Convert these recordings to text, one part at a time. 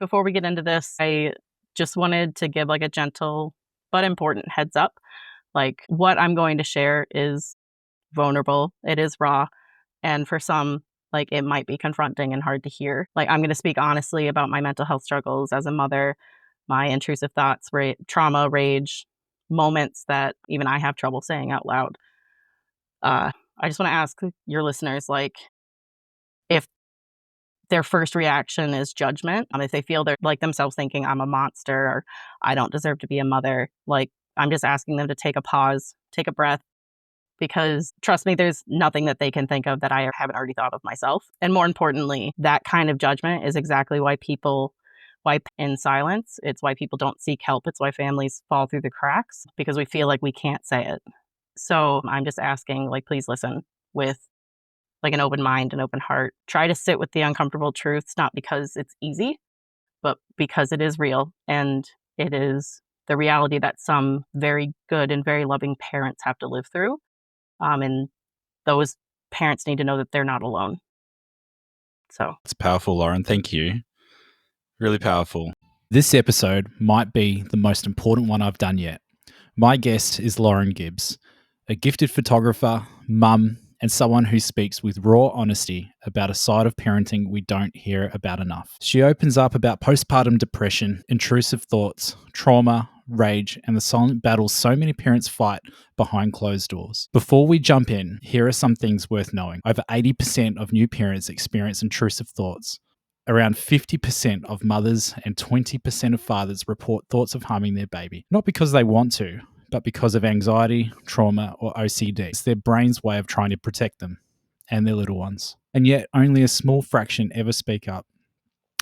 Before we get into this, I just wanted to give like a gentle but important heads up. Like what I'm going to share is vulnerable. It is raw. And for some, like it might be confronting and hard to hear. Like I'm going to speak honestly about my mental health struggles as a mother, my intrusive thoughts, trauma, rage, moments that even I have trouble saying out loud. I just want to ask your listeners, like, if their first reaction is judgment, if they feel they're like themselves thinking I'm a monster or I don't deserve to be a mother, like I'm just asking them to take a pause, take a breath, because trust me, there's nothing that they can think of that I haven't already thought of myself. And more importantly, that kind of judgment is exactly why people wipe in silence. It's why people don't seek help. It's why families fall through the cracks because we feel like we can't say it. So I'm just asking, like, please listen with like an open mind and open heart. Try to sit with the uncomfortable truths, not because it's easy, but because it is real. And it is the reality that some very good and very loving parents have to live through. And those parents need to know that they're not alone. So it's powerful, Lauren. Thank you. Really powerful. This episode might be the most important one I've done yet. My guest is Lauren Gibbs, a gifted photographer, mum, and someone who speaks with raw honesty about a side of parenting we don't hear about enough. She opens up about postpartum depression, intrusive thoughts, trauma, rage, and the silent battles so many parents fight behind closed doors. Before we jump in, here are some things worth knowing. Over 80% of new parents experience intrusive thoughts. Around 50% of mothers and 20% of fathers report thoughts of harming their baby, not because they want to, but because of anxiety, trauma, or OCD. It's their brain's way of trying to protect them and their little ones. And yet only a small fraction ever speak up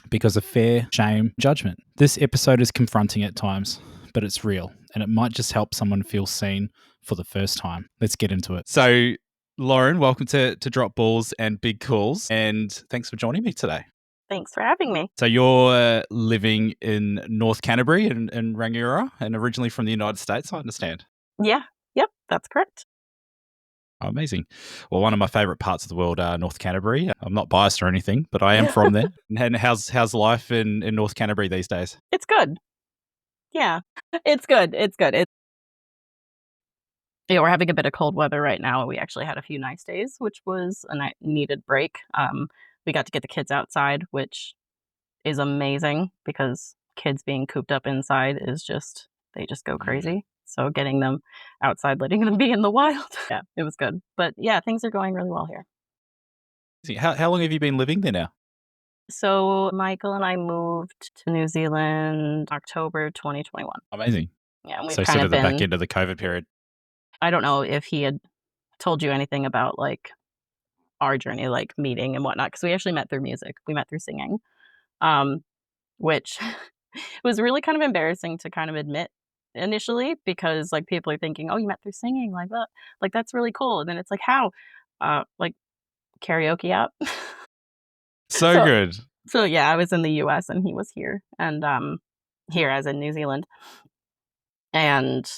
because of fear, shame, judgment. This episode is confronting at times, but it's real, and it might just help someone feel seen for the first time. Let's get into it. So, Lauren, welcome to Drop Balls and Big Calls, and thanks for joining me today. thanks for having me. So you're living in North Canterbury in Rangiora and originally from the United States, I understand. Yeah. Yep. That's correct. Oh, amazing. Well, one of my favourite parts of the world, North Canterbury. I'm not biased or anything, but I am from there. And how's life in North Canterbury these days? It's good. Yeah. It's good. We're having a bit of cold weather right now. We actually had a few nice days, which was a needed break. We got to get the kids outside, which is amazing because kids being cooped up inside is they just go crazy. So getting them outside, letting them be in the wild. Yeah, it was good. But yeah, things are going really well here. How long have you been living there now? So Michael and I moved to New Zealand October 2021. Amazing. Yeah, and we've So kind sort of of the been, back end of the COVID period. I don't know if he had told you anything about like our journey, like meeting and whatnot, because we actually met through music. We met through singing, which was really kind of embarrassing to kind of admit initially because like people are thinking, oh, you met through singing, like that, like that's really cool. And then it's like, how? Like karaoke app. So good. So yeah, I was in the US and he was here, and here as in New Zealand. And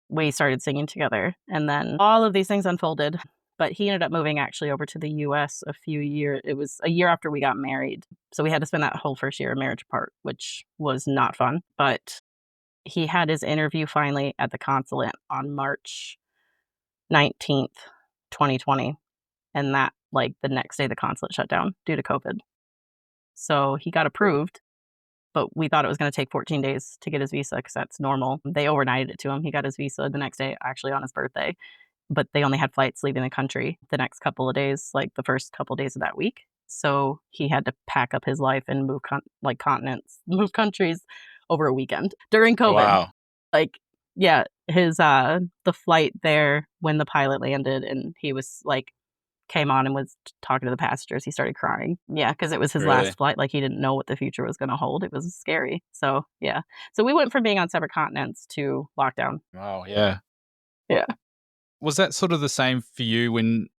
we started singing together, and then all of these things unfolded. But he ended up moving actually over to the US it was a year after we got married. So we had to spend that whole first year of marriage apart, which was not fun. But he had his interview finally at the consulate on March 19th, 2020. And that, like, the next day the consulate shut down due to COVID. So he got approved, but we thought it was going to take 14 days to get his visa because that's normal. They overnighted it to him. He got his visa the next day, actually on his birthday. But they only had flights leaving the country the next couple of days, like the first couple of days of that week. So he had to pack up his life and move continents, move countries over a weekend during COVID. Wow. Like, yeah, his the flight there when the pilot landed and he was like came on and was talking to the passengers, he started crying. Yeah, because it was his Really? last flight. Like he didn't know what the future was going to hold. It was scary. So yeah, so we went from being on separate continents to lockdown. Wow. Yeah. Yeah. Was that sort of the same for you when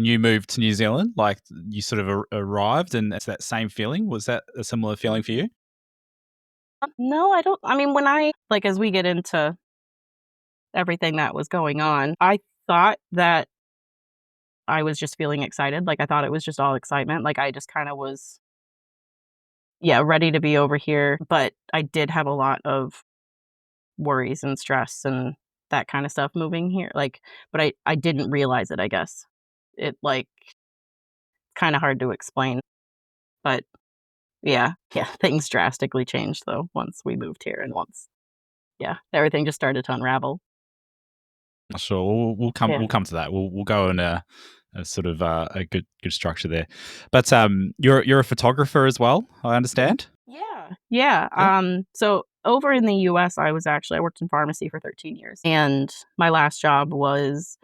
you moved to New Zealand? Like you sort of arrived and it's that same feeling? Was that a similar feeling for you? No, I don't. I mean, when I, like, as we get into everything that was going on, I thought that I was just feeling excited. Like, I thought it was just all excitement. Like, I just kind of was yeah, ready to be over here, but I did have a lot of worries and stress and that kinda stuff moving here, like but I didn't realize it, I guess. It, like, kinda hard to explain, but yeah, yeah, things drastically changed, though, once we moved here and once yeah, everything just started to unravel. Sure, Yeah. we'll come to that. We'll go on a sort of a good structure there. But you're a photographer as well, I understand. Yeah. Yeah, Yeah. so over in the US, I worked in pharmacy for 13 years, and my last job was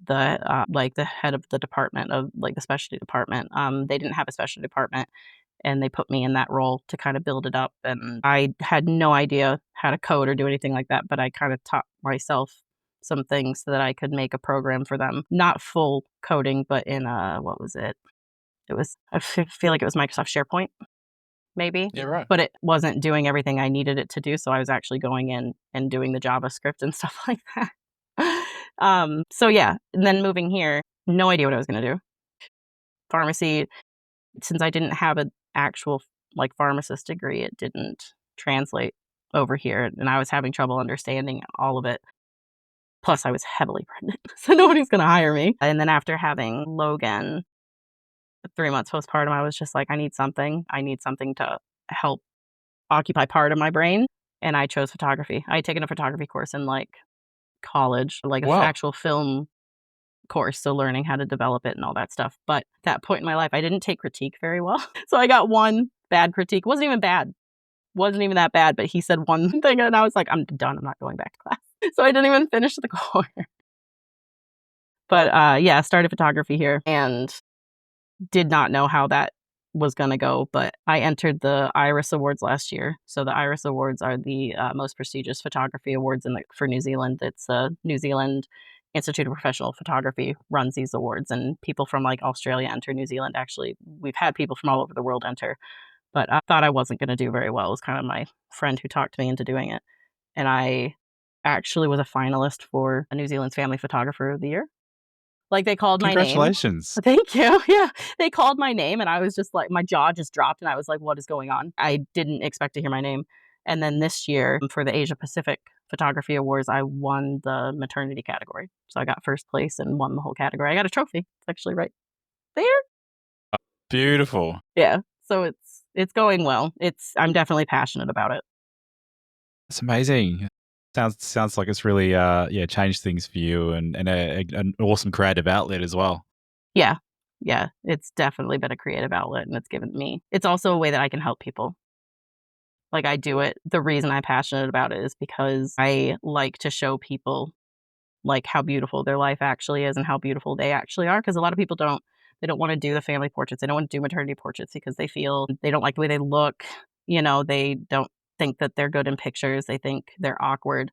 the head of the department of, like, the specialty department. They didn't have a specialty department, and they put me in that role to kinda build it up, and I had no idea how to code or do anything like that, but I kinda taught myself some things so that I could make a program for them. Not full coding, but in, what was it? It was feel like it was Microsoft SharePoint, maybe, Yeah, right. but it wasn't doing everything I needed it to do, so I was actually going in and doing the JavaScript and stuff like that. So yeah, and then moving here, no idea what I was gonna do. Pharmacy, since I didn't have an actual, like, pharmacist degree, it didn't translate over here, and I was having trouble understanding all of it. Plus, I was heavily pregnant, so nobody's gonna hire me. And then after having Logan, 3 months postpartum, I was just like, "I need something. I need something to help occupy part of my brain," and I chose photography. I had taken a photography course in, like, college, like, a Wow. actual film course, so learning how to develop it and all that stuff, but at that point in my life, I didn't take critique very well, so I got 1 bad critique. Wasn't even bad, wasn't even that bad, but he said one thing, and I was like, "I'm done, I'm not going back to class." So I didn't even finish the course. But, yeah, I started photography here and did not know how that was gonna go, but I entered the Iris Awards last year. So the Iris Awards are the, most prestigious photography awards for New Zealand. It's, New Zealand Institute of Professional Photography runs these awards, and people from, like, Australia enter New Zealand. Actually, we've had people from all over the world enter, but I thought I wasn't gonna do very well. It was kinda my friend who talked me into doing it, and I actually was a finalist for New Zealand's Family Photographer of the Year. Like, they called my name. Congratulations. Thank you, yeah. They called my name, and I was just like my jaw just dropped, and I was like, "What is going on?" I didn't expect to hear my name. And then this year, for the Asia Pacific Photography Awards, I won the maternity category. So I got 1st place and won the whole category. I got a trophy. It's actually right there. Beautiful. Yeah. So it's going well. I'm definitely passionate about it. That's amazing. Sounds like it's really yeah, changed things for you and an awesome creative outlet as well. Yeah. Yeah. It's definitely been a creative outlet, and it's also a way that I can help people. Like, I do it the reason I'm passionate about it is because I like to show people, like, how beautiful their life actually is and how beautiful they actually are. Because a lot of people don't wanna do the family portraits, they don't wanna do maternity portraits because they feel they don't like the way they look, they don't think that they're good in pictures, they think they're awkward,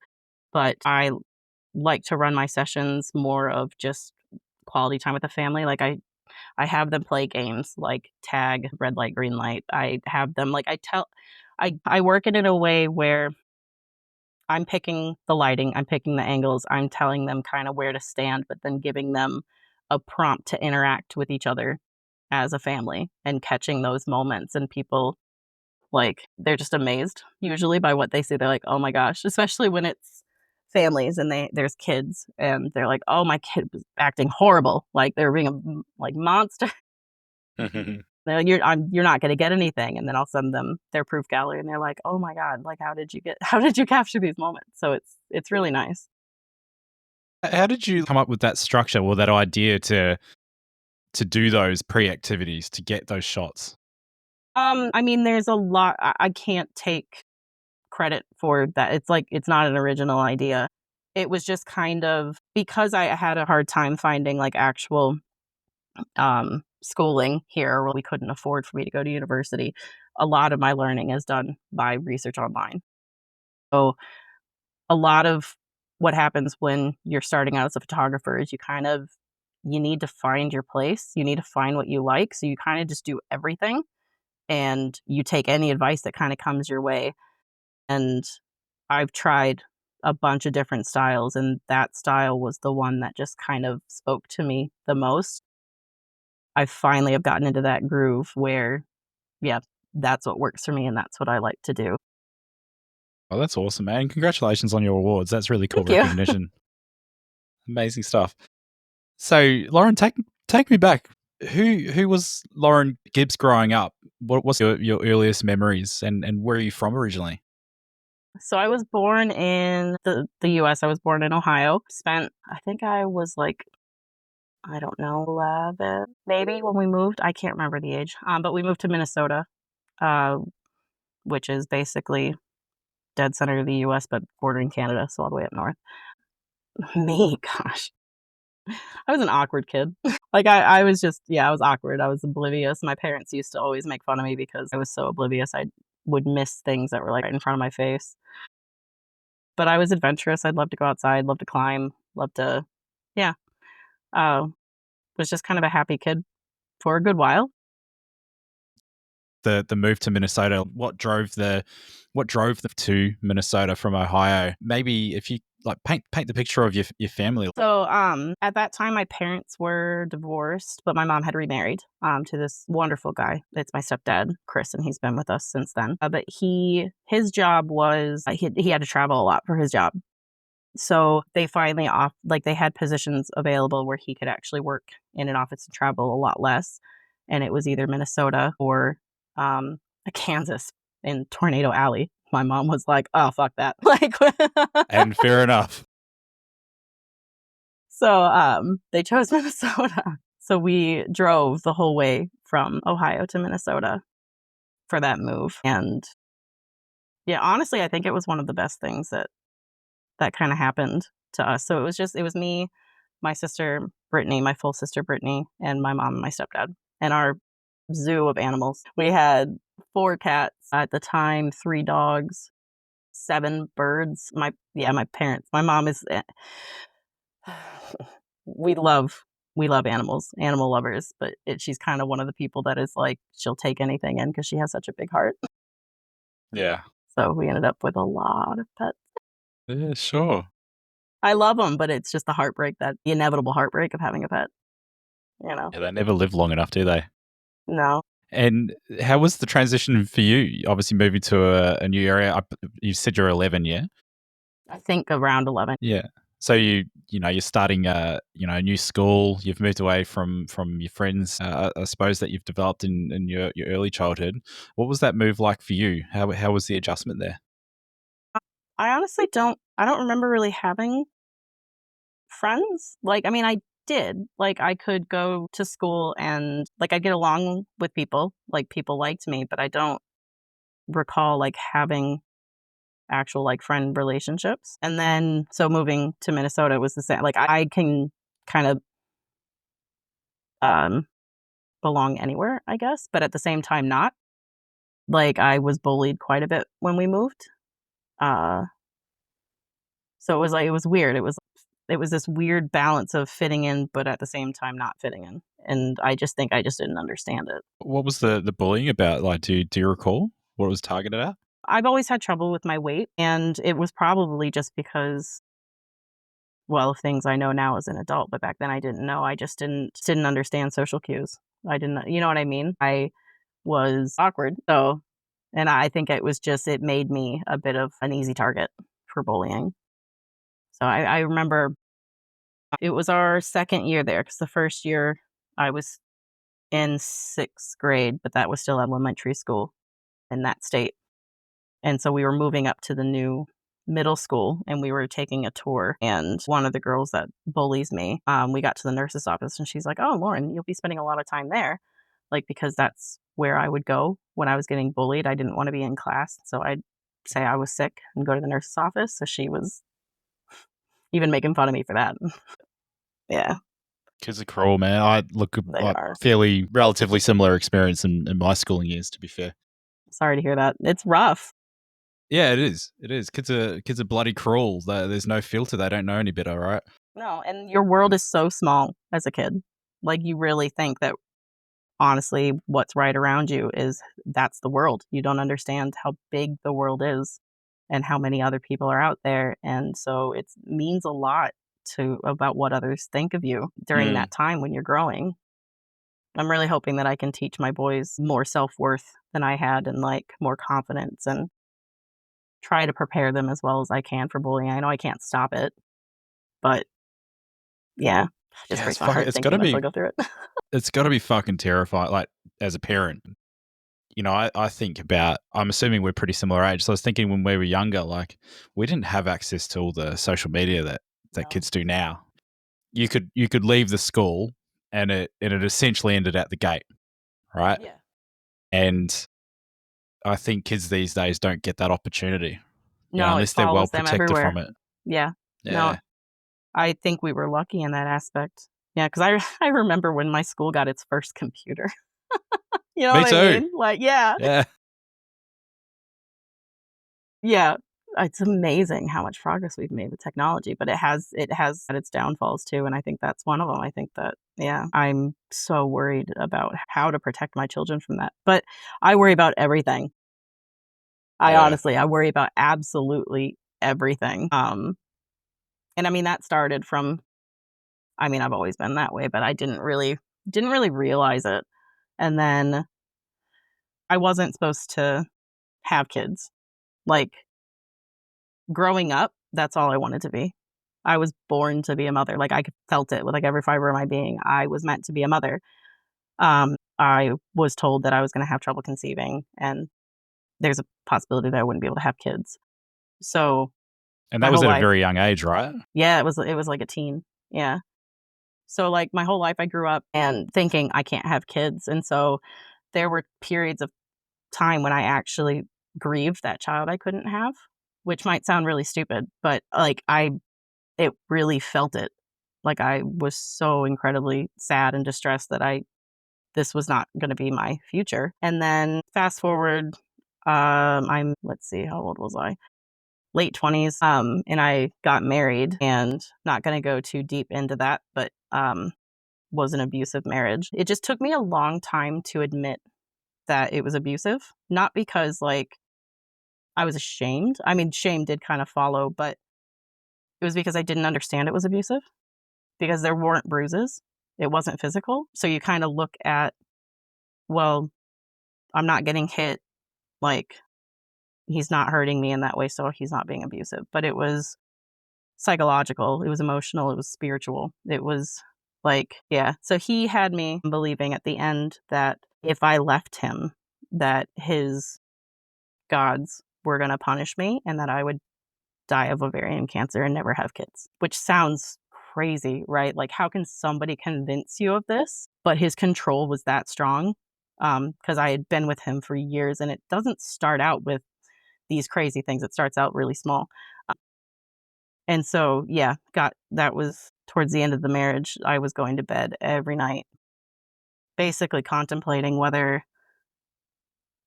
but I like to run my sessions more of just quality time with the family, like, I have them play games like tag, red light, green light. I have them like I work it in a way where I'm picking the lighting, I'm picking the angles, I'm telling them kinda where to stand, but then giving them a prompt to interact with each other as a family and catching those moments, and people, like, they're just amazed usually by what they see. They're like, "Oh my gosh," especially when it's families and there's kids, and they're like, "Oh, my kid was acting horrible," like, they were being a like, monster. They're like, you're not gonna get anything," and then I'll send them their proof gallery, and they're like, "Oh my god, like, how did you capture these moments?" So it's really nice. How did you come up with that structure or that idea to do those pre-activities to get those shots? I mean, there's a lot I can't take credit for that. It's like it's not an original idea. It was just kind of because I had a hard time finding, like, actual, schooling here, where we couldn't afford for me to go to university, a lot of my learning is done by research online. So a lot of what happens when you're starting out as a photographer is you need to find your place, you need to find what you like, so you kinda just do everything, and you take any advice that kinda comes your way, and I've tried a bunch of different styles, and that style was the one that just kind of spoke to me the most. I finally have gotten into that groove where, yeah, that's what works for me and that's what I like to do. Oh, that's awesome, man. Congratulations on your awards. That's really cool Thank you. recognition. Amazing stuff. So, Lauren, take me back. Who was Lauren Gibbs growing up? What's your earliest memories, and where are you from originally? So I was born in the US. I was born in Ohio. Spent I think I was like, I don't know, 11 maybe when we moved. I can't remember the age. But we moved to Minnesota, uh, which is basically dead center of the US, but bordering Canada, so all the way up north. Me, gosh. I was an awkward kid. Like I was just, yeah, I was awkward. I was oblivious. My parents used to always make fun of me because I was so oblivious. I would miss things that were like right in front of my face. But I was adventurous. I'd love to go outside, love to climb, love to, yeah. Uh, was just kind of a happy kid for a good while. The move to Minnesota. What drove the to Minnesota from Ohio? Maybe if you like paint the picture of your family. So, at that time, my parents were divorced, but my mom had remarried to this wonderful guy. It's my stepdad, Chris, and he's been with us since then. But his job was he had to travel a lot for his job. So they finally they had positions available where he could actually work in an office and travel a lot less. And it was either Minnesota or Kansas in Tornado Alley. My mom was like, "Oh, fuck that!" Like, And fair enough. so they chose Minnesota. So we drove the whole way from Ohio to Minnesota for that move. And yeah, honestly, I think it was one of the best things that kind of happened to us. So it was me, my sister Brittany, my full sister Brittany, and my mom and my stepdad, and our zoo of animals. We had 4 cats at the time, 3 dogs, 7 birds. My parents. My mom is we love animals, animal lovers, but she's kind of one of the people that is like she'll take anything in because she has such a big heart. Yeah. So we ended up with a lot of pets. Yeah, sure. I love them, but it's just the inevitable heartbreak of having a pet, you know? Yeah, they never live long enough, do they? No. And how was the transition for you? Obviously, moving to a new area. You said you're 11, yeah? I think around 11. Yeah. So you're starting a new school. You've moved away from your friends. I suppose that you've developed in your early childhood. What was that move like for you? How was the adjustment there? I honestly I don't remember really having friends. Like, I mean, I did. Like, I could go to school and, like, I'd get along with people, like, people liked me, but I don't recall, like, having actual, like, friend relationships. And then so moving to Minnesota was the same. Like, I can kind of, um, belong anywhere, I guess, but at the same time not. Like, I was bullied quite a bit when we moved. Uh So it was weird. It was this weird balance of fitting in, but at the same time not fitting in. And I just think I just didn't understand it. What was the bullying about? Like, do you recall what it was targeted at? I've always had trouble with my weight, and it was probably just because, well, of things I know now as an adult, but back then I didn't know. I just didn't understand social cues. I didn't, you know what I mean? I was awkward. So, and I think it made me a bit of an easy target for bullying. So I remember it was our 2nd year there because the 1st year I was in 6th grade, but that was still elementary school in that state. And so we were moving up to the new middle school and we were taking a tour. And one of the girls that bullies me, we got to the nurse's office and she's like, "Oh, Lauren, you'll be spending a lot of time there." Like, because that's where I would go when I was getting bullied. I didn't want to be in class. So I'd say I was sick and go to the nurse's office. So she was even making fun of me for that. Yeah, Kids are cruel, man. I look they like are. fairly relatively similar experience in my schooling years, to be fair. Sorry to hear that. It's rough. Yeah, it is. It is. Kids are bloody cruel. There's no filter. They don't know any better, right? No, and your world is so small as a kid. Like, you really think that honestly what's right around you is that's the world. You don't understand how big the world is and how many other people are out there, and so it means a lot to about what others think of you during Mm. that time when you're growing. I'm really hoping that I can teach my boys more self-worth than I had and, like, more confidence and try to prepare them as well as I can for bullying. I know I can't stop it, but yeah, it just Yeah, breaks my heart thinking about I go through it. it's gotta be fucking terrifying, like, as a parent. I think about I'm assuming we're pretty similar age, so I was thinking when we were younger, like, we didn't have access to all the social media that No. kids do now. You could leave the school and it essentially ended at the gate, right? Yeah. And I think kids these days don't get that opportunity, No, it unless they're well follows them protected from everywhere. it. Yeah. No, Yeah. I think we were lucky in that aspect. Yeah, because I remember when my school got its first computer. You know Me what I too. mean? Like, yeah. Yeah. Yeah. It's amazing how much progress we've made with technology, but it has had its downfalls too, and I think that's one of them. I think that yeah, I'm so worried about how to protect my children from that. But I worry about everything. Yeah. I worry about absolutely everything. And I mean, that started from I mean, I've always been that way, but I didn't really realize it. And then I wasn't supposed to have kids. Like, growing up, that's all I wanted to be. I was born to be a mother, like, I felt it with, like, every fiber of my being. I was meant to be a mother. I was told that I was gonna have trouble conceiving, and there's a possibility that I wouldn't be able to have kids. So, And my that was whole at a life very young age, right? yeah, it was like a teen. Yeah. So, like, my whole life, I grew up and thinking I can't have kids, and so there were periods of time when I actually grieved that child I couldn't have, which might sound really stupid, but, like, it really felt it. Like, I was so incredibly sad and distressed that I this was not gonna be my future. And then fast forward, let's see, how old was I? Late 20s, and I got married, and not gonna go too deep into that, but, was an abusive marriage. It just took me a long time to admit that it was abusive, not because, like, I was ashamed. I mean, shame did kind of follow, but it was because I didn't understand it was abusive, because there weren't bruises. It wasn't physical. So you kinda look at, well, I'm not getting hit, like, he's not hurting me in that way, so he's not being abusive. But it was psychological, it was emotional, it was spiritual. It was like yeah. So he had me believing at the end that if I left him, that his gods were gonna punish me and that I would die of ovarian cancer and never have kids, which sounds crazy, right? Like, how can somebody convince you of this? But his control was that strong, because I had been with him for years, and it doesn't start out with these crazy things. It starts out really small. Uh, and so, yeah, got that was towards the end of the marriage. I was going to bed every night, basically contemplating whether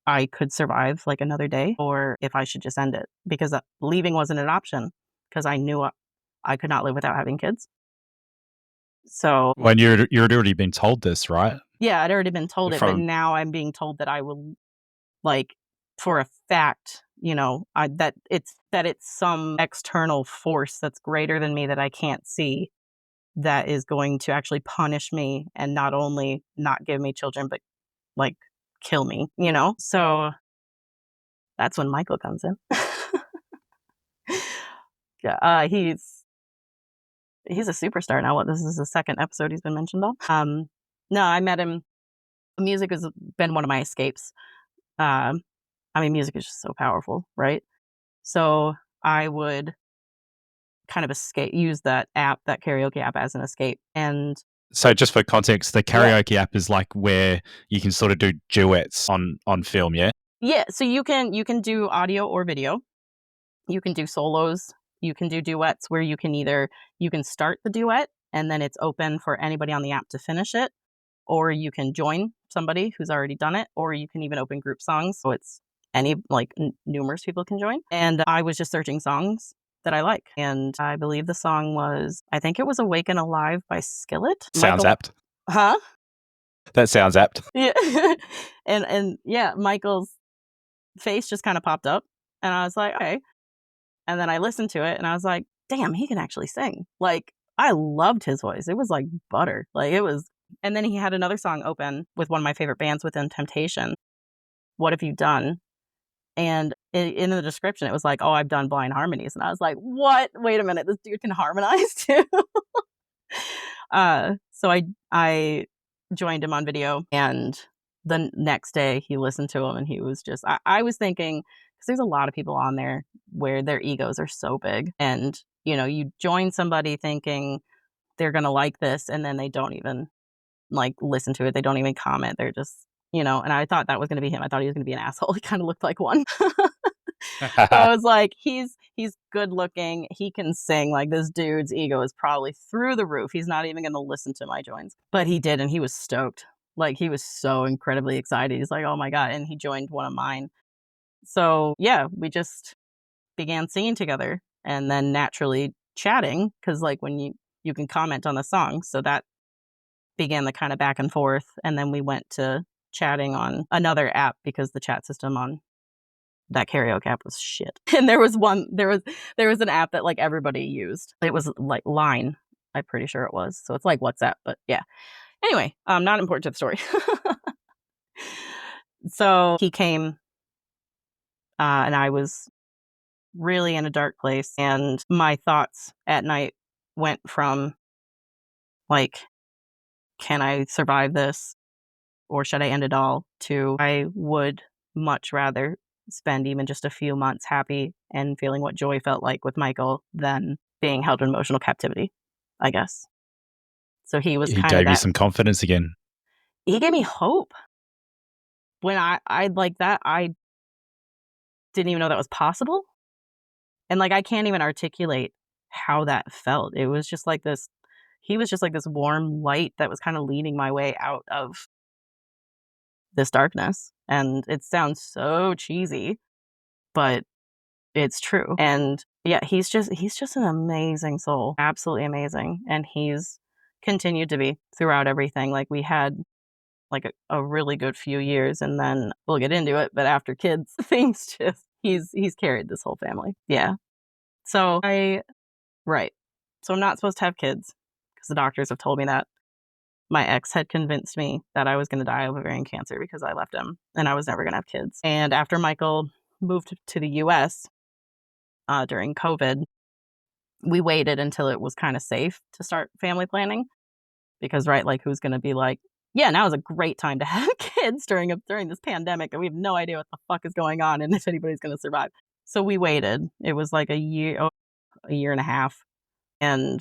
I could survive, like, another day or if I should just end it because, leaving wasn't an option because I knew I could not live without having kids. So, When you'd already been told this, right? yeah, I'd already been told it, but From now I'm being told that I will, like, for a fact, that it's some external force that's greater than me that I can't see that is going to actually punish me and not only not give me children, but, like, kill me, you know? So, that's when Michael comes in. Yeah, he's a superstar now. What this is the second episode he's been mentioned on. No, I met him. Music has been one of my escapes. Um, I mean, music is just so powerful, right? So I would kind of use that karaoke app as an escape. And So just for context, the yeah, karaoke app is like where you can sort of do duets on film, yeah? yeah. So you can do audio or video. You can do solos. You can do duets where you can start the duet and then it's open for anybody on the app to finish it, or you can join somebody who's already done it, or you can even open group songs. So it's numerous people can join. And I was just searching songs that I like. And I believe the song was, I think it was Awake and Alive by Skillet. Sounds Michael, apt. huh? That sounds apt. Yeah. and yeah, Michael's face just kind of popped up. And I was like, okay. And then I listened to it and I was like, damn, he can actually sing. Like, I loved his voice. It was like butter. Like, it was And then he had another song open with one of my favorite bands, Within Temptation, What Have You Done? And in the description, it was like, "Oh, I've done blind harmonies." And I was like, "What? Wait a minute, this dude can harmonize too?" So I joined him on video, and the next day he listened to him, and he was just I was thinking, because there's a lot of people on there where their egos are so big, and, you join somebody thinking they're gonna like this, and then they don't even, like, listen to it, they don't even comment, they're just and I thought that was gonna be him, I thought he was gonna be an asshole, he kinda looked like one. So I was like, he's good looking, he can sing, like, this dude's ego is probably through the roof, he's not even gonna listen to my joins. But he did, and he was stoked. Like, he was so incredibly excited, he's like, "Oh my god," and he joined one of mine. So, yeah, we just began singing together and then naturally chatting, because like, when you can comment on the song, so that began the kinda back and forth, and then we went to chatting on another app because the chat system on that karaoke app was shit. And there was an app that, like, everybody used. It was, like, Line, I'm pretty sure it was. So it's like WhatsApp, but yeah. Anyway, not important to the story. So he came, and I was really in a dark place, and my thoughts at night went from, like, "Can I survive this, or should I end it all?" to, "I would much rather spend even just a few months happy and feeling what joy felt like with Michael than being held in emotional captivity," I guess. So he was He kinda gave you that. some confidence again. He gave me hope. When I like that, I didn't even know that was possible, and, like, I can't even articulate how that felt. It was just like this he was just like this warm light that was kinda leading my way out of this darkness, and it sounds so cheesy, but it's true. And yeah, he's just an amazing soul, absolutely amazing, and he's continued to be throughout everything. Like, we had, like, a really good few years, and then we'll get into it, but after kids, things just he's carried this whole family. Yeah. So I Right. So I'm not supposed to have kids because the doctors have told me that. My ex had convinced me that I was gonna die of ovarian cancer because I left him, and I was never gonna have kids. And after Michael moved to the US, during COVID, we waited until it was kinda safe to start family planning because, right, like, who's gonna be like, "Yeah, now is a great time to have kids during this pandemic, and we have no idea what the fuck is going on and if anybody's gonna survive." So we waited. It was like a year and a half, and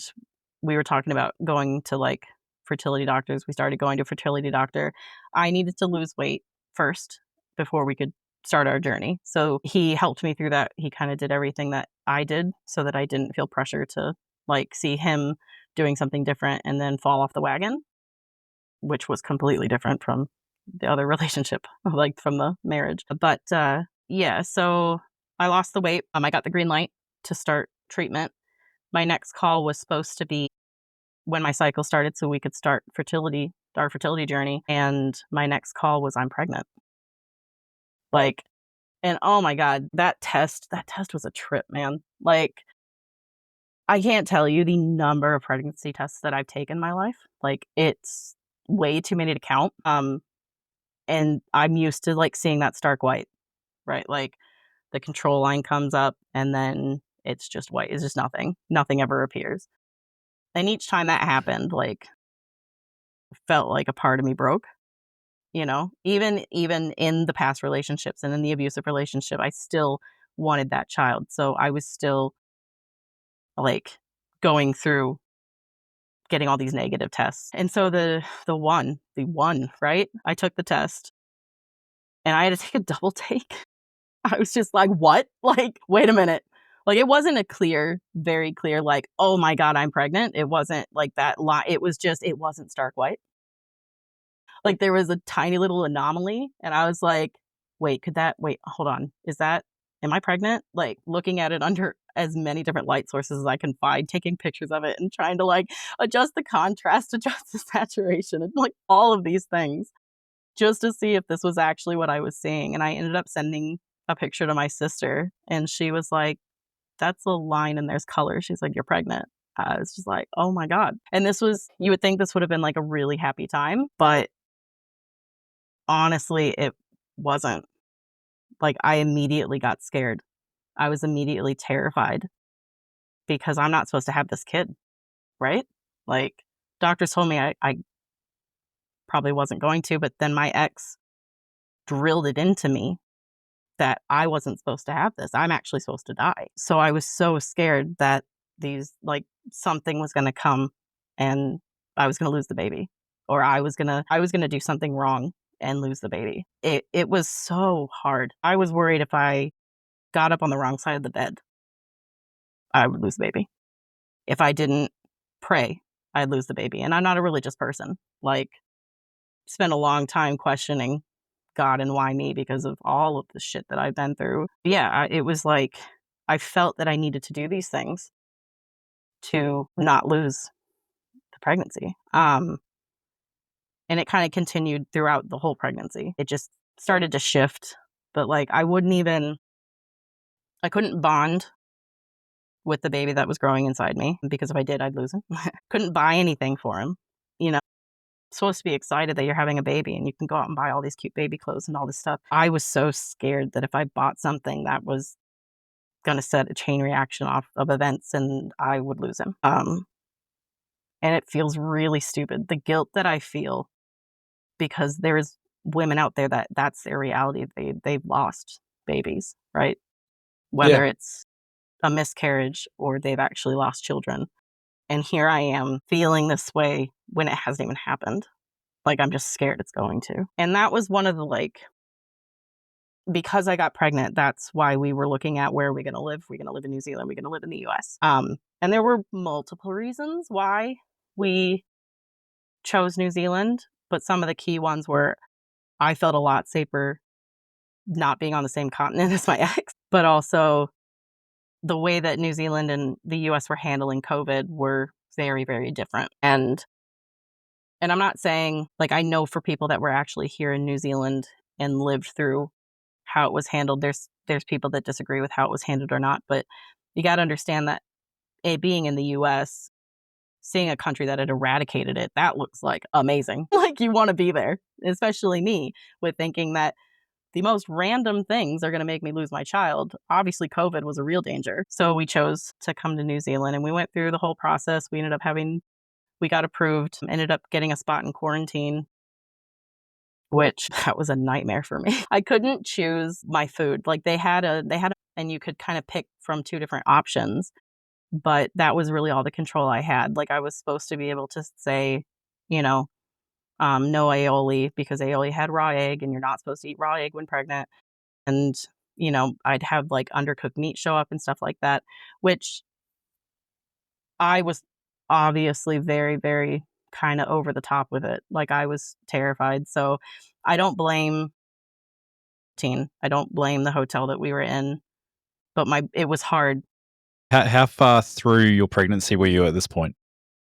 we were talking about going to, like, fertility doctors. We started going to a fertility doctor. I needed to lose weight first before we could start our journey. So he helped me through that. He kinda did everything that I did so that I didn't feel pressure to, like, see him doing something different and then fall off the wagon, which was completely different from the other relationship, like, from the marriage. But, yeah, so I lost the weight. I got the green light to start treatment. My next call was supposed to be when my cycle started so we could start our fertility journey, and my next call was, "I'm pregnant." Like, and oh my god, that test was a trip, man. Like, I can't tell you the number of pregnancy tests that I've taken in my life. Like, it's way too many to count, and I'm used to, like, seeing that stark white, right? Like, the control line comes up, and then it's just white. It's just nothing. Nothing ever appears. And each time that happened, like, felt like a part of me broke, you know? Even in the past relationships and in the abusive relationship, I still wanted that child. So I was still, like, going through getting all these negative tests. And so the one, right? I took the test and I had to take a double take. I was just like, "What?" Like, "Wait a minute." Like, it wasn't a very clear, like, "Oh my god, I'm pregnant." It wasn't like that lie it was just it wasn't stark white. Like, there was a tiny little anomaly, and I was like, wait, hold on, am I pregnant?" Like, looking at it under as many different light sources as I can find, taking pictures of it, and trying to, like, adjust the contrast, adjust the saturation, and, like, all of these things, just to see if this was actually what I was seeing, and I ended up sending a picture to my sister, and she was like, "That's a line and there's color." She's like, "You're pregnant." I was just like, "Oh my god." And you would think this would have been, like, a really happy time, but honestly, it wasn't. Like, I immediately got scared. I was immediately terrified because I'm not supposed to have this kid, right? Like, doctors told me I probably wasn't going to, but then my ex drilled it into me that I wasn't supposed to have this. I'm actually supposed to die. So I was so scared that something was gonna come and I was gonna lose the baby, or I was gonna do something wrong and lose the baby. It was so hard. I was worried if I got up on the wrong side of the bed, I would lose the baby. If I didn't pray, I'd lose the baby, and I'm not a religious person. Like, spent a long time questioning God and why me because of all of the shit that I've been through. Yeah, it was like I felt that I needed to do these things to not lose the pregnancy. And it kind of continued throughout the whole pregnancy. It just started to shift, but like I couldn't bond with the baby that was growing inside me because if I did, I'd lose him. Couldn't buy anything for him. You know, supposed to be excited that you're having a baby and you can go out and buy all these cute baby clothes and all this stuff. I was so scared that if I bought something that was going to set a chain reaction off of events and I would lose him. And it feels really stupid. The guilt that I feel because there's women out there that's their reality. They've lost babies, right? Yeah. Whether it's a miscarriage or they've actually lost children. And here I am feeling this way when it hasn't even happened. Like I'm just scared it's going to. And that was one of the because I got pregnant, that's why we were looking at where are we going to live? We're going to live in New Zealand. We're going to live in the US. And there were multiple reasons why we chose New Zealand, but some of the key ones were I felt a lot safer not being on the same continent as my ex, but also the way that New Zealand and the US were handling COVID were very, very different. And I'm not saying like I know for people that were actually here in New Zealand and lived through how it was handled. There's people that disagree with how it was handled or not, but you got to understand that being in the US, seeing a country that had eradicated it, that looks like amazing. Like you want to be there, especially me with thinking that the most random things are going to make me lose my child. Obviously, COVID was a real danger. So we chose to come to New Zealand and we went through the whole process. We got approved, ended up getting a spot in quarantine, which that was a nightmare for me. I couldn't choose my food. Like and you could kind of pick from two different options, but that was really all the control I had. Like I was supposed to be able to say, you know, no aioli because aioli had raw egg and you're not supposed to eat raw egg when pregnant. And, I'd have like undercooked meat show up and stuff like that, which I was obviously very, very kind of over the top with it. Like I was terrified. So I don't blame I don't blame the hotel that we were in, but it was hard. How far through your pregnancy were you at this point?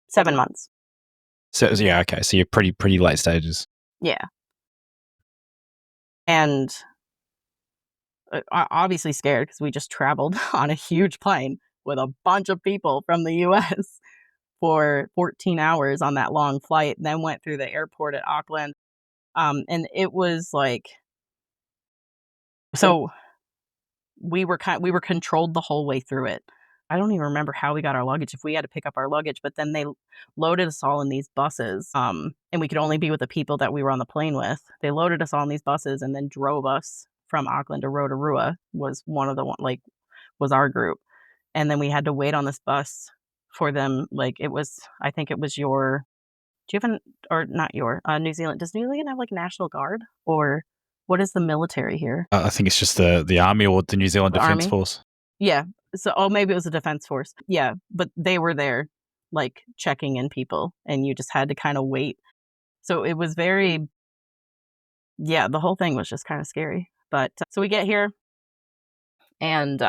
7 months. So yeah, okay. So you're pretty late stages. Yeah. And obviously scared because we just traveled on a huge plane with a bunch of people from the US for 14 hours on that long flight, and then went through the airport at Auckland. And it was like, so we were controlled the whole way through it. I don't even remember how we got our luggage, if we had to pick up our luggage, but then they loaded us all in these buses, and we could only be with the people that we were on the plane with. They loaded us all in these buses and then drove us from Auckland to Rotorua was was our group. And then we had to wait on this bus for them. Like I think it was do you have or not New Zealand. Does New Zealand have like National Guard or what is the military here? I think it's just the army or the New Zealand The Defence army? Force. Yeah. So, maybe it was a defense force. Yeah, but they were there, like checking in people, and you just had to kind of wait. So it was yeah, the whole thing was just kind of scary. But so we get here, and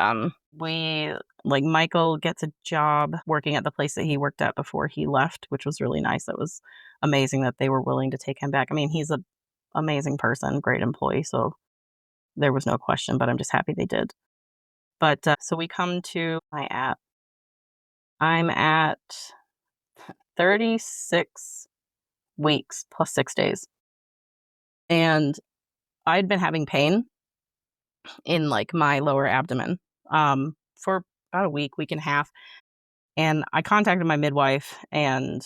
we Michael gets a job working at the place that he worked at before he left, which was really nice. That was amazing that they were willing to take him back. I mean, he's a amazing person, great employee, so there was no question. But I'm just happy they did. But so we come to my app. I'm at 36 weeks plus 6 days. And I'd been having pain in, like, my lower abdomen, for about a week and a half, and I contacted my midwife, and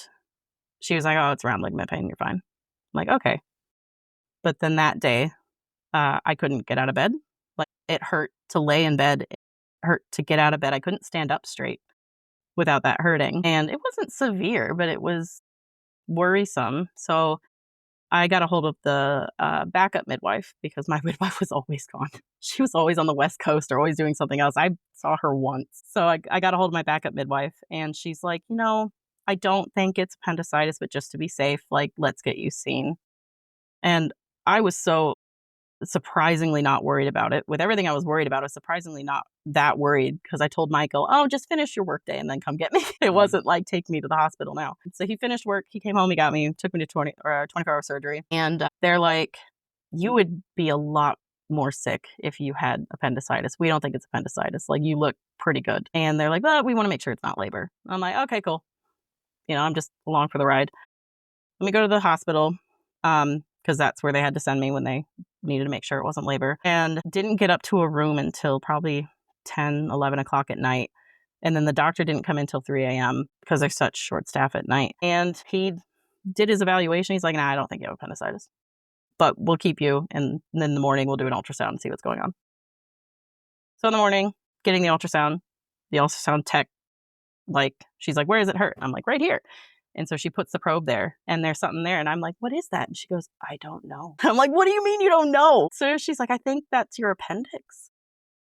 she was like, "Oh, it's round ligament pain, you're fine." I'm like, "Okay." But then that day, I couldn't get out of bed. Like, it hurt to lay in bed, it hurt to get out of bed, I couldn't stand up straight without that hurting, and it wasn't severe, but it was worrisome, so I got a hold of the, backup midwife because my midwife was always gone. She was always on the West Coast or always doing something else. I saw her once. So I got a hold of my backup midwife, and she's like, "You know, I don't think it's appendicitis, but just to be safe, like, let's get you seen." And I was so surprisingly not worried about it. With everything I was worried about, I was surprisingly not that worried because I told Michael, "Oh, just finish your workday and then come get me." It wasn't like, "Take me to the hospital now." So he finished work, he came home, he got me, took me to 24-hour surgery, and, they're like, "You would be a lot more sick if you had appendicitis. We don't think it's appendicitis, like, you look pretty good." And they're like, "But we wanna make sure it's not labor." I'm like, "Okay, cool." I'm just along for the ride. Let me go to the hospital, because that's where they had to send me when they needed to make sure it wasn't labor, and didn't get up to a room until probably 10, 11 o'clock at night, and then the doctor didn't come in till 3 a.m. because there's such short staff at night, and he did his evaluation, he's like, "Nah, I don't think you have appendicitis, but we'll keep you, and then in the morning, we'll do an ultrasound and see what's going on." So in the morning, getting the ultrasound tech, like, she's like, "Where does it hurt?" I'm like, "Right here." And so she puts the probe there, and there's something there, and I'm like, "What is that?" And she goes, "I don't know." I'm like, "What do you mean you don't know?" So she's like, "I think that's your appendix.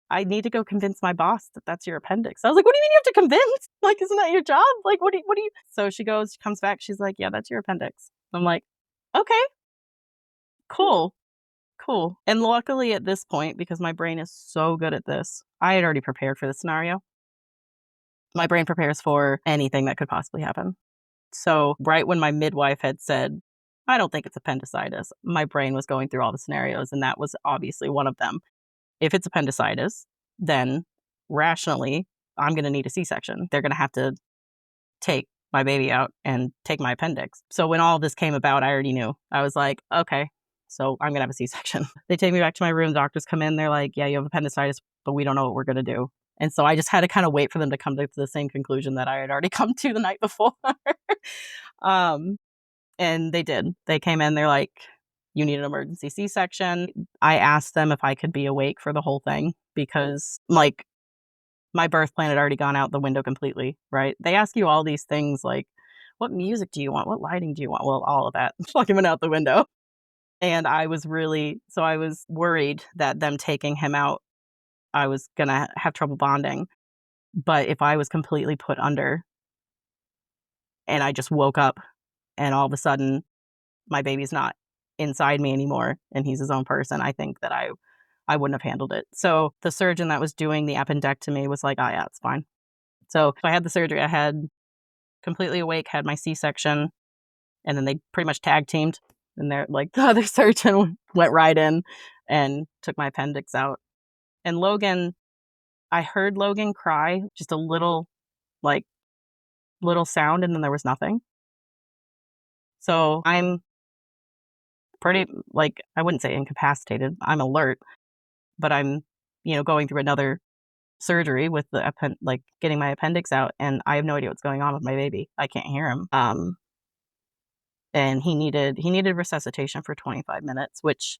I need to go convince my boss that that's your appendix." I was like, "What do you mean you have to convince? Like, isn't that your job? Like, what do you?" So she comes back, she's like, "Yeah, that's your appendix." I'm like, "Okay, cool, cool." And luckily at this point, because my brain is so good at this, I had already prepared for this scenario. My brain prepares for anything that could possibly happen. So, right when my midwife had said, "I don't think it's appendicitis," my brain was going through all the scenarios, and that was obviously one of them. If it's appendicitis, then rationally, I'm gonna need a C-section. They're gonna have to take my baby out and take my appendix. So when all this came about, I already knew. I was like, "Okay, so I'm gonna have a C-section." They take me back to my room, doctors come in, they're like, "Yeah, you have appendicitis, but we don't know what we're gonna do." And so I just had to kinda wait for them to come to the same conclusion that I had already come to the night before. Um, and they did. They came in, they're like, "You need an emergency C-section." I asked them if I could be awake for the whole thing because, like, my birth plan had already gone out the window completely, right? They ask you all these things like, "What music do you want? What lighting do you want?" Well, all of that fucking went out the window. And I was worried that them taking him out, I was gonna have trouble bonding. But if I was completely put under and I just woke up and all of a sudden my baby's not inside me anymore and he's his own person, I think that I wouldn't have handled it. So the surgeon that was doing the appendectomy was like, "Oh, yeah, it's fine." So I had the surgery. I had completely awake, had my C-section, and then they pretty much tag teamed. And they're like, the other surgeon went right in and took my appendix out. And I heard Logan cry, just a little, like, little sound, and then there was nothing. So I'm pretty, like, I wouldn't say incapacitated. I'm alert, but I'm, going through another surgery with like getting my appendix out, and I have no idea what's going on with my baby. I can't hear him. And he needed resuscitation for 25 minutes, which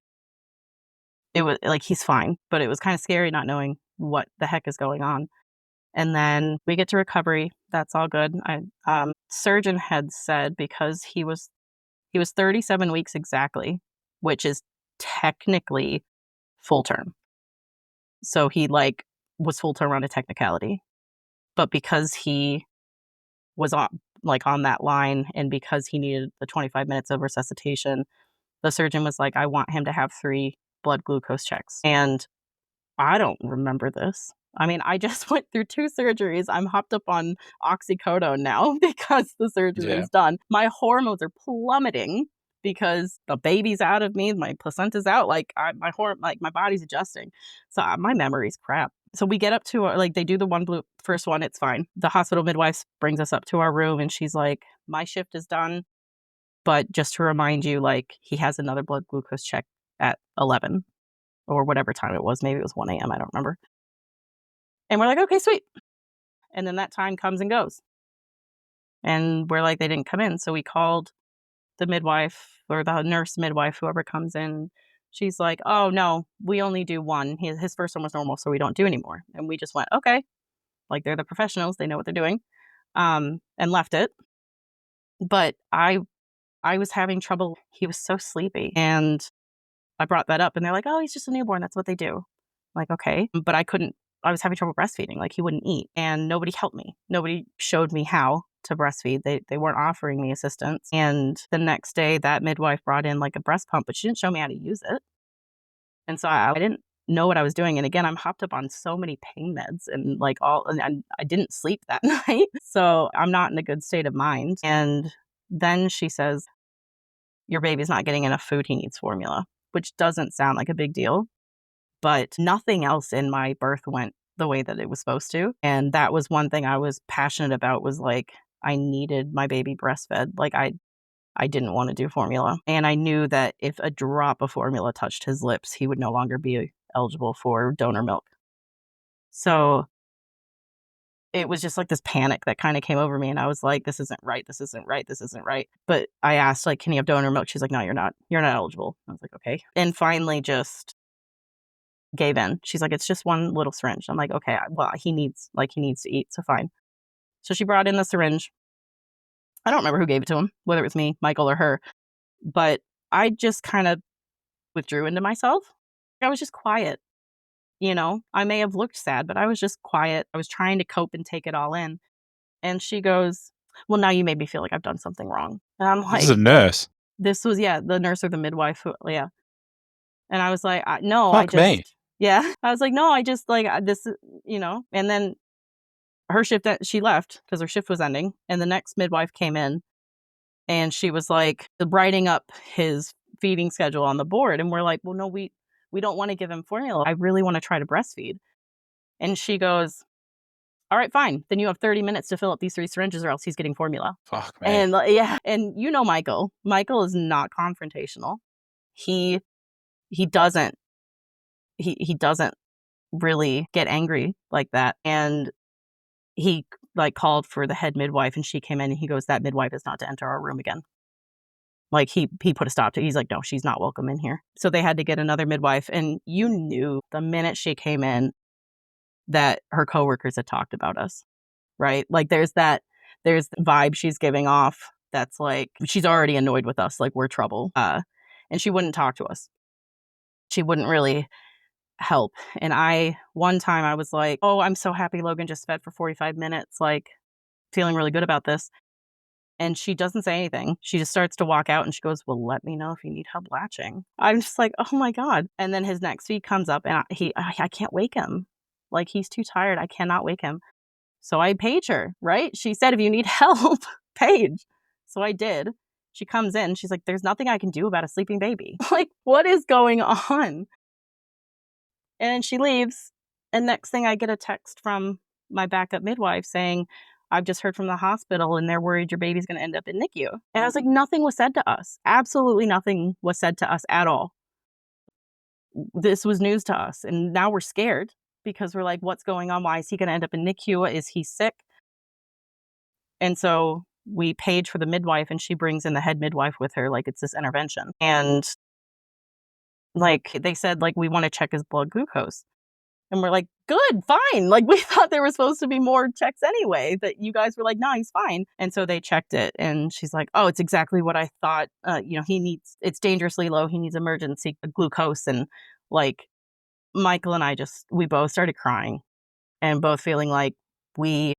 it was like he's fine, but it was kind of scary not knowing what the heck is going on. And then we get to recovery. That's all good. Surgeon had said because he was 37 weeks exactly, which is technically full term. So he, like, was full term on a technicality. But because he was on that line and because he needed the 25 minutes of resuscitation, the surgeon was like, "I want him to have 3 blood glucose checks." And I don't remember this. I mean, I just went through 2 surgeries. I'm hopped up on oxycodone now because the surgery Yeah. is done. My hormones are plummeting because the baby's out of me, my placenta's out, like, my body's adjusting. So, my memory's crap. So we get up to like, they do the first one, it's fine. The hospital midwife brings us up to our room and she's like, my shift is done, but just to remind you, like, he has another blood glucose check at 11 or whatever time it was. Maybe it was 1 a.m. I don't remember. And we're like, okay, sweet. And then that time comes and goes. And we're like, they didn't come in. So we called the midwife or the nurse midwife, whoever comes in. She's like, oh, no, we only do one. His first one was normal, so we don't do anymore. And we just went, okay. Like, they're the professionals. They know what they're doing. And left it. But I was having trouble. He was so sleepy. And I brought that up and they're like, oh, he's just a newborn. That's what they do. I'm like, okay. But I was having trouble breastfeeding. Like, he wouldn't eat and nobody helped me. Nobody showed me how to breastfeed. They weren't offering me assistance. And the next day that midwife brought in like a breast pump, but she didn't show me how to use it. And so I didn't know what I was doing. And again, I'm hopped up on so many pain meds and like and I didn't sleep that night. So I'm not in a good state of mind. And then she says, your baby's not getting enough food. He needs formula, which doesn't sound like a big deal, but nothing else in my birth went the way that it was supposed to. And that was one thing I was passionate about, was like, I needed my baby breastfed. Like, I didn't want to do formula. And I knew that if a drop of formula touched his lips, he would no longer be eligible for donor milk. So it was just like this panic that kind of came over me. And I was like, this isn't right. This isn't right. This isn't right. But I asked, like, can you have donor milk? She's like, no, you're not. You're not eligible. I was like, okay. And finally just gave in. She's like, it's just one little syringe. I'm like, okay, well, he needs to eat. So fine. So she brought in the syringe. I don't remember who gave it to him, whether it was me, Michael, or her. But I just kind of withdrew into myself. I was just quiet. I may have looked sad, but I was just quiet. I was trying to cope and take it all in. And she goes, well, now you made me feel like I've done something wrong. And I'm This is a like, nurse. this was, yeah, the nurse or the midwife. Yeah. And I was like, no, I Fuck me. just, yeah. I was like, no, I just like this, and then her shift, she left because her shift was ending. And the next midwife came in and she was like writing up his feeding schedule on the board. And we're like, well, no, we don't want to give him formula. I really want to try to breastfeed. And she goes, all right, fine. Then you have 30 minutes to fill up these 3 syringes or else he's getting formula. Fuck me. And yeah. And Michael. Michael is not confrontational. He doesn't he doesn't really get angry like that. And he like called for the head midwife and she came in and he goes, that midwife is not to enter our room again. Like, he put a stop to it. He's like, no, she's not welcome in here. So they had to get another midwife. And you knew the minute she came in that her coworkers had talked about us, right? Like, there's the vibe she's giving off that's like, she's already annoyed with us, like we're trouble. And she wouldn't talk to us. She wouldn't really help. And one time I was like, oh, I'm so happy Logan just fed for 45 minutes, like feeling really good about this. And she doesn't say anything. She just starts to walk out and she goes, well, let me know if you need help latching. I'm just like, oh my God. And then his next feed comes up and I can't wake him. Like, he's too tired. I cannot wake him. So I page her, right? She said, if you need help, page. So I did. She comes in. She's like, there's nothing I can do about a sleeping baby. Like, what is going on? And she leaves. And next thing, I get a text from my backup midwife saying, I've just heard from the hospital and they're worried your baby's going to end up in NICU. And I was like, nothing was said to us. Absolutely nothing was said to us at all. This was news to us. And now we're scared because we're like, what's going on? Why is he going to end up in NICU? Is he sick? And so we page for the midwife and she brings in the head midwife with her, like it's this intervention. And like they said, like, we want to check his blood glucose. And we're like, good, fine. Like, we thought there were supposed to be more checks anyway, that you guys were like, no, he's fine. And so they checked it and she's like, oh, it's exactly what I thought. It's dangerously low. He needs emergency glucose. And like, Michael and I we both started crying and both feeling like we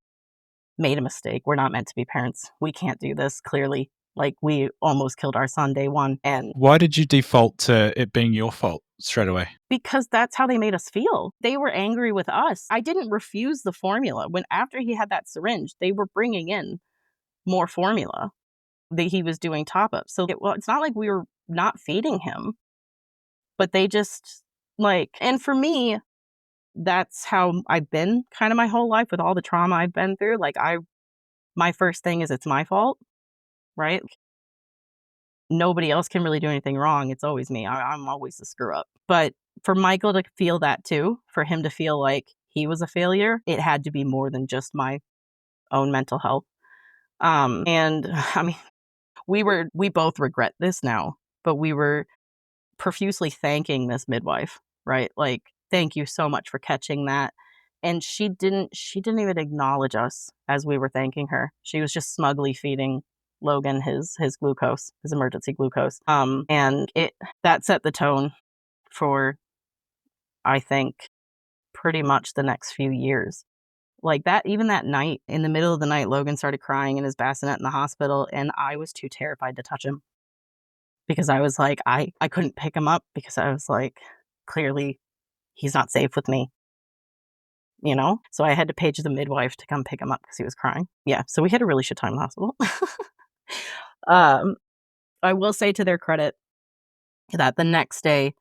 made a mistake. We're not meant to be parents. We can't do this, clearly. Like, we almost killed our son day one. And why did you default to it being your fault straight away? Because that's how they made us feel. They were angry with us. I didn't refuse the formula. After he had that syringe, they were bringing in more formula that he was doing top-ups. So it's not like we were not feeding him, but they just and for me, that's how I've been kind of my whole life with all the trauma I've been through. Like, my first thing is it's my fault, right? Nobody else can really do anything wrong. It's always me. I'm always the screw up. But for Michael to feel that too, for him to feel like he was a failure, it had to be more than just my own mental health. And I mean, we both regret this now, but we were profusely thanking this midwife, right? Like, thank you so much for catching that. And she didn't even acknowledge us as we were thanking her. She was just smugly feeding Logan his glucose, his emergency glucose. And it that set the tone for, I think, pretty much the next few years. Like that, even that night, in the middle of the night, Logan started crying in his bassinet in the hospital, and I was too terrified to touch him because I was like, I couldn't pick him up because I was like, clearly he's not safe with me, you know? So I had to page the midwife to come pick him up because he was crying. Yeah, so we had a really shit time in the hospital. um, I will say to their credit that the next day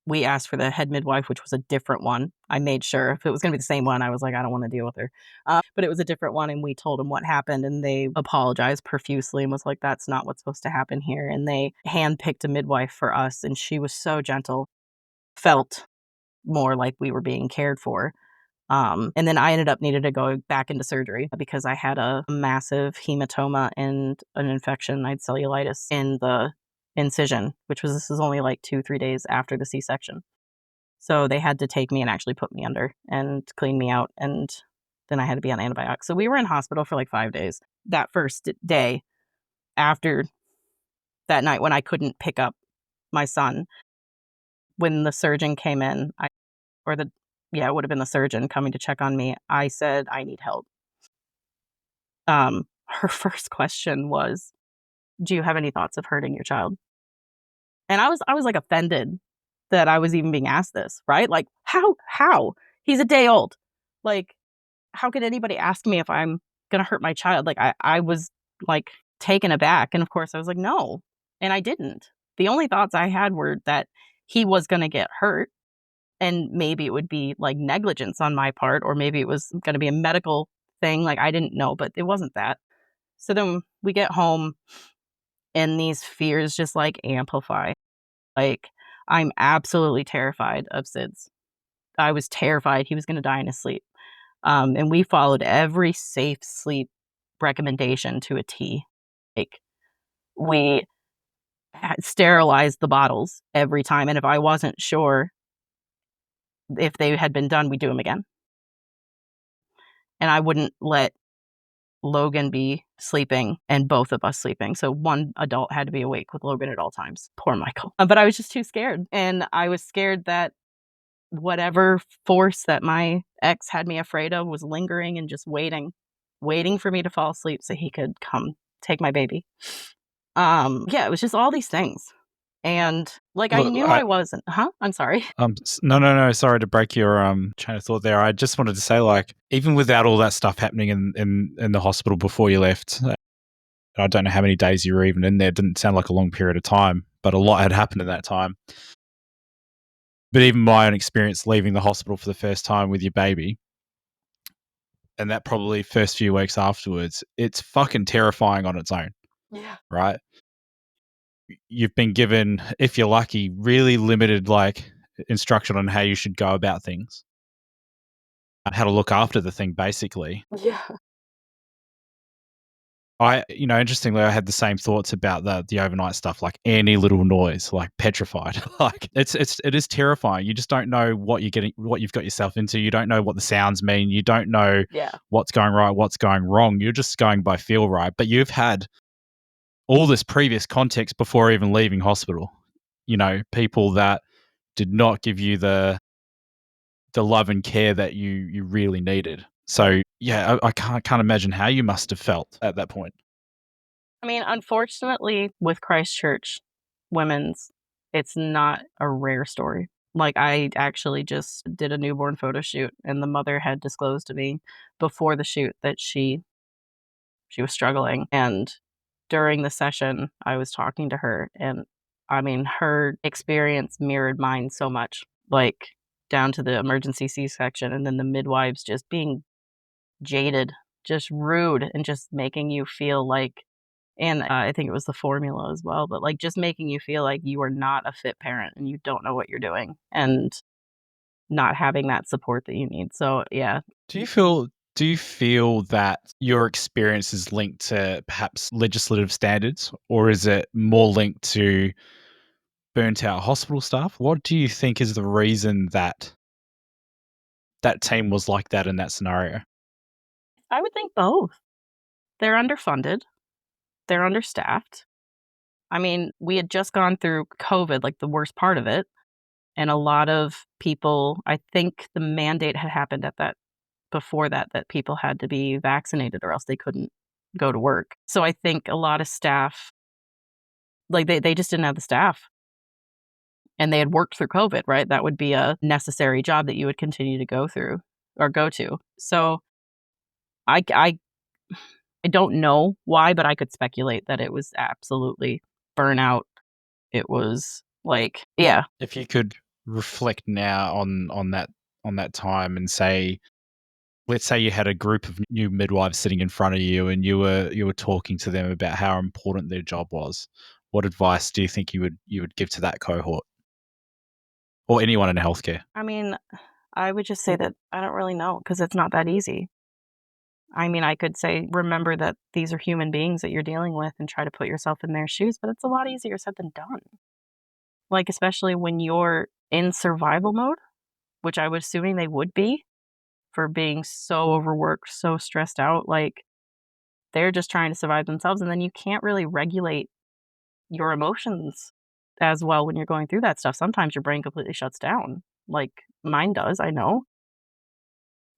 we asked for the head midwife, which was a different one. I made sure if it was going to be the same one, I was like, I don't want to deal with her. But it was a different one, and we told them what happened, and they apologized profusely and was like, "That's not what's supposed to happen here." And they handpicked a midwife for us, and she was so gentle, felt more like we were being cared for. And then I ended up needing to go back into surgery because I had a massive hematoma and an infection. I had cellulitis in the incision, this is only like 2, 3 days after the C-section. So they had to take me and actually put me under and clean me out. And then I had to be on antibiotics. So we were in hospital for like 5 days. That first day after that night when I couldn't pick up my son, when the surgeon came in, or the, yeah, it would have been the surgeon coming to check on me, I said, I need help. Her first question was, do you have any thoughts of hurting your child? And I was like offended that I was even being asked this, right? Like, how? He's a day old. Like, how could anybody ask me if I'm gonna hurt my child? Like, I was like taken aback. And of course I was like, no. And I didn't. The only thoughts I had were that he was gonna get hurt, and maybe it would be like negligence on my part, or maybe it was gonna be a medical thing. Like, I didn't know, but it wasn't that. So then we get home and these fears just like amplify. Like, I'm absolutely terrified of SIDS. I was terrified he was gonna die in his sleep. And we followed every safe sleep recommendation to a T. Like, we sterilized the bottles every time, and if I wasn't sure if they had been done, we'd do them again. And I wouldn't let Logan be sleeping and both of us sleeping. So one adult had to be awake with Logan at all times. Poor Michael. But I was just too scared. And I was scared that whatever force that my ex had me afraid of was lingering and just waiting for me to fall asleep so he could come take my baby. Yeah, it was just all these things. And like I Look, knew I wasn't. Huh? I'm sorry. no. Sorry to break your chain of thought there. I just wanted to say, like, even without all that stuff happening in the hospital before you left, I don't know how many days you were even in there. It didn't sound like a long period of time, but a lot had happened in that time. But even my own experience leaving the hospital for the first time with your baby, and that probably first few weeks afterwards, it's fucking terrifying on its own, Yeah. right? You've been given, if you're lucky, really limited like instruction on how you should go about things, how to look after the thing, basically. Yeah. Interestingly, I had the same thoughts about the overnight stuff, like any little noise, like petrified. Like it is terrifying. You just don't know what you've got yourself into. You don't know what the sounds mean. You don't know Yeah. what's going right, what's going wrong. You're just going by feel, right? But you've had all this previous context before even leaving hospital. People that did not give you the love and care that you really needed. So yeah, I can't imagine how you must have felt at that point. I mean, unfortunately, with Christchurch women's, it's not a rare story. Like, I actually just did a newborn photo shoot, and the mother had disclosed to me before the shoot that she was struggling. And during the session, I was talking to her, and I mean, her experience mirrored mine so much. Like, down to the emergency C-section, and then the midwives just being jaded, just rude, and just making you feel like, and I think it was the formula as well, but, like, just making you feel like you are not a fit parent and you don't know what you're doing, and not having that support that you need. So, yeah. Do you feel that your experience is linked to perhaps legislative standards, or is it more linked to burnt out hospital staff? What do you think is the reason that that team was like that in that scenario? I would think both. They're underfunded, they're understaffed. I mean, we had just gone through COVID, like, the worst part of it, and a lot of people, I think the mandate had happened at that before that, that people had to be vaccinated or else they couldn't go to work. So I think a lot of staff, like, they just didn't have the staff, and they had worked through COVID, right? That would be a necessary job that you would continue to go through or go to. So I I don't know why, but I could speculate that it was absolutely burnout. It was like, yeah. If you could reflect now on that time and say, let's say you had a group of new midwives sitting in front of you and you were talking to them about how important their job was, what advice do you think you would give to that cohort or anyone in healthcare? I mean, I would just say that I don't really know because it's not that easy. I mean, I could say, remember that these are human beings that you're dealing with and try to put yourself in their shoes, but it's a lot easier said than done. Like, especially when you're in survival mode, which I was assuming they would be for being so overworked, so stressed out. Like, they're just trying to survive themselves. And then you can't really regulate your emotions as well when you're going through that stuff. Sometimes your brain completely shuts down. Like mine does, I know.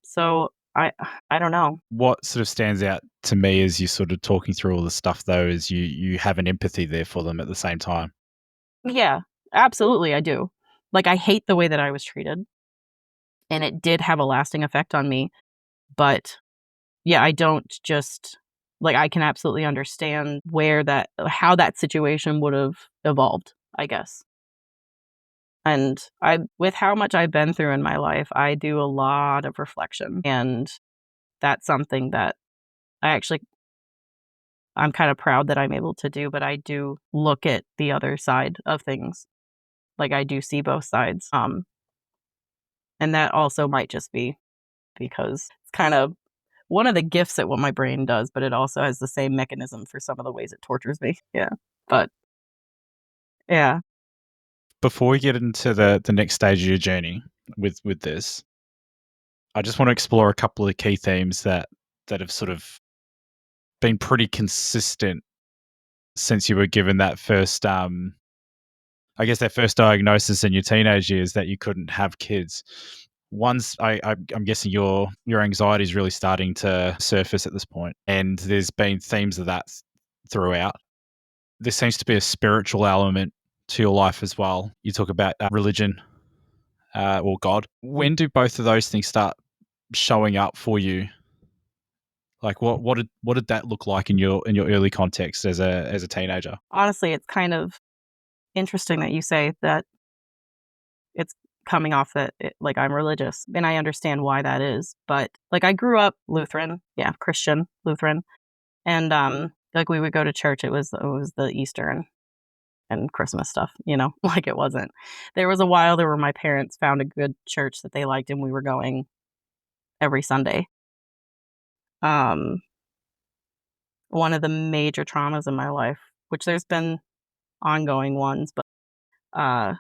So I don't know. What sort of stands out to me as you sort of talking through all this stuff though is you have an empathy there for them at the same time. Yeah, absolutely I do. Like I hate the way that I was treated and it did have a lasting effect on me, but yeah, I don't just like I can absolutely understand where that how that situation would have evolved, I guess. And I with how much I've been through in my life, I do a lot of reflection, and that's something that I actually I'm kind of proud that I'm able to do, but I do look at the other side of things. Like, I do see both sides, and that also might just be because it's kind of one of the gifts at what my brain does, but it also has the same mechanism for some of the ways it tortures me. Yeah. But, yeah. Before we get into the next stage of your journey with this, I just want to explore a couple of key themes that have sort of been pretty consistent since you were given that first I guess that first diagnosis in your teenage years that you couldn't have kids. I'm guessing your anxiety is really starting to surface at this point, and there's been themes of that throughout. There seems to be a spiritual element to your life as well. You talk about religion or God. When do both of those things start showing up for you? Like what did that look like in your early context as a teenager? Honestly, it's kind of interesting that you say that it's coming off that like, I'm religious, and I understand why that is, but, like, I grew up Lutheran, yeah, Christian Lutheran, and, like, we would go to church, it was the Easter and Christmas stuff, like, it wasn't there was a while there where my parents found a good church that they liked, and we were going every Sunday. Um, one of the major traumas in my life, which there's been ongoing ones, but,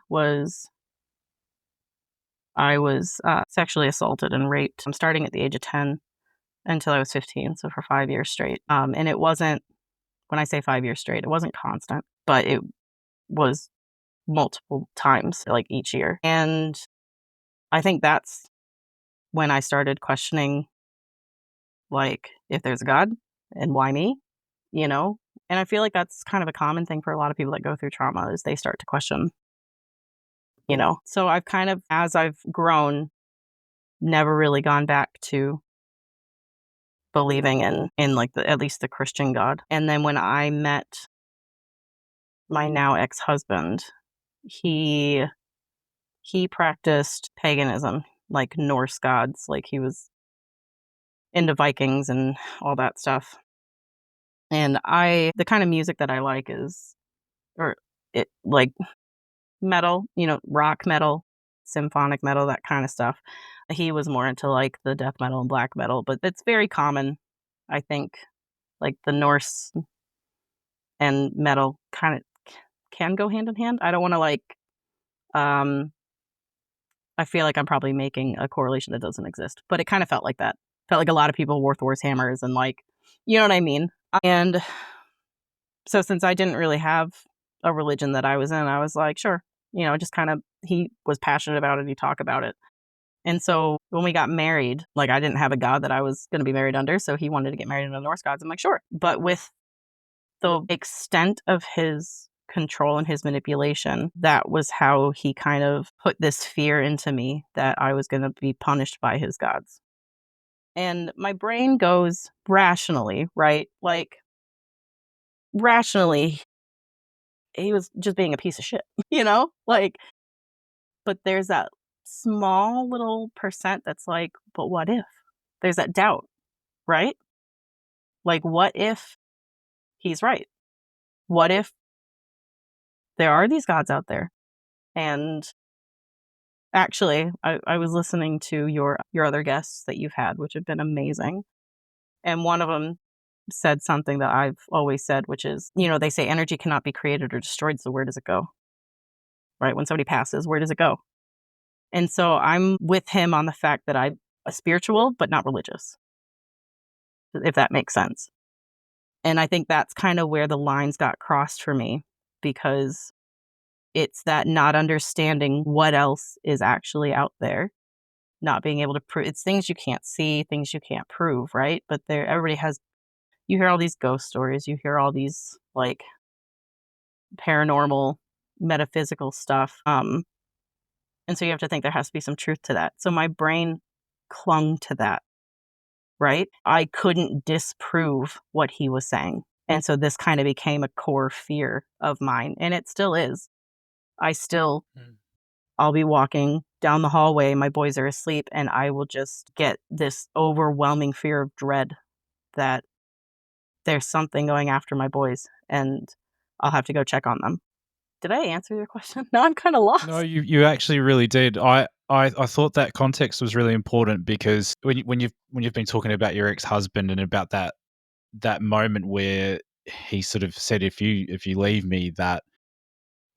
was I was, sexually assaulted and raped. I'm starting at the age of 10 until I was 15, so for 5 years straight. And it wasn't when I say 5 years straight, it wasn't constant, but it was multiple times, like, each year. And I think that's when I started questioning, like, if there's a God and why me, you know? And I feel like that's kind of a common thing for a lot of people that go through trauma is they start to question. So I've kind of, as I've grown, never really gone back to believing in like the at least the Christian God. And then when I met my now ex-husband, he he practiced paganism, like Norse gods, like he was into Vikings and all that stuff. And the kind of music that I like is, or it like metal, rock metal, symphonic metal, that kind of stuff. He was more into like the death metal and black metal, but it's very common, I think, like the Norse and metal kind of can go hand in hand. I don't want to um, I feel like I'm probably making a correlation that doesn't exist, but it kind of felt like that. Felt like a lot of people wore Thor's hammers and like, you know what I mean? And so since I didn't really have a religion that I was in, I was like, sure, just kind of, he was passionate about it. He talked about it. And so when we got married, like I didn't have a god that I was going to be married under. So he wanted to get married into Norse gods. I'm like, sure. But with the extent of his control and his manipulation, that was how he kind of put this fear into me that I was going to be punished by his gods. And my brain goes rationally, right? Like, rationally, he was just being a piece of shit, Like, but there's that small little percent that's like, but what if? There's that doubt, right? Like, what if he's right? What if there are these gods out there? And actually, I was listening to your other guests that you've had, which have been amazing. And one of them said something that I've always said, which is, they say energy cannot be created or destroyed. So where does it go? Right? When somebody passes, where does it go? And so I'm with him on the fact that I'm a spiritual, but not religious, if that makes sense. And I think that's kind of where the lines got crossed for me, because it's that not understanding what else is actually out there, not being able to prove. It's things you can't see, things you can't prove, right? But everybody has, you hear all these ghost stories, you hear all these like paranormal, metaphysical stuff. And so you have to think there has to be some truth to that. So my brain clung to that, right? I couldn't disprove what he was saying. And so this kind of became a core fear of mine. And it still is. I still, I'll be walking down the hallway, my boys are asleep, and I will just get this overwhelming fear of dread that there's something going after my boys and I'll have to go check on them. Did I answer your question? No, I'm kind of No, lost. you actually really did. I thought that context was really important because when you've been talking about your ex-husband and about that moment where he sort of said, if you leave me, that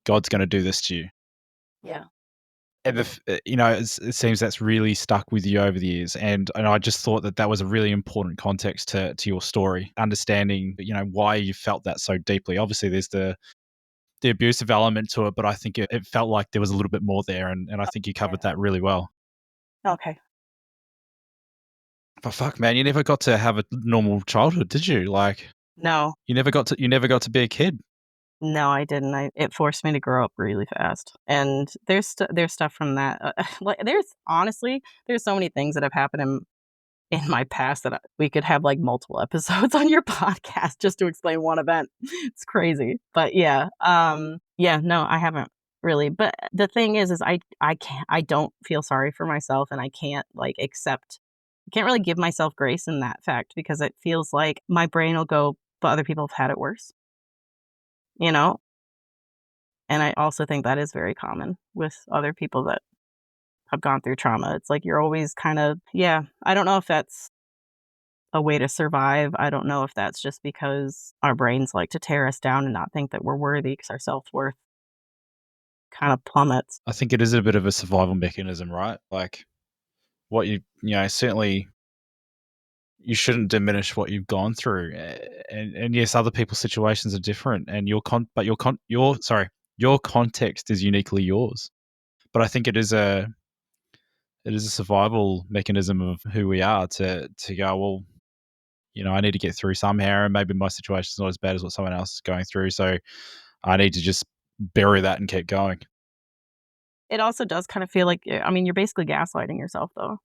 God's going to do this to you. Yeah. And it seems that's really stuck with you over the years, and I just thought that was a really important context to your story, understanding why you felt that so deeply. Obviously, there's the abusive element to it, but I think it felt like there was a little bit more there, and I think you Yeah. covered that really well. Okay. But fuck, man, you never got to have a normal childhood, did you? Like, No, you never got to be a kid. no, I didn't. It forced me to grow up really fast. And there's stuff from that. Like, there's so many things that have happened in my past that we could have like multiple episodes on your podcast just to explain one event. It's crazy. But yeah, yeah, no, I haven't really. But the thing is I don't feel sorry for myself, and I can't like I can't really give myself grace in that fact, because it feels like my brain will go, but other people have had it worse, you know? And I also think that is very common with other people that have gone through trauma. It's like you're always kind of, yeah, I don't know if that's a way to survive. I don't know if that's just because our brains like to tear us down and not think that we're worthy, because our self-worth kind of plummets. I think it is a bit of a survival mechanism, right? Like, what certainly you shouldn't diminish what you've gone through, and yes, other people's situations are different, and your context is uniquely yours. But I think it is a survival mechanism of who we are to go, well, I need to get through somehow, and maybe my situation's not as bad as what someone else is going through, so I need to just bury that and keep going. It also does kind of feel like, I mean, you're basically gaslighting yourself though.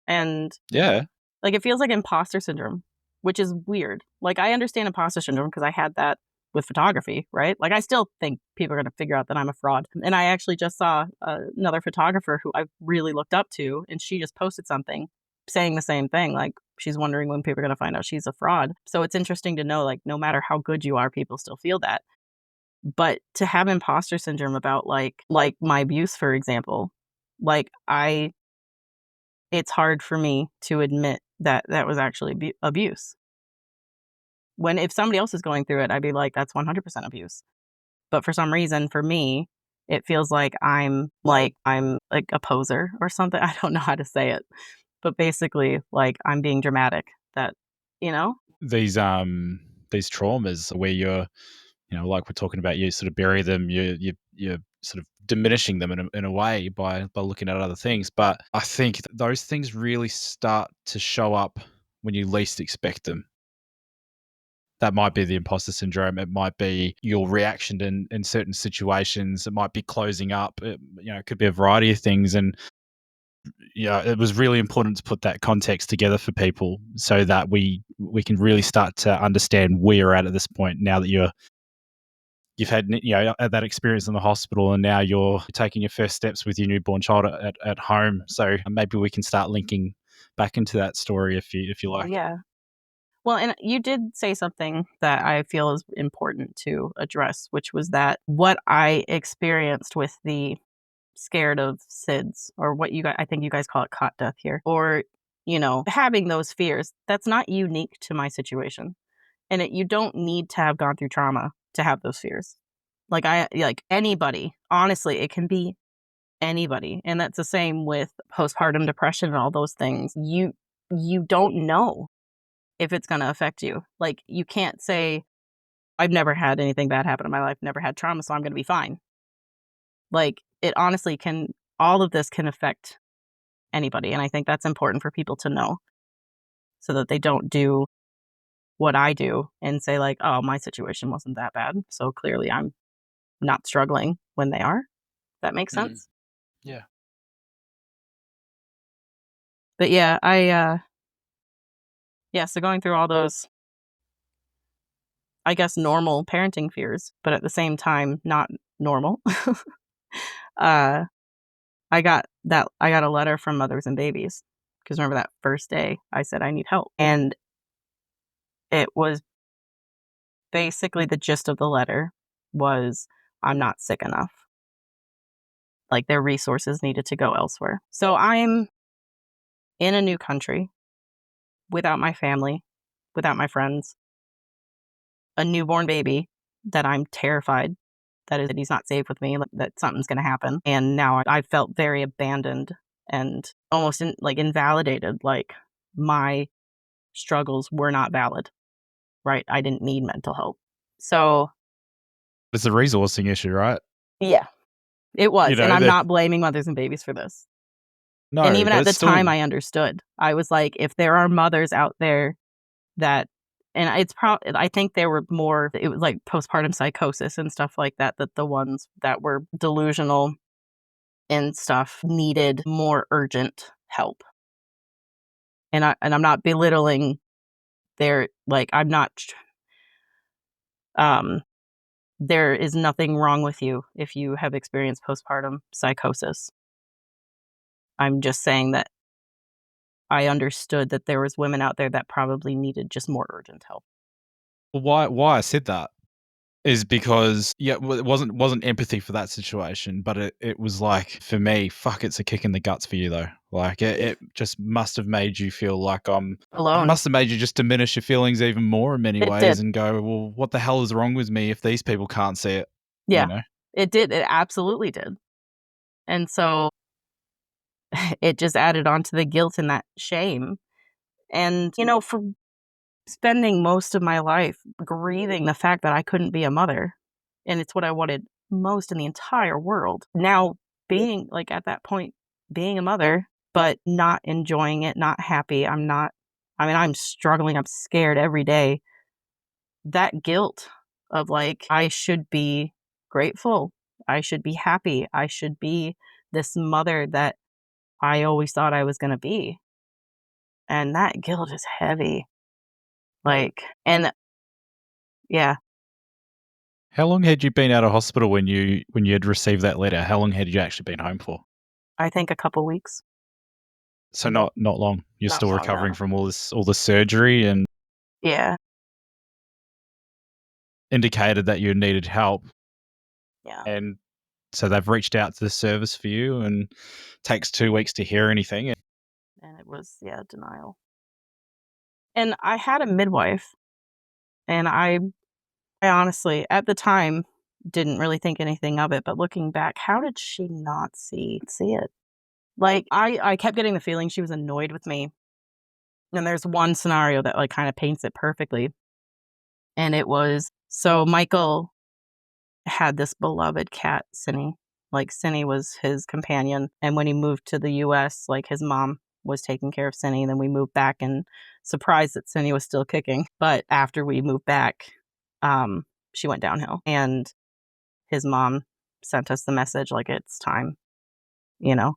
And Yeah. like it feels like imposter syndrome, which is weird. Like I understand imposter syndrome because I had that with photography, right? Like, I still think people are going to figure out that I'm a fraud. And I actually just saw another photographer who I really looked up to, and she just posted something saying the same thing. Like, she's wondering when people are going to find out she's a fraud. So it's interesting to know, like, no matter how good you are, people still feel that. But to have imposter syndrome about like my abuse, for example, like it's hard for me to admit that that was actually abuse. When if somebody else is going through it, I'd be like, that's 100% abuse. But for some reason, for me, it feels like I'm like a poser or something. I don't know how to say it, but basically, like, I'm being dramatic. That, you know? These traumas where you're, like we're talking about, you sort of bury them, you're sort of diminishing them in a way by looking at other things. But I think those things really start to show up when you least expect them. That might be the imposter syndrome. It might be your reaction in certain situations. It might be closing up. It could be a variety of things. And it was really important to put that context together for people so that we can really start to understand where you're at this point now that you've had that experience in the hospital, and now you're taking your first steps with your newborn child at home. So maybe we can start linking back into that story if you like. Yeah. Well, and you did say something that I feel is important to address, which was that what I experienced with the scared of SIDS, or what you guys, I think you guys call it cot death here, or, having those fears, that's not unique to my situation. And you don't need to have gone through trauma to have those fears. Like anybody, honestly, it can be anybody. And that's the same with postpartum depression and all those things. You don't know if it's going to affect you. Like, you can't say, I've never had anything bad happen in my life, never had trauma, so I'm going to be fine. Like, it honestly can, all of this can affect anybody. And I think that's important for people to know so that they don't do what I do and say, like, oh, my situation wasn't that bad. So clearly I'm not struggling when they are. That makes Mm. sense. Yeah. But yeah, yeah, so going through all those, I guess, normal parenting fears, but at the same time, not normal. uh, I got a letter from Mothers and Babies, because remember that first day I said I need help, and it was basically the gist of the letter was, I'm not sick enough. Like, their resources needed to go elsewhere. So I'm in a new country without my family, without my friends, a newborn baby that I'm terrified that he's not safe with me, like, that something's gonna happen. And now I felt very abandoned and almost invalidated, like, my struggles were not valid, right? I didn't need mental help. So, It's a resourcing issue, right? yeah, it was, and I'm That not blaming Mothers and Babies for this. And no, even but at it's the time, still I understood. I was like, if there are mothers out there that, and I think there were more, it was like postpartum psychosis and stuff like that, that the ones that were delusional and stuff needed more urgent help. And I'm not belittling their, like, I'm not um there is nothing wrong with you if you have experienced postpartum psychosis. I'm just saying that I understood that there was women out there that probably needed just more urgent help. why I said that is because it wasn't empathy for that situation, but it was like, for me, fuck, it's a kick in the guts for you though. Like it just must have made you feel like Alone. must have made you just diminish your feelings even more in many It ways did. and go, well, what the hell is wrong with me if these people can't see it? You Yeah. know? It did. It absolutely did. And so it just added on to the guilt and that shame. And, for spending most of my life grieving the fact that I couldn't be a mother, and it's what I wanted most in the entire world. Now, being, like, at that point, being a mother, but not enjoying it, not happy. I'm struggling, I'm scared every day. That guilt of, like, I should be grateful, I should be happy, I should be this mother that I always thought I was gonna be, and that guilt is heavy. Like, and yeah. How long had you been out of hospital when you had received that letter? How long had you actually been home for? I think a couple weeks. So not long. You're Not still long, recovering no. from all the surgery and Yeah, indicated that you needed help, yeah, and so they've reached out to the service for you, and takes 2 weeks to hear anything. and it was, yeah, denial. And I had a midwife, and I honestly, at the time, didn't really think anything of it, but looking back, how did she not see it? Like, I kept getting the feeling she was annoyed with me, and there's one scenario that, like, kinda paints it perfectly, and it was so Michael had this beloved cat, Cinny. Like, Cinny was his companion, and when he moved to the US, like, his mom was taking care of Cinny, and then we moved back and surprised that Cinny was still kicking, but after we moved back, she went downhill, and his mom sent us the message, like, "It's time," you know?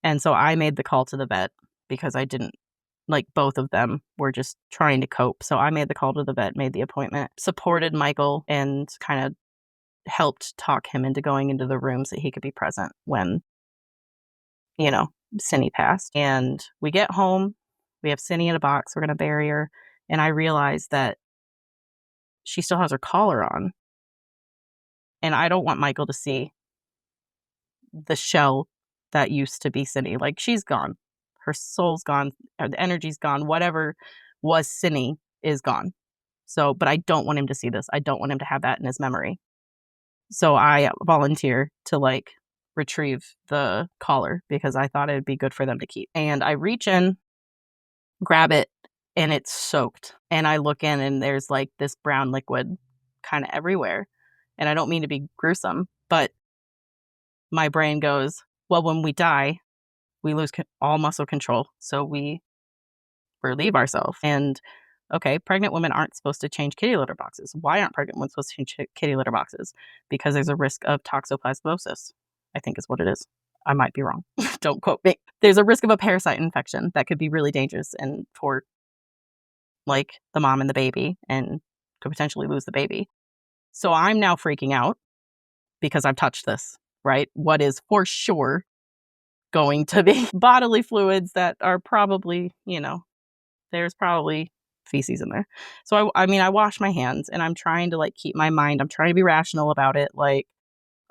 And so I made the call to the vet because I didn't like, both of them were just trying to cope, so I made the call to the vet, made the appointment, supported Michael, and kinda helped talk him into going into the room so he could be present when, you know, Cindy passed. And we get home, we have Cindy in a box, we're gonna bury her, and I realize that she still has her collar on, and I don't want Michael to see the shell that used to be Cindy. Like, she's gone. Her soul's gone, the energy's gone, whatever was Cindy is gone. So, but I don't want him to see this. I don't want him to have that in his memory. So I volunteer to, like, retrieve the collar because I thought it'd be good for them to keep. And I reach in, grab it, and it's soaked. And I look in and there's, like, this brown liquid kinda everywhere. And I don't mean to be gruesome, but my brain goes, "Well, when we die, we lose all muscle control, so we relieve ourselves." And, okay, pregnant women aren't supposed to change kitty litter boxes. Why aren't pregnant women supposed to change kitty litter boxes? Because there's a risk of toxoplasmosis, I think is what it is. I might be wrong. Don't quote me. There's a risk of a parasite infection that could be really dangerous and for, like, the mom and the baby and could potentially lose the baby. So I'm now freaking out because I've touched this, right? What is for sure going to be bodily fluids that are probably, there's probably feces in there. So I mean, I wash my hands and I'm trying to, like, keep my mind, I'm trying to be rational about it. Like,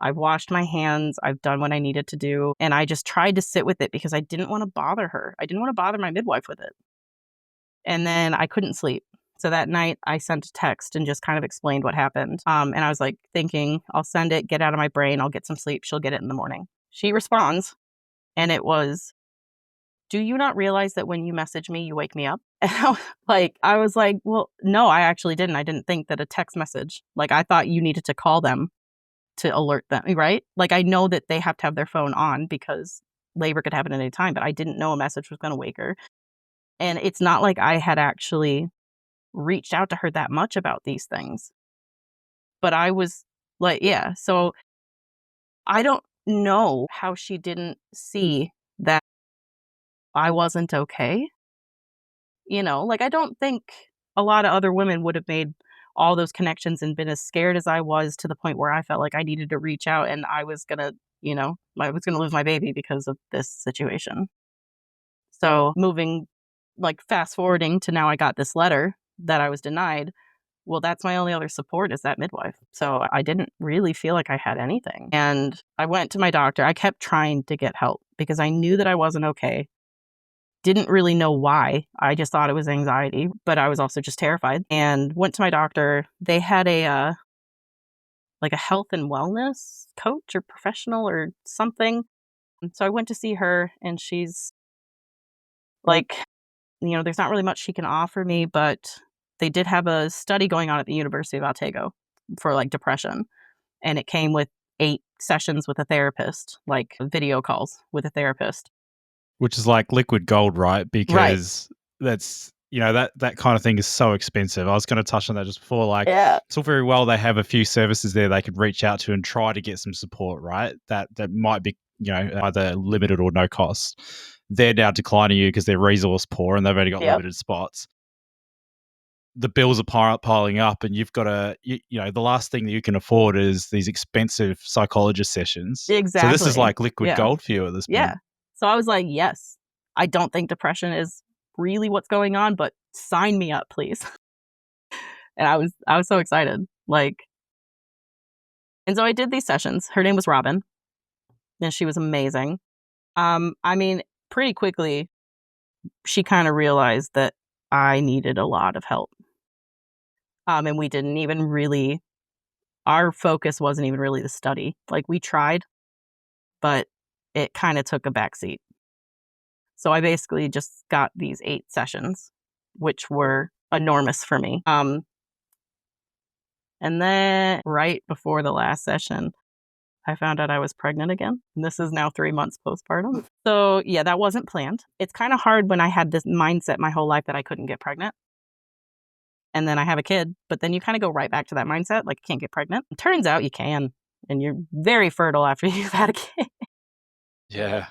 I've washed my hands, I've done what I needed to do, and I just tried to sit with it because I didn't wanna bother her. I didn't wanna bother my midwife with it. And then I couldn't sleep. So that night, I sent a text and just kind of explained what happened. And I was, like, thinking, "I'll send it, get out of my brain, I'll get some sleep, she'll get it in the morning." She responds, and it was, "Do you not realize that when you message me, you wake me up?" And I was like, "Well, no, I actually didn't. I didn't think that a text message, like, I thought you needed to call them to alert them, right? Like, I know that they have to have their phone on because labor could happen at any time, but I didn't know a message was gonna wake her." And it's not like I had actually reached out to her that much about these things, but I was like, yeah, so I don't know how she didn't see that I wasn't okay. Like, I don't think a lot of other women would have made all those connections and been as scared as I was to the point where I felt like I needed to reach out and I was gonna lose my baby because of this situation. So, fast forwarding to now I got this letter that I was denied. Well, that's my only other support is that midwife. So, I didn't really feel like I had anything. And I went to my doctor. I kept trying to get help because I knew that I wasn't okay. Didn't really know why. I just thought it was anxiety, but I was also just terrified and went to my doctor. They had like a health and wellness coach or professional or something. And so I went to see her and she's like, there's not really much she can offer me, but they did have a study going on at the University of Otago for, like, depression, and it came with 8 sessions with a therapist, like video calls with a therapist. which is like liquid gold, right? Right. Because that's that kind of thing is so expensive. I was going to touch on that just before. Like, Yeah. it's all very well they have a few services there they could reach out to and try to get some support, right? That might be either limited or no cost. They're now declining you because they're resource poor and they've only got Yep. limited spots. the bills are piling up, and you've got the last thing that you can afford is these expensive psychologist sessions. So this is Exactly. like liquid Yeah. gold for you at this Yeah. point. So I was like, "Yes, I don't think depression is really what's going on, but sign me up, please." And I was so excited. And so I did these sessions. Her name was Robin, and she was amazing. I mean, pretty quickly, she kinda realized that I needed a lot of help. And we didn't even really our focus wasn't even really the study. Like, we tried, but it kinda took a backseat. So I basically just got these 8 sessions, which were enormous for me. And then right before the last session, I found out I was pregnant again. And this is now 3 months postpartum. So, yeah, that wasn't planned. It's kinda hard when I had this mindset my whole life that I couldn't get pregnant, and then I have a kid, but then you kinda go right back to that mindset, like, "I can't get pregnant." It turns out you can, and you're very fertile after you've had a kid. Yeah.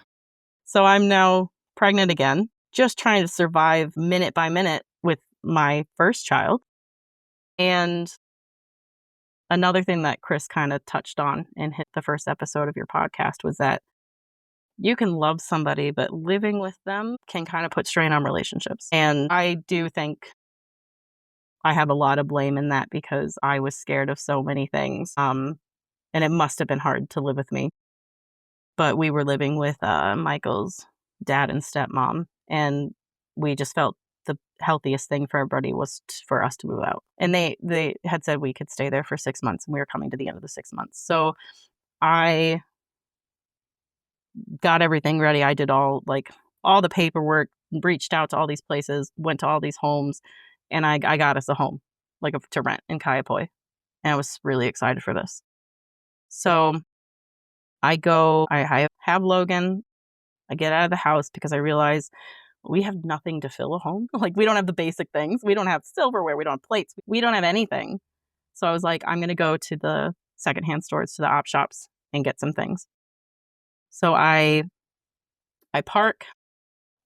So I'm now pregnant again, just trying to survive minute by minute with my first child. And another thing that Chris kinda touched on in the first episode of your podcast was that you can love somebody, but living with them can kinda put strain on relationships. And I do think I have a lot of blame in that because I was scared of so many things, and it must have been hard to live with me. But we were living with, Michael's dad and stepmom, and we just felt the healthiest thing for everybody was for us to move out. And they had said we could stay there for 6 months, and we were coming to the end of the 6 months. So I got everything ready. I did all the paperwork, reached out to all these places, went to all these homes, and I got us a home, to rent in Kaiapoi, and I was really excited for this. So I have Logan, I get out of the house because I realize we have nothing to fill a home. Like, we don't have the basic things. We don't have silverware, we don't have plates, we don't have anything. So I was like, "I'm gonna go to the secondhand stores, to the op shops, and get some things." So I park,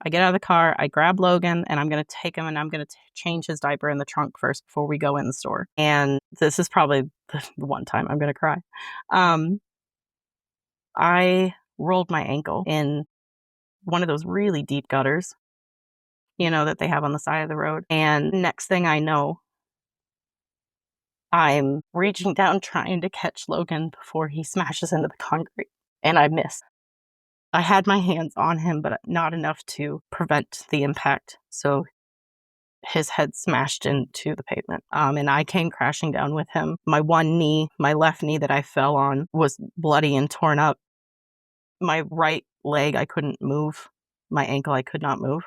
I get out of the car, I grab Logan, and I'm gonna take him, and I'm gonna change his diaper in the trunk first before we go in the store. And this is probably the one time I'm gonna cry. Um, I rolled my ankle in one of those really deep gutters, that they have on the side of the road. And next thing I know, I'm reaching down trying to catch Logan before he smashes into the concrete, and I miss. I had my hands on him, but not enough to prevent the impact. So his head smashed into the pavement. And I came crashing down with him. My left knee that I fell on was bloody and torn up. My right leg, I couldn't move. My ankle, I could not move.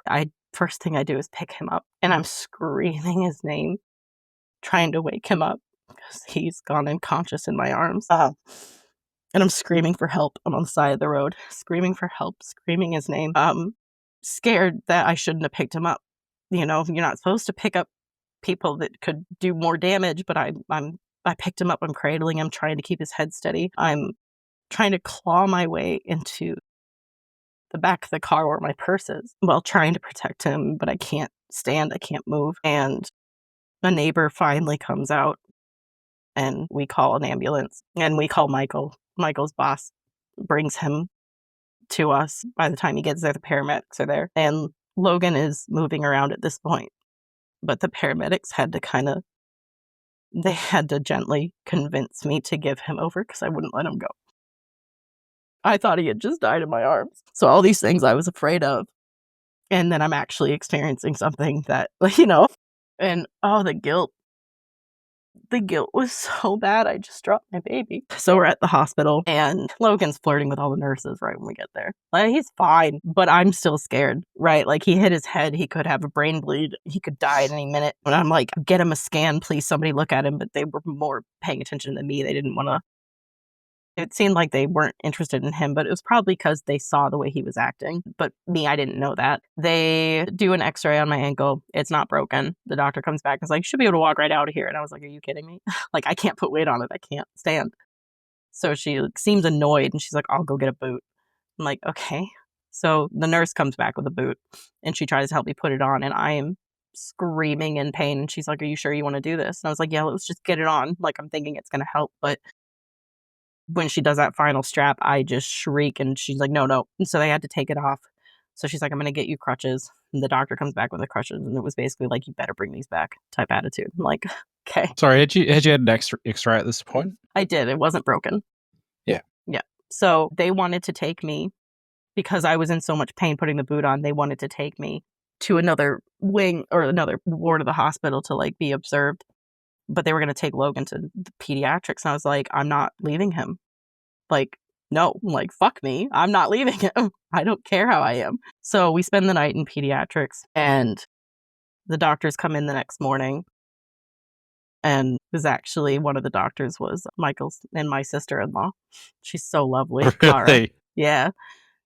First thing I do is pick him up, and I'm screaming his name, trying to wake him up because he's gone unconscious in my arms. And I'm screaming for help. I'm on the side of the road, screaming for help, screaming his name. Scared that I shouldn't have picked him up. You're not supposed to pick up people that could do more damage, but I picked him up. I'm cradling him, trying to keep his head steady. I'm trying to claw my way into the back of the car where my purse is while trying to protect him, but I can't stand, I can't move. And a neighbor finally comes out, and we call an ambulance, and we call Michael. Michael's boss brings him to us. By the time he gets there, the paramedics are there, and Logan is moving around at this point. But the paramedics they had to gently convince me to give him over because I wouldn't let him go. I thought he had just died in my arms. So all these things I was afraid of, and then I'm actually experiencing something that, and oh, the guilt. The guilt was so bad, I just dropped my baby. So we're at the hospital, and Logan's flirting with all the nurses right when we get there. Like, he's fine, but I'm still scared, right? Like, he hit his head, he could have a brain bleed, he could die at any minute. And I'm like, "Get him a scan, please, somebody look at him," but they were more paying attention than me. They didn't wanna It seemed like they weren't interested in him, but it was probably because they saw the way he was acting. But me, I didn't know that. They do an X-ray on my ankle. It's not broken. The doctor comes back and is like, "You should be able to walk right out of here." And I was like, "Are you kidding me?" Like, I can't put weight on it. I can't stand. So she seems annoyed, and she's like, "I'll go get a boot." I'm like, "Okay." So the nurse comes back with a boot, and she tries to help me put it on, and I am screaming in pain. And she's like, "Are you sure you want to do this?" And I was like, "Yeah, let's just get it on. Like, I'm thinking it's going to help." But when she does that final strap, I just shriek and she's like, "No, no." And so they had to take it off. So she's like, "I'm going to get you crutches." And the doctor comes back with the crutches. And it was basically like, "You better bring these back" type attitude. I'm like, okay. Sorry, had you had an X-ray at this point? I did. It wasn't broken. Yeah. Yeah. So they wanted to take me because I was in so much pain putting the boot on. They wanted to take me to another wing or another ward of the hospital to like be observed. But they were going to take Logan to the pediatrics. And I was like, "I'm not leaving him. Like, no, like, fuck me. I'm not leaving him. I don't care how I am." So we spend the night in pediatrics and the doctors come in the next morning. And it was actually one of the doctors was Michael's and my sister-in-law. She's so lovely, Cara. Really? Yeah,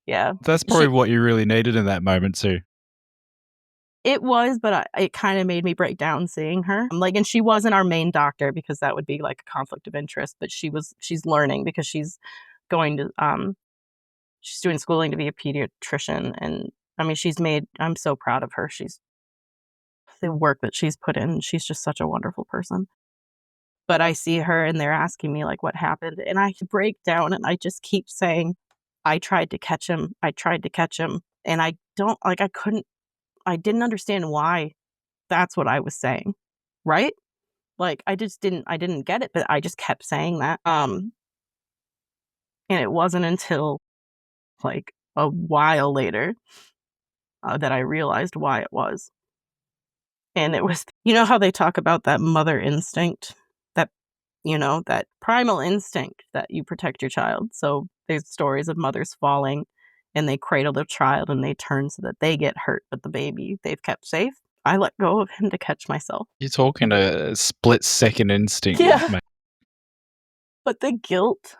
yeah. That's probably what you really needed in that moment too. It was, but it kinda made me break down seeing her. Like, and she wasn't our main doctor because that would be, like, a conflict of interest, but she's learning because she's going to, she's doing schooling to be a pediatrician, and, I mean, I'm so proud of her. The work that she's put in, she's just such a wonderful person. But I see her and they're asking me, like, what happened, and I break down and I just keep saying, "I tried to catch him. I tried to catch him." And I don't like, I didn't understand why that's what I was saying, right? Like, I didn't get it, but I just kept saying that, and it wasn't until, like, a while later, that I realized why it was, and it was you know how they talk about that mother instinct? That that primal instinct that you protect your child. So there's stories of mothers falling and they cradle their child and they turn so that they get hurt, but the baby they've kept safe. I let go of him to catch myself. You're talking a split-second instinct, Yeah. mate. But the guilt,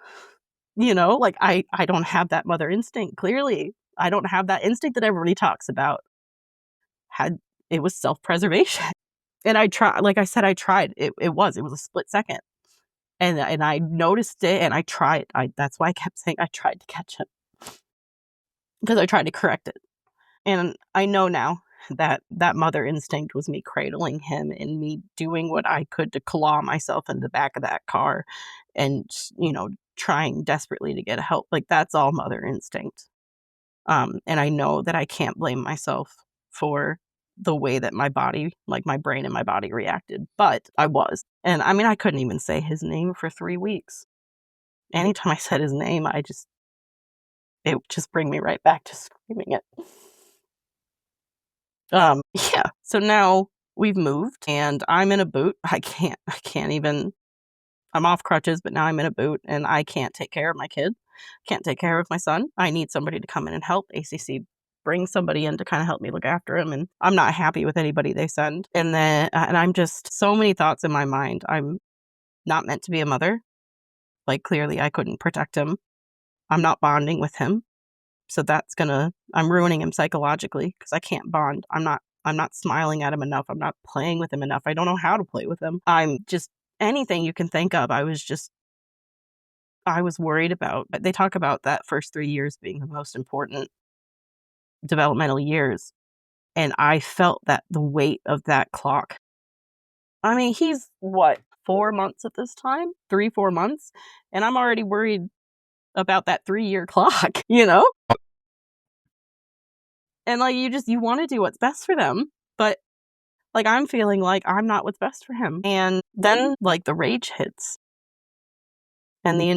like I don't have that mother instinct, clearly. I don't have that instinct that everybody talks about. Had It was self-preservation. And I try like I said, I tried. It was a split second. And I noticed it and I tried. That's why I kept saying I tried to catch him. Because I tried to correct it. And I know now that that mother instinct was me cradling him and me doing what I could to claw myself in the back of that car and, trying desperately to get help. Like, that's all mother instinct. And I know that I can't blame myself for the way that my body, like my brain and my body reacted, but I was. And I mean, I couldn't even say his name for 3 weeks. Anytime I said his name, it would just bring me right back to screaming it. Yeah. So now we've moved and I'm in a boot. I can't even I'm off crutches, but now I'm in a boot and I can't take care of my kid. Can't take care of my son. I need somebody to come in and help. ACC brings somebody in to kind of help me look after him, and I'm not happy with anybody they send. And I'm just so many thoughts in my mind. I'm not meant to be a mother. Like, clearly I couldn't protect him. I'm not bonding with him. So I'm ruining him psychologically because I can't bond. I'm not smiling at him enough. I'm not playing with him enough. I don't know how to play with him. I'm just anything you can think of. I was worried about. But they talk about that first 3 years being the most important developmental years, and I felt that the weight of that clock. I mean, he's what, 4 months at this time? 3, 4 months, and I'm already worried about that 3-year clock, you know? And, like, you wanna do what's best for them, but, like, I'm feeling like I'm not what's best for him, and then, like, the rage hits, and the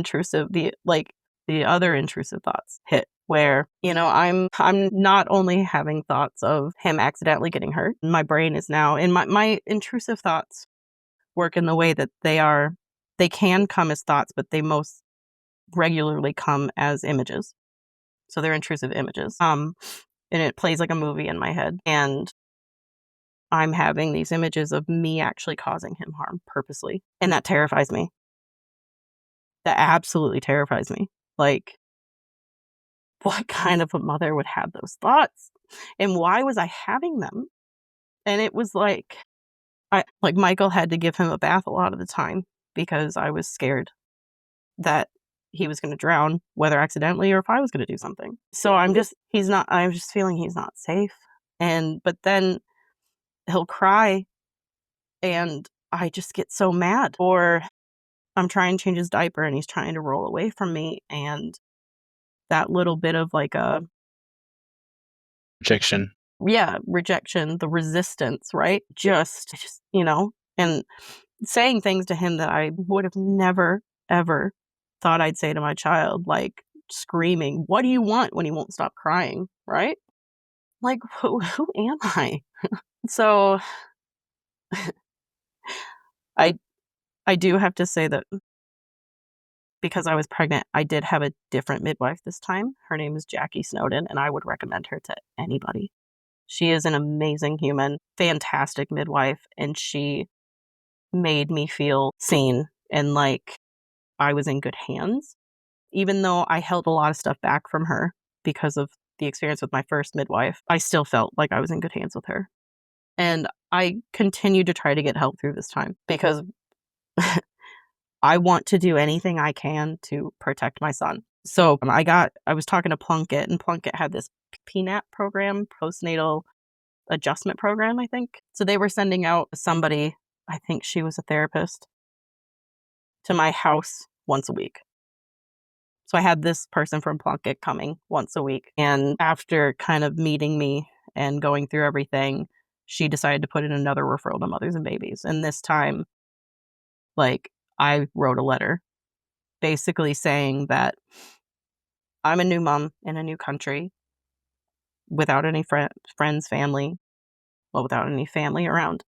other intrusive thoughts hit where, I'm not only having thoughts of him accidentally getting hurt, my brain is now and my intrusive thoughts work in the way that they can come as thoughts, but they most regularly come as images. So they're intrusive images. And it plays like a movie in my head. And I'm having these images of me actually causing him harm purposely. And that terrifies me. That absolutely terrifies me. Like, what kind of a mother would have those thoughts? And why was I having them? And it was like, Michael had to give him a bath a lot of the time because I was scared that he was going to drown, whether accidentally or if I was going to do something. So I'm just feeling he's not safe. But then he'll cry and I just get so mad. Or I'm trying to change his diaper and he's trying to roll away from me, and that little bit of like a Rejection. rejection, the resistance, right? Just, and saying things to him that I would have never, ever thought I'd say to my child, like screaming, "What do you want?" when he won't stop crying, right? Like, who am I? So I I do have to say that because I was pregnant, I did have a different midwife this time. Her name is Jackie Snowden, and I would recommend her to anybody. She is an amazing human, fantastic midwife, and she made me feel seen and like I was in good hands. Even though I held a lot of stuff back from her because of the experience with my first midwife, I still felt like I was in good hands with her. And I continue to try to get help through this time because I want to do anything I can to protect my son. So I was talking to Plunkett, and Plunkett had this PNAP program, postnatal adjustment program, I think. So they were sending out somebody, I think she was a therapist, to my house once a week. So I had this person from Plunkett coming once a week. And after kind of meeting me and going through everything, she decided to put in another referral to mothers and babies. And this time, like, I wrote a letter basically saying that I'm a new mom in a new country without any friends, family, well, without any family around.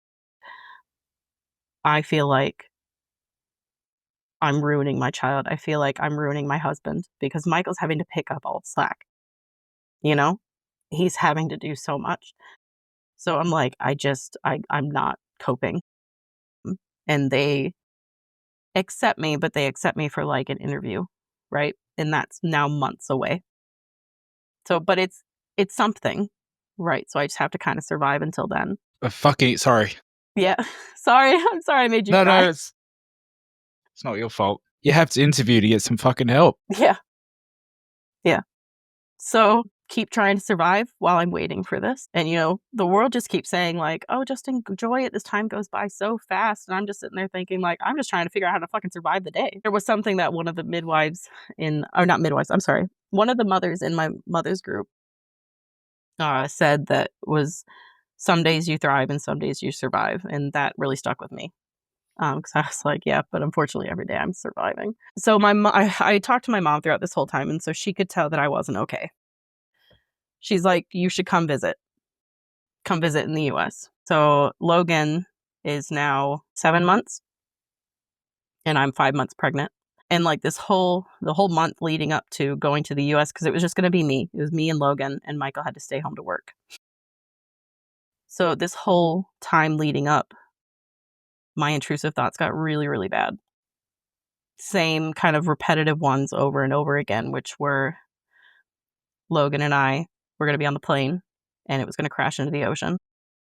I feel like I'm ruining my child. I feel like I'm ruining my husband because Michael's having to pick up all the slack, you know? He's having to do so much. So I'm like, I'm not coping. And they accept me, but they accept me for like an interview, right? And that's now months away. So, but it's something, right? So I just have to kind of survive until then. Fucking sorry. Yeah. Sorry. I'm sorry I made you No, cry. it's not your fault. You have to interview to get some fucking help. Yeah. Yeah. So keep trying to survive while I'm waiting for this. And the world just keeps saying like, "Oh, just enjoy it. This time goes by so fast." And I'm just sitting there thinking like, I'm just trying to figure out how to fucking survive the day. There was something that one of the midwives or not midwives, I'm sorry. One of the mothers in my mother's group said that was some days you thrive and some days you survive. And that really stuck with me. Because I was like, yeah, but unfortunately every day I'm surviving. So I talked to my mom throughout this whole time. And so she could tell that I wasn't okay. She's like, "You should come visit. Come visit in the US." So Logan is now 7 months and I'm 5 months pregnant. And like the whole month leading up to going to the US, because it was just going to be me. It was me and Logan, and Michael had to stay home to work. So this whole time leading up, my intrusive thoughts got really, really bad. Same kind of repetitive ones over and over again, which were Logan and I were going to be on the plane and it was going to crash into the ocean.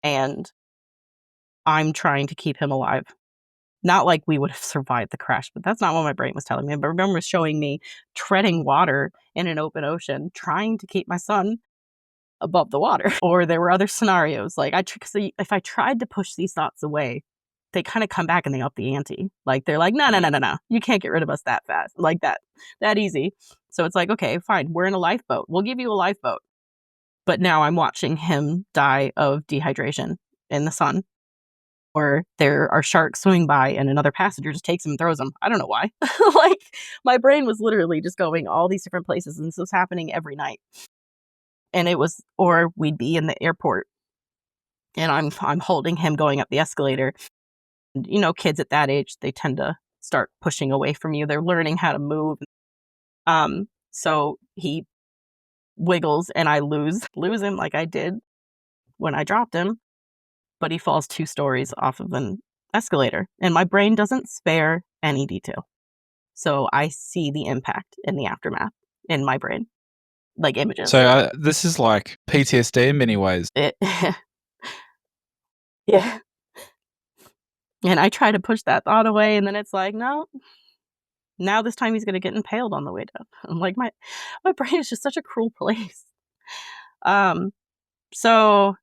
And I'm trying to keep him alive. Not like we would have survived the crash, but that's not what my brain was telling me. But remember, it was showing me treading water in an open ocean, trying to keep my son above the water. Or there were other scenarios. Like, if I tried to push these thoughts away, they kind of come back and they up the ante. Like, they're like, no, no, no, no, no. You can't get rid of us that fast, like that easy. So it's like, okay, fine. We're in a lifeboat. We'll give you a lifeboat. But now I'm watching him die of dehydration in the sun. Or there are sharks swimming by and another passenger just takes him and throws him. I don't know why. Like, my brain was literally just going all these different places, and this was happening every night. And or we'd be in the airport and I'm holding him going up the escalator. And, kids at that age, they tend to start pushing away from you. They're learning how to move. So he wiggles and I lose him like I did when I dropped him. But he falls 2 stories off of an escalator, and my brain doesn't spare any detail. So I see the impact in the aftermath in my brain, like images. So this is like PTSD in many ways. Yeah. And I try to push that thought away, and then it's like, no, now this time he's gonna get impaled on the way down. I'm like, my brain is just such a cruel place. So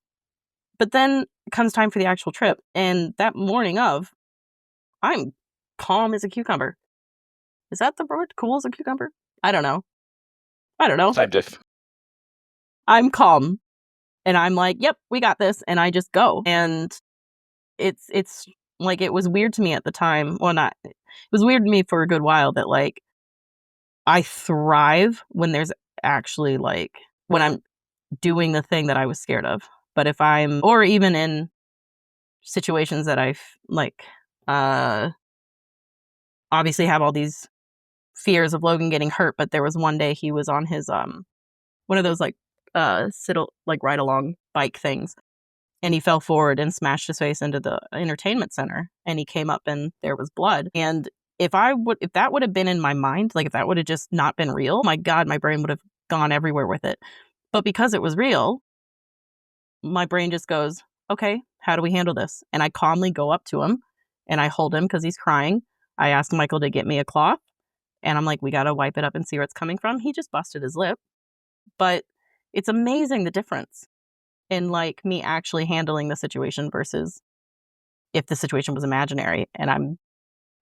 But then comes time for the actual trip, and that morning of, I'm calm as a cucumber. Is that the word? Cool as a cucumber? I don't know. Same diff. I'm calm, and I'm like, "Yep, we got this," and I just go, and it's like, it was weird to me at the time. Well, not it was weird to me for a good while that, like, I thrive when there's actually, like, when I'm doing the thing that I was scared of. But if I'm, or even in situations that like, uh, obviously have all these fears of Logan getting hurt, but there was one day he was on his, one of those, like, like, ride-along bike things, and he fell forward and smashed his face into the entertainment center, and he came up and there was blood, and if that would have been in my mind, like, if that would have just not been real, my god, my brain would have gone everywhere with it. But because it was real, my brain just goes, "Okay, how do we handle this?" And I calmly go up to him, and I hold him because he's crying. I ask Michael to get me a cloth, and I'm like, "We gotta wipe it up and see where it's coming from." He just busted his lip, but it's amazing the difference in, like, me actually handling the situation versus if the situation was imaginary and I'm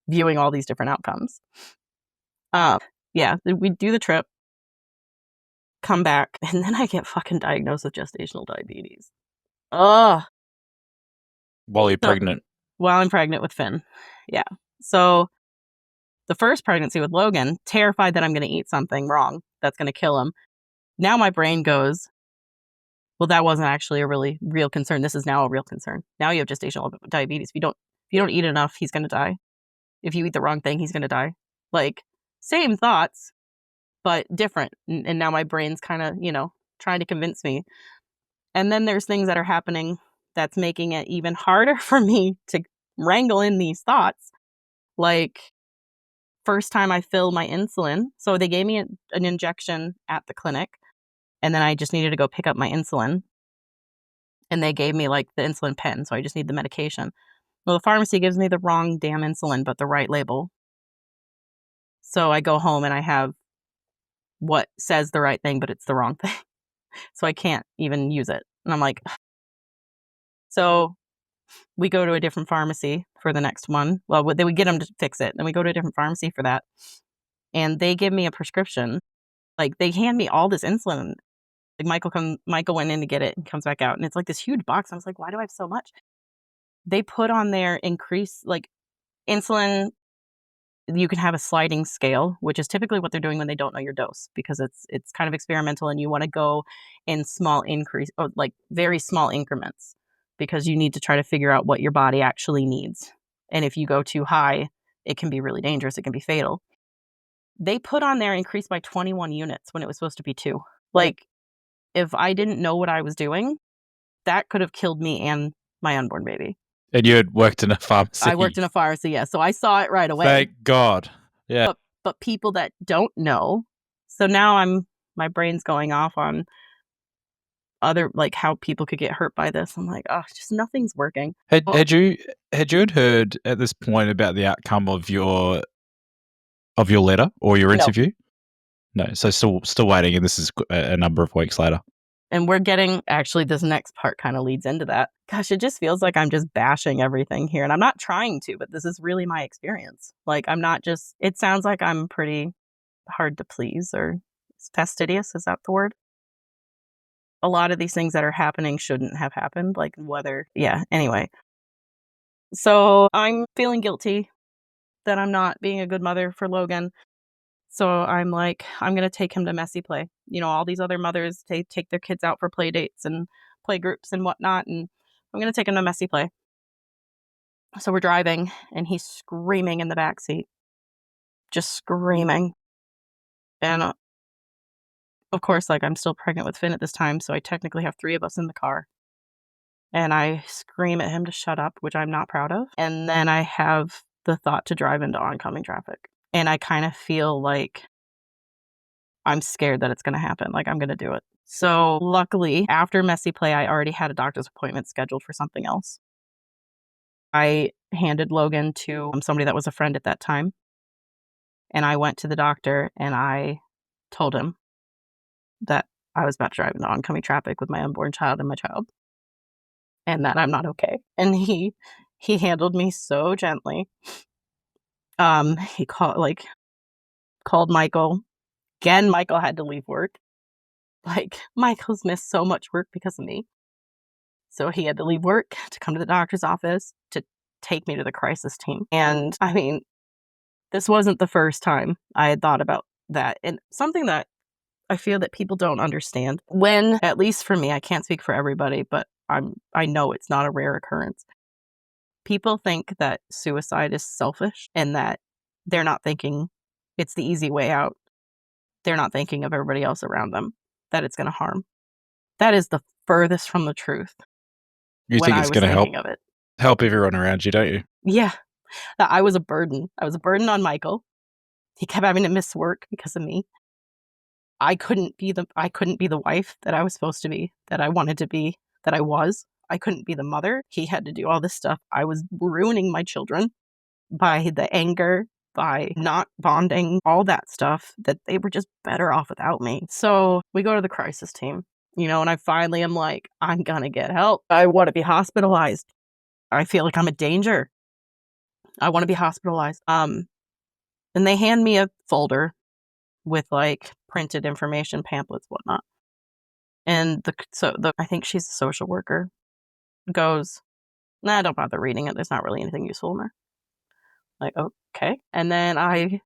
viewing all these different outcomes. Uh, yeah, we do the trip, come back, and then I get fucking diagnosed with gestational diabetes. Ugh. While you're So pregnant. while I'm pregnant with Finn. Yeah. So the first pregnancy with Logan, terrified that I'm gonna eat something wrong that's gonna kill him. Now my brain goes, "Well, that wasn't actually a really real concern. This is now a real concern. Now you have gestational diabetes. If you don't eat enough, he's gonna die. If you eat the wrong thing, he's gonna die." Like, same thoughts, but different. And now my brain's kinda, trying to convince me. And then there's things that are happening that's making it even harder for me to wrangle in these thoughts. Like, first time I fill my insulin, so they gave me an injection at the clinic, and then I just needed to go pick up my insulin, and they gave me, like, the insulin pen, so I just need the medication. Well, the pharmacy gives me the wrong damn insulin, but the right label. So I go home and I have what says the right thing, but it's the wrong thing, so I can't even use it, and I'm like, "Ugh." So we go to a different pharmacy for the next one. Well, they would get them to fix it, then we go to a different pharmacy for that, and they give me a prescription. Like, they hand me all this insulin. Like, Michael went in to get it and comes back out, and it's, like, this huge box. I was like, "Why do I have so much?" They put on there increase like, insulin, you can have a sliding scale, which is typically what they're doing when they don't know your dose because it's kind of experimental and you wanna go in small increase or, like, very small increments because you need to try to figure out what your body actually needs, and if you go too high, it can be really dangerous, it can be fatal. They put on there increased by 21 units when it was supposed to be 2. Like, if I didn't know what I was doing, that could have killed me and my unborn baby. And you had worked in a I worked pharmacy. in a pharmacy, yeah, so I saw it right away. Thank God. Yeah. But people that don't know, so now my brain's going off on other like, how people could get hurt by this. I'm like, "Oh, just nothing's working." Had Well, had you had you had heard at this point about the outcome of your letter or your no, interview? No. So still waiting, and this is a number of weeks later. and we're getting actually, this next part kinda leads into that. Gosh, it just feels like I'm just bashing everything here, and I'm not trying to, but this is really my experience. Like, I'm not just it sounds like I'm pretty hard to please or fastidious, is that the word? A lot of these things that are happening shouldn't have happened, like, whether yeah, anyway. So, I'm feeling guilty that I'm not being a good mother for Logan. So, I'm like, I'm gonna take him to messy play. All these other mothers, they take their kids out for play dates and play groups and whatnot, and I'm gonna take him to messy play. So, we're driving, and he's screaming in the back seat, just screaming. And, of course, like, I'm still pregnant with Finn at this time, so I technically have 3 of us in the car. And I scream at him to shut up, which I'm not proud of, and then I have the thought to drive into oncoming traffic, and I kinda feel like I'm scared that it's gonna happen, like, I'm gonna do it. So, luckily, after messy play, I already had a doctor's appointment scheduled for something else. I handed Logan to, somebody that was a friend at that time, and I went to the doctor, and I told him that I was about to drive into oncoming traffic with my unborn child and my child. and that I'm not okay. And he handled me so gently. He called Michael. Again, Michael had to leave work. Like, Michael's missed so much work because of me. So he had to leave work to come to the doctor's office to take me to the crisis team. And I mean, this wasn't the first time I had thought about that. And something that I feel that people don't understand when, at least for me, I can't speak for everybody, but I know it's not a rare occurrence. People think that suicide is selfish and that they're not thinking it's the easy way out. They're not thinking of everybody else around them that it's going to harm. That is the furthest from the truth You when think I it's was going to thinking of it. help everyone around you, don't you? Yeah, that I was a burden. I was a burden on Michael. He kept having to miss work because of me. I couldn't be the wife that I was supposed to be, that I wanted to be, that I was. I couldn't be the mother. He had to do all this stuff. I was ruining my children by the anger, by not bonding, all that stuff, that they were just better off without me. So we go to the crisis team, and I finally am like, I'm gonna get help. I want to be hospitalized. I feel like I'm a danger. I want to be hospitalized. And they hand me a folder with like printed information, pamphlets, whatnot. And I think she's a social worker, goes, nah, don't bother reading it. There's not really anything useful in there. Like, okay. And then I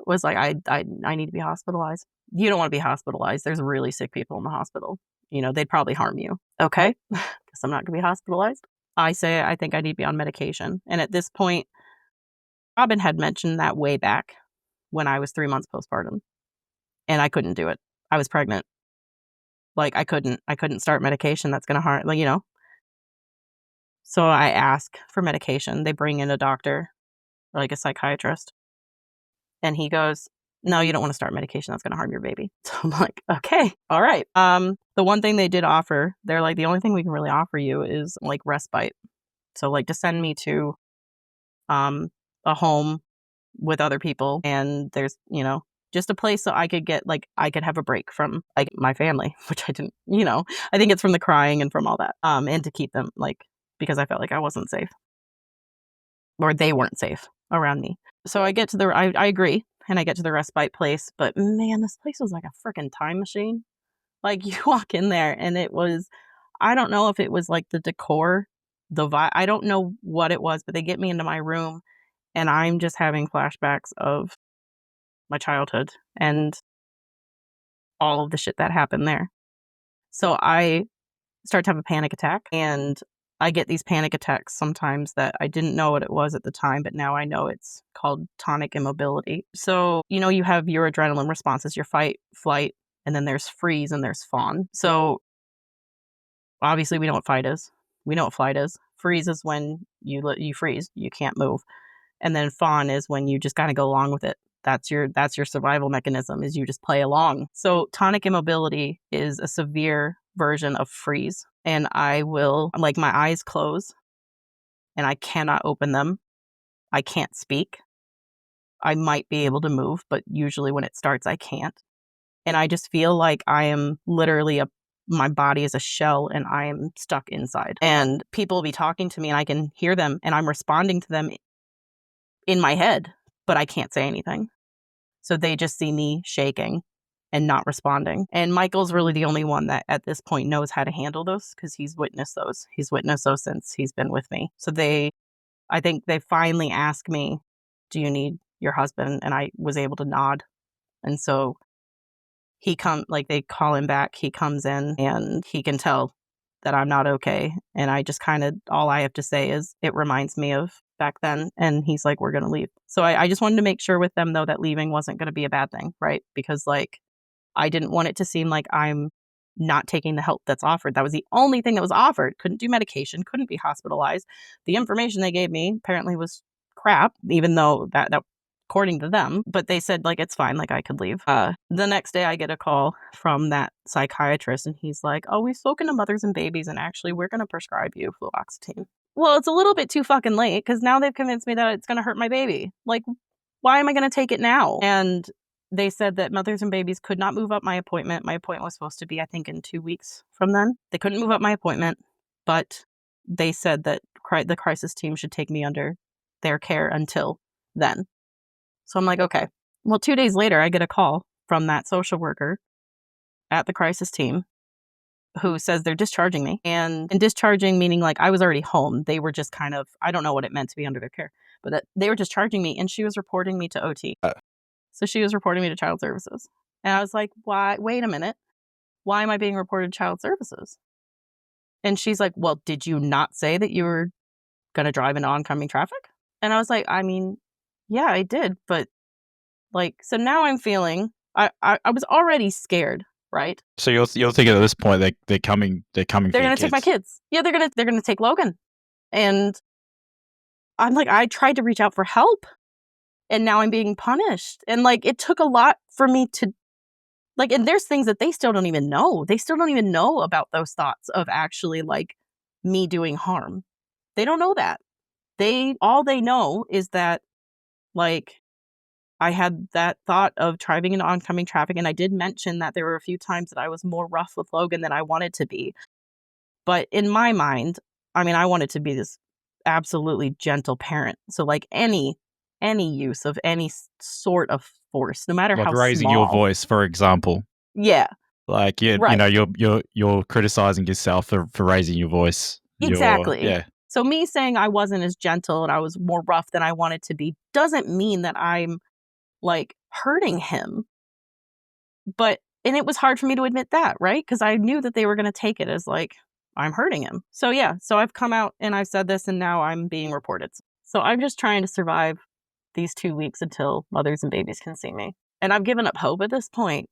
was like, I need to be hospitalized. You don't want to be hospitalized. There's really sick people in the hospital. They'd probably harm you. Okay. Guess I'm not going to be hospitalized. I say, I think I need to be on medication. And at this point, Robin had mentioned that way back when I was 3 months postpartum, and I couldn't do it. I was pregnant. Like, I couldn't start medication that's going to harm, So I ask for medication. They bring in a doctor, or like a psychiatrist, and he goes, no, you don't want to start medication that's going to harm your baby. So I'm like, okay, all right. The one thing they did offer, they're like, the only thing we can really offer you is like respite. So like to send me to a home with other people, and there's, just a place so I could I could have a break from like my family, which I didn't, I think it's from the crying and from all that. And to keep them because I felt like I wasn't safe, or they weren't safe around me. So I get to I agree, and I get to the respite place, but man, this place was like a freaking time machine. Like, you walk in there and I don't know if it was like the decor, the vibe, I don't know what it was, but they get me into my room and I'm just having flashbacks of my childhood and all of the shit that happened there. So I start to have a panic attack, and I get these panic attacks sometimes that I didn't know what it was at the time, but now I know it's called tonic immobility. So, you have your adrenaline responses, your fight, flight, and then there's freeze and there's fawn. So obviously we know what fight is. We know what flight is. Freeze is when you freeze, you can't move. And then fawn is when you just kind of go along with it. That's your survival mechanism, is you just play along. So tonic immobility is a severe version of freeze. And my eyes close and I cannot open them. I can't speak. I might be able to move, but usually when it starts, I can't. And I just feel like I am literally my body is a shell and I am stuck inside. And people will be talking to me and I can hear them and I'm responding to them in my head, but I can't say anything. So they just see me shaking and not responding. And Michael's really the only one that at this point knows how to handle those, because he's witnessed those. He's witnessed those since he's been with me. So I think they finally asked me, do you need your husband? And I was able to nod. And so they call him back. He comes in and he can tell that I'm not okay. And I just all I have to say is, it reminds me of back then. And he's like, we're going to leave. So I just wanted to make sure with them, though, that leaving wasn't going to be a bad thing, right? Because I didn't want it to seem like I'm not taking the help that's offered. That was the only thing that was offered. Couldn't do medication, couldn't be hospitalized. The information they gave me apparently was crap, even though that according to them, but they said it's fine, I could leave. The next day I get a call from that psychiatrist and he's like, oh, we've spoken to mothers and babies and actually we're going to prescribe you fluoxetine. Well, it's a little bit too fucking late, because now they've convinced me that it's going to hurt my baby. Why am I going to take it now? And they said that mothers and babies could not move up my appointment. My appointment was supposed to be, I think, in 2 weeks from then. They couldn't move up my appointment, but they said that the crisis team should take me under their care until then. So I'm like, okay. Well, 2 days later, I get a call from that social worker at the crisis team who says they're discharging me. And discharging meaning like I was already home. They were just kind of, I don't know what it meant to be under their care, but that they were discharging me and she was reporting me to OT. So she was reporting me to child services. And I was like, why? Wait a minute. Why am I being reported to child services? And she's like, well, did you not say that you were going to drive into oncoming traffic? And I was like, I mean, yeah, I did. But like, so now I'm feeling, I was already scared, right? So you're thinking at this point they're coming They're for your going to take my kids. Yeah, they're going to take Logan. And I'm like, I tried to reach out for help and now I'm being punished. And like, it took a lot for me to like, and there's things that they still don't even know. They still don't even know about those thoughts of actually like me doing harm. They don't know that. All they know is that like I had that thought of driving into oncoming traffic. And I did mention that there were a few times that I was more rough with Logan than I wanted to be. But in my mind, I mean, I wanted to be this absolutely gentle parent. So like any use of any sort of force, no matter like how raising small. your voice, for example. Yeah. Like Right. you're criticizing yourself for raising your voice. Exactly. Yeah. So me saying I wasn't as gentle and I was more rough than I wanted to be doesn't mean that I'm like hurting him. And it was hard for me to admit that, right? Because I knew that they were going to take it as like, I'm hurting him. So yeah, so I've come out and I've said this and now I'm being reported. So I'm just trying to survive these 2 weeks until mothers and babies can see me. And I've given up hope at this point,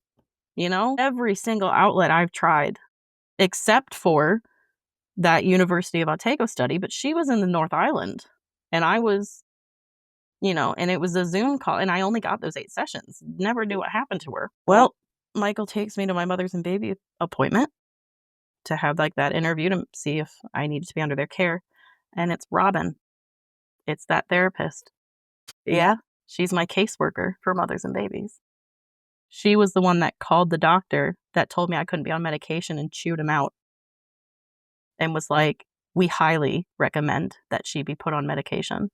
you know? Every single outlet I've tried, except for that University of Otago study, but she was in the North Island and I was, and it was a Zoom call and I only got those 8 sessions. Never knew what happened to her. Well, Michael takes me to my mothers and baby appointment to have like that interview to see if I needed to be under their care. And it's Robin. It's that therapist. Yeah. She's my caseworker for mothers and babies. She was the one that called the doctor that told me I couldn't be on medication and chewed him out and was like, we highly recommend that she be put on medication.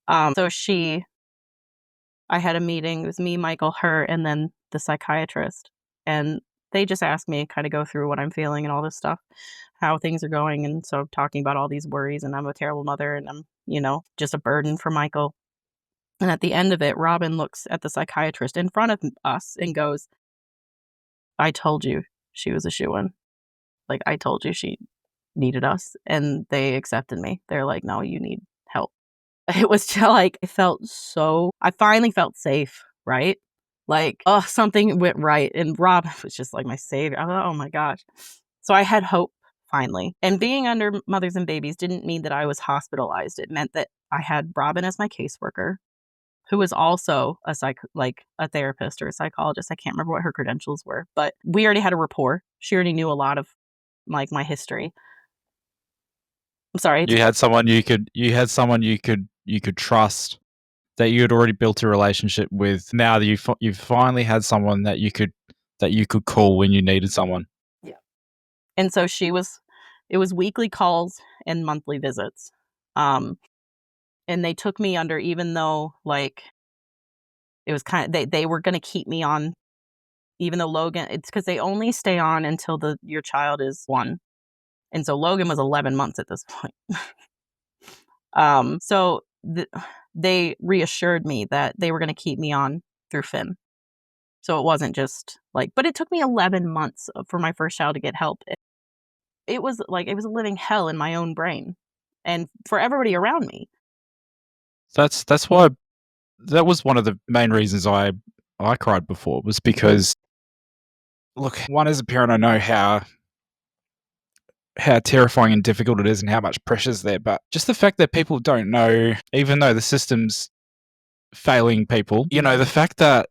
I had a meeting. It was me, Michael, her, and then the psychiatrist. And they just asked me kind of go through what I'm feeling and all this stuff, how things are going. And so talking about all these worries and I'm a terrible mother and I'm, just a burden for Michael. And at the end of it, Robin looks at the psychiatrist in front of us and goes, I told you she was a shoo-in. Like, I told you she needed us. And they accepted me. They're like, no, you need help. It was just like, I finally felt safe, right? Like, oh, something went right. And Rob was just like my savior. I thought, oh my gosh. So I had hope finally. And being under mothers and babies didn't mean that I was hospitalized. It meant that I had Robin as my caseworker, who was also a therapist or a psychologist. I can't remember what her credentials were, but we already had a rapport. She already knew a lot of like my history. I'm sorry. You had someone you could trust, that you had already built a relationship with. Now that you've finally had someone that you could call when you needed someone. Yeah. And so it was weekly calls and monthly visits. And they took me under, even though like it was they were going to keep me on, even though Logan, it's because they only stay on until your child is 1. And so Logan was 11 months at this point. So they reassured me that they were going to keep me on through Finn. So it wasn't just like, but it took me 11 months for my first child to get help. It was like, it was a living hell in my own brain and for everybody around me. That's why, that was one of the main reasons I cried before, was because, look, one, as a parent, I know how terrifying and difficult it is and how much pressure's there, but just the fact that people don't know, even though the system's failing people, the fact that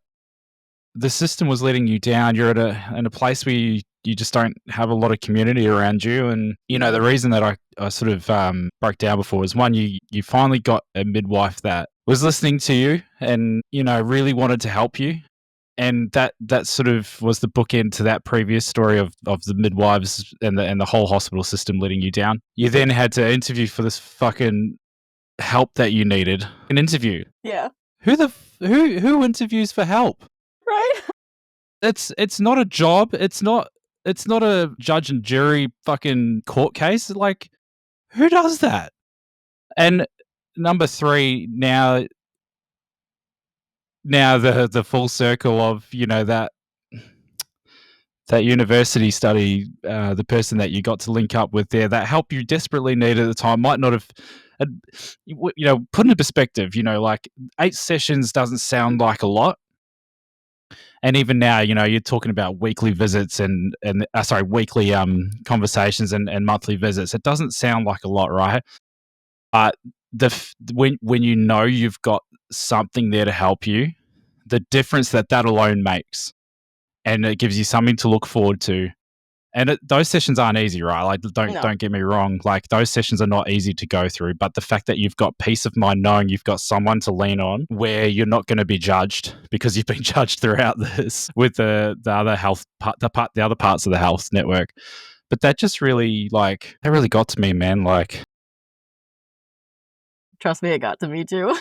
the system was letting you down, you're in a place where you just don't have a lot of community around you. And, the reason that I sort of broke down before is, one, you finally got a midwife that was listening to you and, really wanted to help you. And that sort of was the bookend to that previous story of the midwives and the whole hospital system letting you down. You then had to interview for this fucking help that you needed. An interview. Yeah. Who interviews for help? Right? It's not a job. It's not a judge and jury fucking court case. Like, who does that? And number three, now the full circle of, you know, that university study, the person that you got to link up with there, that help you desperately need at the time, might not have, you know, put into perspective, you know, like 8 sessions doesn't sound like a lot. And even now, you know, you're talking about weekly visits and weekly conversations and monthly visits. It doesn't sound like a lot, right? But when you know you've got something there to help you, the difference that alone makes, and it gives you something to look forward to. And those sessions aren't easy, right? Like, No. don't get me wrong. Like, those sessions are not easy to go through. But the fact that you've got peace of mind knowing you've got someone to lean on, where you're not going to be judged because you've been judged throughout this with the other health part, the other parts of the health network. But that just really, like, that really got to me, man. Like, Trust me, it got to me too.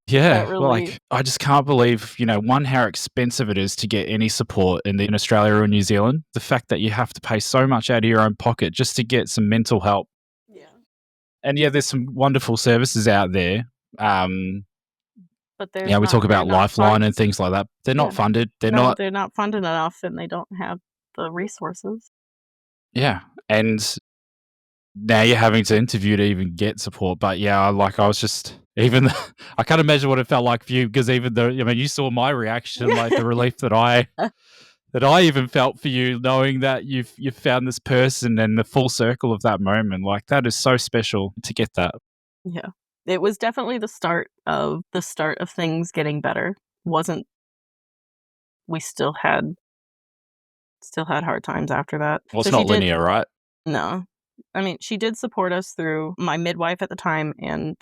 yeah, really... like, I just can't believe, you know, one, how expensive it is to get any support in Australia or New Zealand. The fact that you have to pay so much out of your own pocket just to get some mental help. Yeah. And yeah, there's some wonderful services out there. But there's Yeah, we talk about Lifeline and things like that. They're not funded. They're not funded enough, and they don't have the resources. Yeah, and now you're having to interview to even get support. But yeah, I was just even I can't imagine what it felt like for you, because even though, I mean, you saw my reaction, like the relief that I even felt for you, knowing that you've found this person and the full circle of that moment. Like, that is so special to get that. Yeah. It was definitely the start of things getting better. We still had hard times after that. Well, it's So she not did linear, right? No. I mean, she did support us through my midwife at the time, and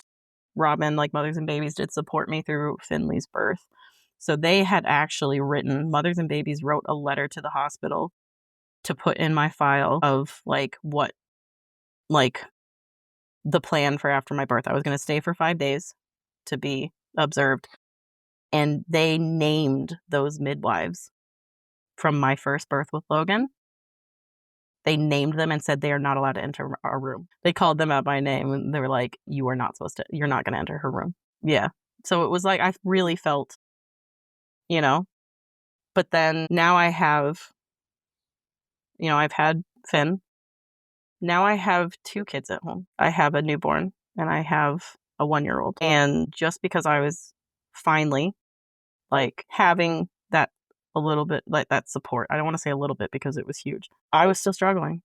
Robin, like Mothers and Babies, did support me through Finley's birth. So they had actually written Mothers and Babies wrote a letter to the hospital to put in my file of, like, what, like, the plan for after my birth. I was gonna stay for 5 days to be observed, and they named those midwives from my first birth with Logan. They named them and said they are not allowed to enter our room. They called them out by name, and they were like, you're not gonna enter her room. Yeah. So it was like, I really felt, you know, but then now I have, I've had Finn. Now I have 2 kids at home. I have a newborn and I have a 1-year-old. And just because I was finally, like, having that a little bit, like, that support, I don't wanna say a little bit because it was huge. I was still struggling.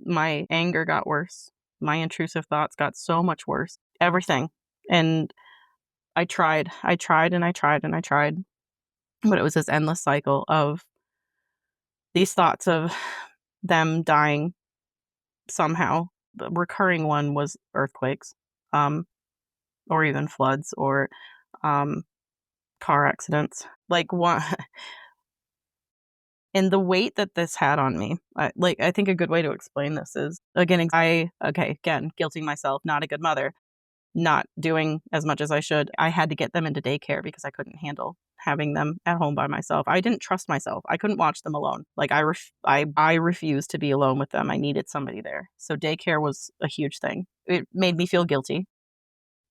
My anger got worse. My intrusive thoughts got so much worse. Everything. And I tried. I tried and I tried and I tried, but it was this endless cycle of these thoughts of them dying somehow. The recurring one was earthquakes, um, or even floods, or, um, car accidents. Like, one and the weight that this had on me, I think a good way to explain this is, again, guilting myself, not a good mother, not doing as much as I should. I had to get them into daycare because I couldn't handle having them at home by myself. I didn't trust myself. I couldn't watch them alone. Like, I refused to be alone with them. I needed somebody there. So daycare was a huge thing. It made me feel guilty,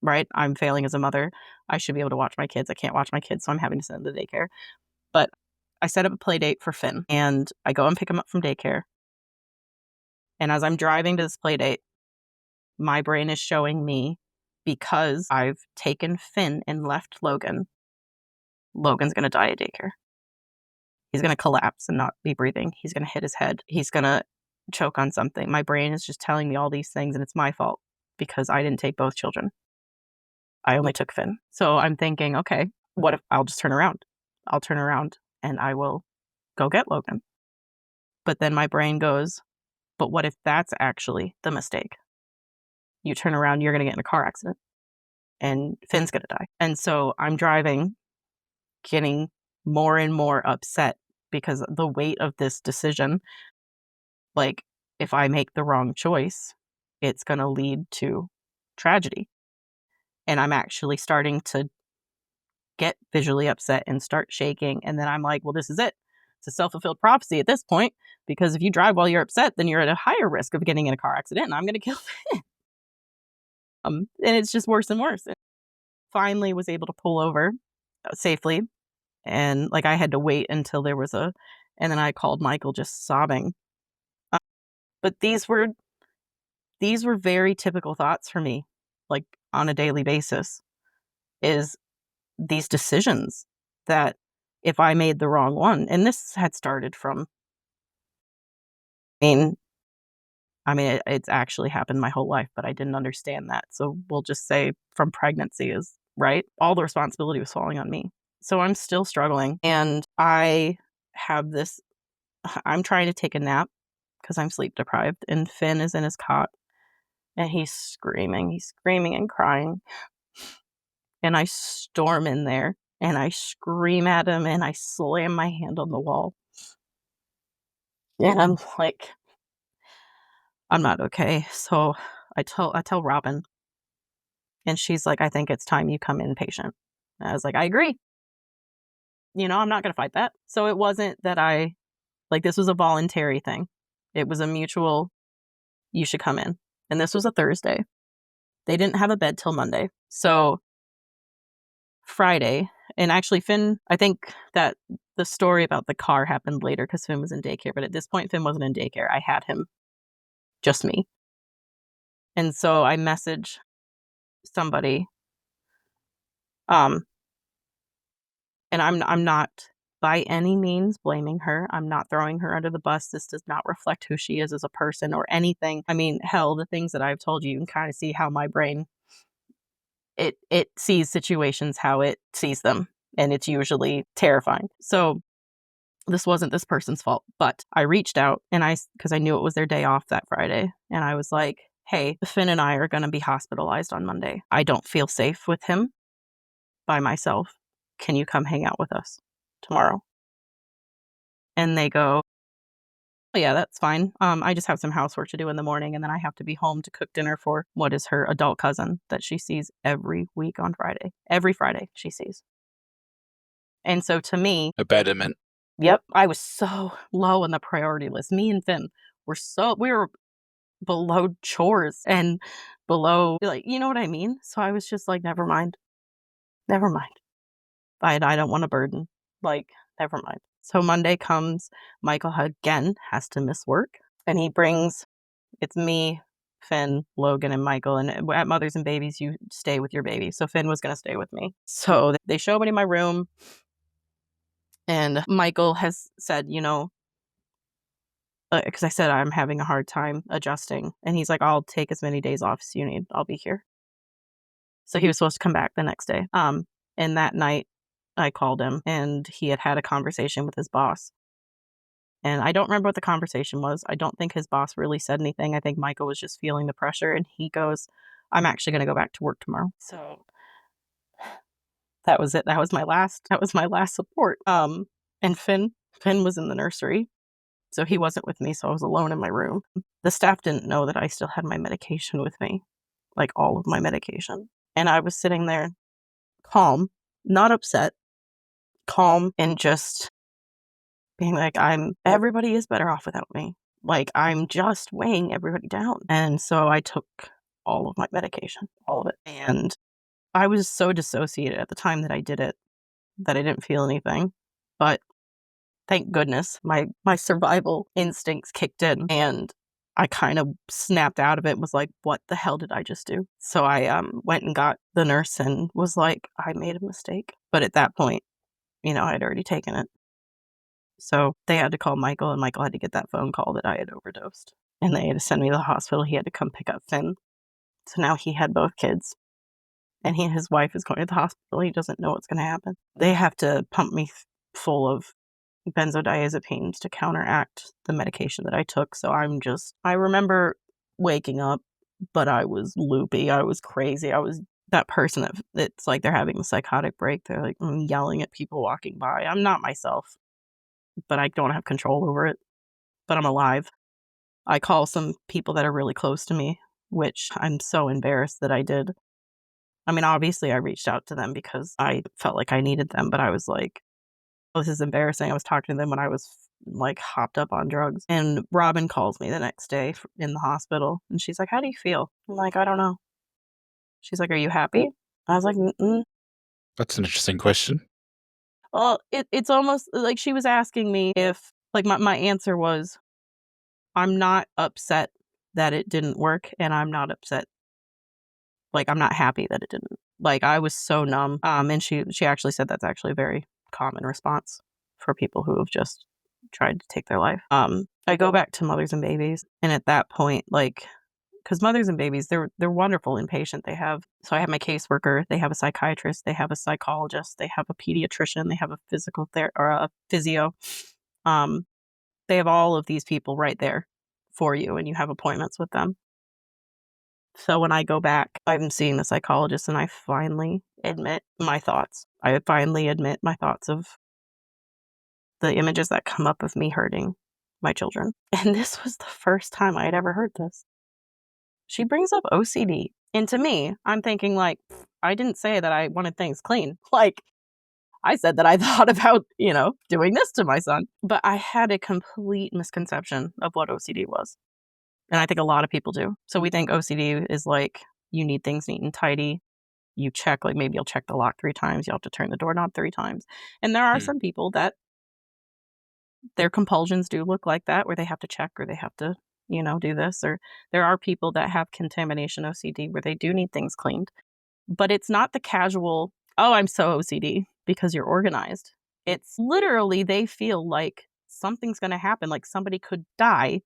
right? I'm failing as a mother. I should be able to watch my kids. I can't watch my kids, so I'm having to send them to daycare. But I set up a play date for Finn, and I go and pick him up from daycare. And as I'm driving to this play date, my brain is showing me, because I've taken Finn and left Logan, Logan's gonna die at daycare. He's gonna collapse and not be breathing. He's gonna hit his head. He's gonna choke on something. My brain is just telling me all these things, and it's my fault because I didn't take both children. I only took Finn. So I'm thinking, okay, what if I'll just turn around? I'll turn around and I will go get Logan. But then my brain goes, but what if that's actually the mistake? You turn around, you're gonna get in a car accident and Finn's gonna die. And so I'm driving getting more and more upset because the weight of this decision, like, if I make the wrong choice, it's gonna lead to tragedy. And I'm actually starting to get visually upset and start shaking, and then I'm like, "Well, this is it. It's a self-fulfilled prophecy at this point, because if you drive while you're upset, then you're at a higher risk of getting in a car accident, and I'm gonna kill." And it's just worse and worse. And finally was able to pull over, safely, and, like, I had to wait until there was a and then I called Michael just sobbing. Uh, but these were very typical thoughts for me, like, on a daily basis, is these decisions that if I made the wrong one, and this had started from I mean it's actually happened my whole life, but I didn't understand that, so we'll just say from pregnancy is right? All the responsibility was falling on me. So I'm still struggling, and I have this I'm trying to take a nap because 'cause I'm sleep deprived, and Finn is in his cot, and he's screaming and crying, and I storm in there, and I scream at him, and I slam my hand on the wall, and I'm like, "I'm not okay." So I tell Robin, and she's like, "I think it's time you come inpatient." I was like, "I agree. I'm not gonna fight that." So it wasn't that this was a voluntary thing. It was a mutual, "You should come in." And this was a Thursday. They didn't have a bed till Monday. So Friday, and actually Finn, I think that the story about the car happened later because Finn was in daycare, but at this point, Finn wasn't in daycare. I had him, just me. And so I message somebody, um, and I'm not by any means blaming her. I'm not throwing her under the bus. This does not reflect who she is as a person or anything. I mean, hell, the things that I've told you, you can kind of see how my brain it sees situations how it sees them, and it's usually terrifying. So this wasn't this person's fault, but I reached out and because I knew it was their day off that Friday, and I was like, "Hey, Finn and I are going to be hospitalized on Monday. I don't feel safe with him by myself. Can you come hang out with us tomorrow?" And they go, "Oh, yeah, that's fine. I just have some housework to do in the morning, and then I have to be home to cook dinner for what is her adult cousin that she sees every week on Friday. Every Friday she sees." And so to me, Abandonment. yep, I was so low on the priority list. Me and Finn we were below chores and below, like, you know what I mean? So I was just like, never mind, never mind. I don't want a burden. Like, never mind. So Monday comes, Michael again has to miss work, and he brings it's me, Finn, Logan, and Michael. And at Mothers and Babies, you stay with your baby. So Finn was going to stay with me. So they show me to my room, and Michael has said, because I said I'm having a hard time adjusting, and he's like, "I'll take as many days off as you need. I'll be here." So he was supposed to come back the next day. And that night I called him, and he had a conversation with his boss. And I don't remember what the conversation was. I don't think his boss really said anything. I think Michael was just feeling the pressure, and he goes, "I'm actually going to go back to work tomorrow." So that was it. That was my last support. And Finn was in the nursery. So he wasn't with me, so I was alone in my room. The staff didn't know that I still had my medication with me, like all of my medication. And I was sitting there calm, not upset, calm, and just being like, everybody is better off without me. Like, I'm just weighing everybody down. And so I took all of my medication, all of it. And I was so dissociated at the time that I did it that I didn't feel anything. But thank goodness my survival instincts kicked in, and I kind of snapped out of it and was like, "What the hell did I just do?" So I went and got the nurse and was like, "I made a mistake." But at that point, I'd already taken it. So they had to call Michael, and Michael had to get that phone call that I had overdosed. And they had to send me to the hospital. He had to come pick up Finn. So now he had both kids. And his wife is going to the hospital. He doesn't know what's going to happen. They have to pump me full of benzodiazepines to counteract the medication that I took. So I remember waking up, but I was loopy. I was crazy. I was that person that it's like they're having a psychotic break. They're like yelling at people walking by. I'm not myself, but I don't have control over it. But I'm alive. I call some people that are really close to me, which I'm so embarrassed that I did. I mean, obviously, I reached out to them because I felt like I needed them, but I was like, oh, this is embarrassing. I was talking to them when I was like hopped up on drugs. And Robin calls me the next day in the hospital and she's like, how do you feel? I'm like, I don't know. She's like, are you happy? I was like, mm. That's an interesting question. Well, it's almost like she was asking me if, like, my answer was, I'm not upset that it didn't work, and I'm not upset. Like, I'm not happy that it didn't. Like, I was so numb. And she actually said that's actually a very common response for people who have just tried to take their life. I go back to mothers and babies, and at that point, like, because mothers and babies, they're wonderful inpatient. So I have my caseworker, they have a psychiatrist, they have a psychologist, they have a pediatrician, they have a physical or a physio. Um, they have all of these people right there for you, and you have appointments with them. So when I go back, I'm seeing the psychologist and I finally admit my thoughts. I finally admit my thoughts of the images that come up of me hurting my children. And this was the first time I had ever heard this. She brings up OCD. And to me, I'm thinking like, I didn't say that I wanted things clean. Like, I said that I thought about, doing this to my son. But I had a complete misconception of what OCD was. And I think a lot of people do. So we think OCD is like, you need things neat and tidy. You check, like maybe you'll check the lock 3 times. You'll have to turn the doorknob 3 times. And there are some people that their compulsions do look like that, where they have to check or they have to, do this. Or there are people that have contamination OCD where they do need things cleaned. But it's not the casual, oh, I'm so OCD because you're organized. It's literally they feel like something's going to happen, like somebody could die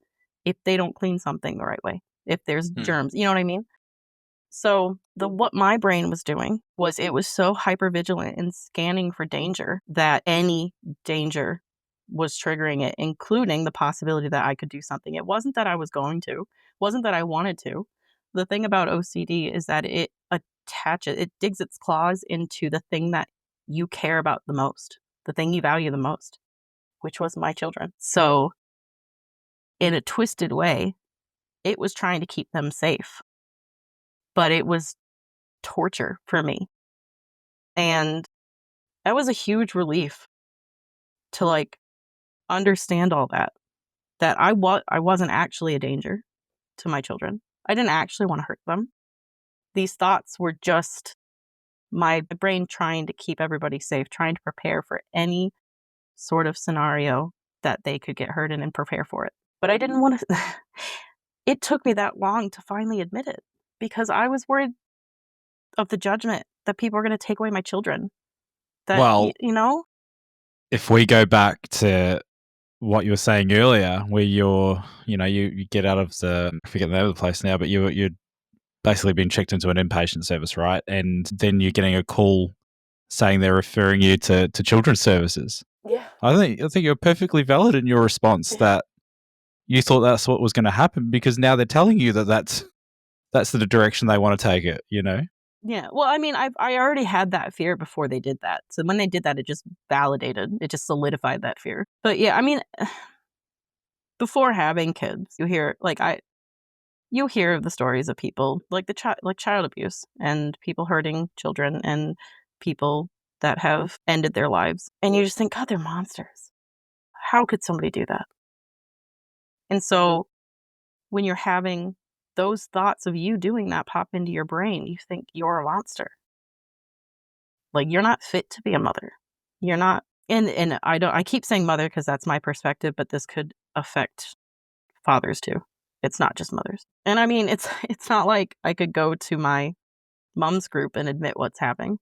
if they don't clean something the right way, if there's germs. You know what I mean? So what my brain was doing was it was so hypervigilant and scanning for danger that any danger was triggering it, including the possibility that I could do something. It wasn't that I was going to, wasn't that I wanted to. The thing about OCD is that it digs its claws into the thing that you care about the most, the thing you value the most, which was my children. So in a twisted way, it was trying to keep them safe, but it was torture for me. And that was a huge relief to like understand all that I wasn't actually a danger to my children. I didn't actually want to hurt them. These thoughts were just my brain trying to keep everybody safe, trying to prepare for any sort of scenario that they could get hurt in and prepare for it. But I didn't want to it took me that long to finally admit it because I was worried of the judgment that people are going to take away my children. That Well, if we go back to what you were saying earlier, where you get out of I forget the name of the place now, but you're basically being checked into an inpatient service, right? And then you're getting a call saying they're referring you to children's services. Yeah. I think you're perfectly valid in your response that you thought that's what was going to happen because now they're telling you that that's the direction they want to take it, Yeah. Well, I mean, I already had that fear before they did that. So when they did that, it just solidified that fear. But yeah, I mean, before having kids, you hear of the stories of people like child abuse and people hurting children and people that have ended their lives. And you just think, God, they're monsters. How could somebody do that? And so when you're having those thoughts of you doing that pop into your brain, you think you're a monster. Like, you're not fit to be a mother. You're not. And I keep saying mother because that's my perspective, but this could affect fathers too. It's not just mothers. And I mean, it's not like I could go to my mom's group and admit what's happening,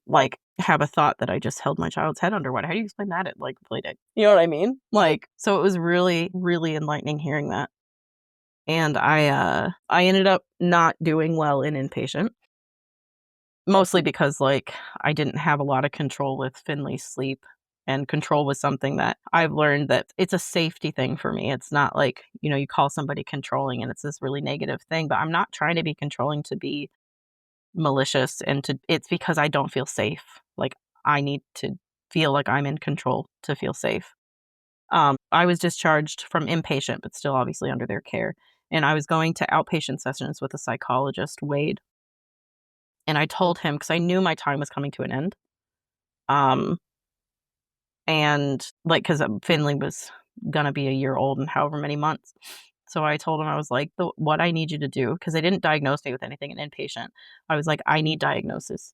like have a thought that I just held my child's head underwater. How do you explain that at like play date? You know what I mean? Like, so it was really, really enlightening hearing that. And I ended up not doing well in inpatient. Mostly because, like, I didn't have a lot of control with Finley's sleep, and control was something that I've learned that it's a safety thing for me. It's not like, you call somebody controlling and it's this really negative thing, but I'm not trying to be controlling to be malicious, and it's because I don't feel safe. Like, I need to feel like I'm in control to feel safe. I was discharged from inpatient, but still obviously under their care. And I was going to outpatient sessions with a psychologist, Wade. And I told him, because I knew my time was coming to an end. Um, and like, because Finley was gonna be a year old in however many months. So I told him, I was like, what I need you to do, because they didn't diagnose me with anything in inpatient. I was like, I need diagnosis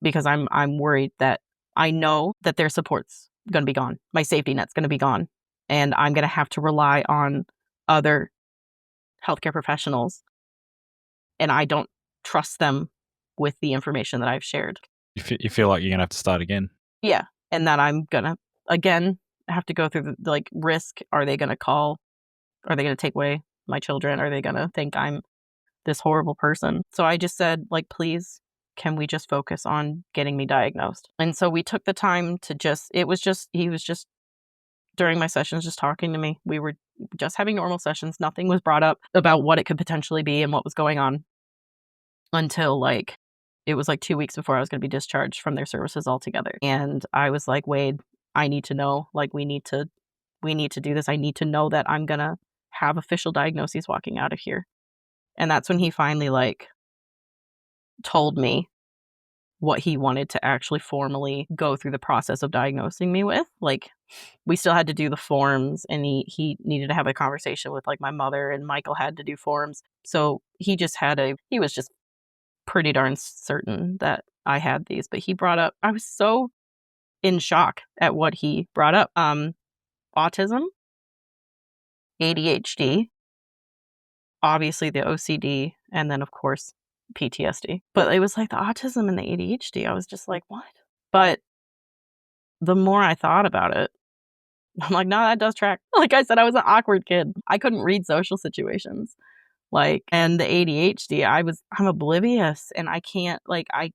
because I'm worried that I know that their support's gonna be gone. My safety net's gonna be gone. And I'm gonna have to rely on other healthcare professionals, and I don't trust them with the information that I've shared. You feel like you're gonna have to start again. Yeah, and that I'm gonna, again, have to go through the, like, risk. Are they gonna call? Are they gonna take away my children? Are they gonna think I'm this horrible person? So I just said, like, "Please, can we just focus on getting me diagnosed?" And so we took the time to just he was just during my sessions just talking to me. We were just having normal sessions. Nothing was brought up about what it could potentially be and what was going on until, like, it was, like, 2 weeks before I was gonna be discharged from their services altogether, and I was like, "Wade, I need to know, like, we need to do this. I need to know that I'm gonna have official diagnoses walking out of here." And that's when he finally, like, told me what he wanted to actually formally go through the process of diagnosing me with. Like, we still had to do the forms, and he needed to have a conversation with, like, my mother, and Michael had to do forms. So he was just pretty darn certain that I had these, but he brought up, I was so in shock at what he brought up. Autism, ADHD, obviously the OCD, and then, of course, PTSD. But it was like the autism and the ADHD, I was just like, "What?" But the more I thought about it, I'm like, "No, that does track." Like I said, I was an awkward kid. I couldn't read social situations. Like, and the ADHD, I'm oblivious, and I can't, I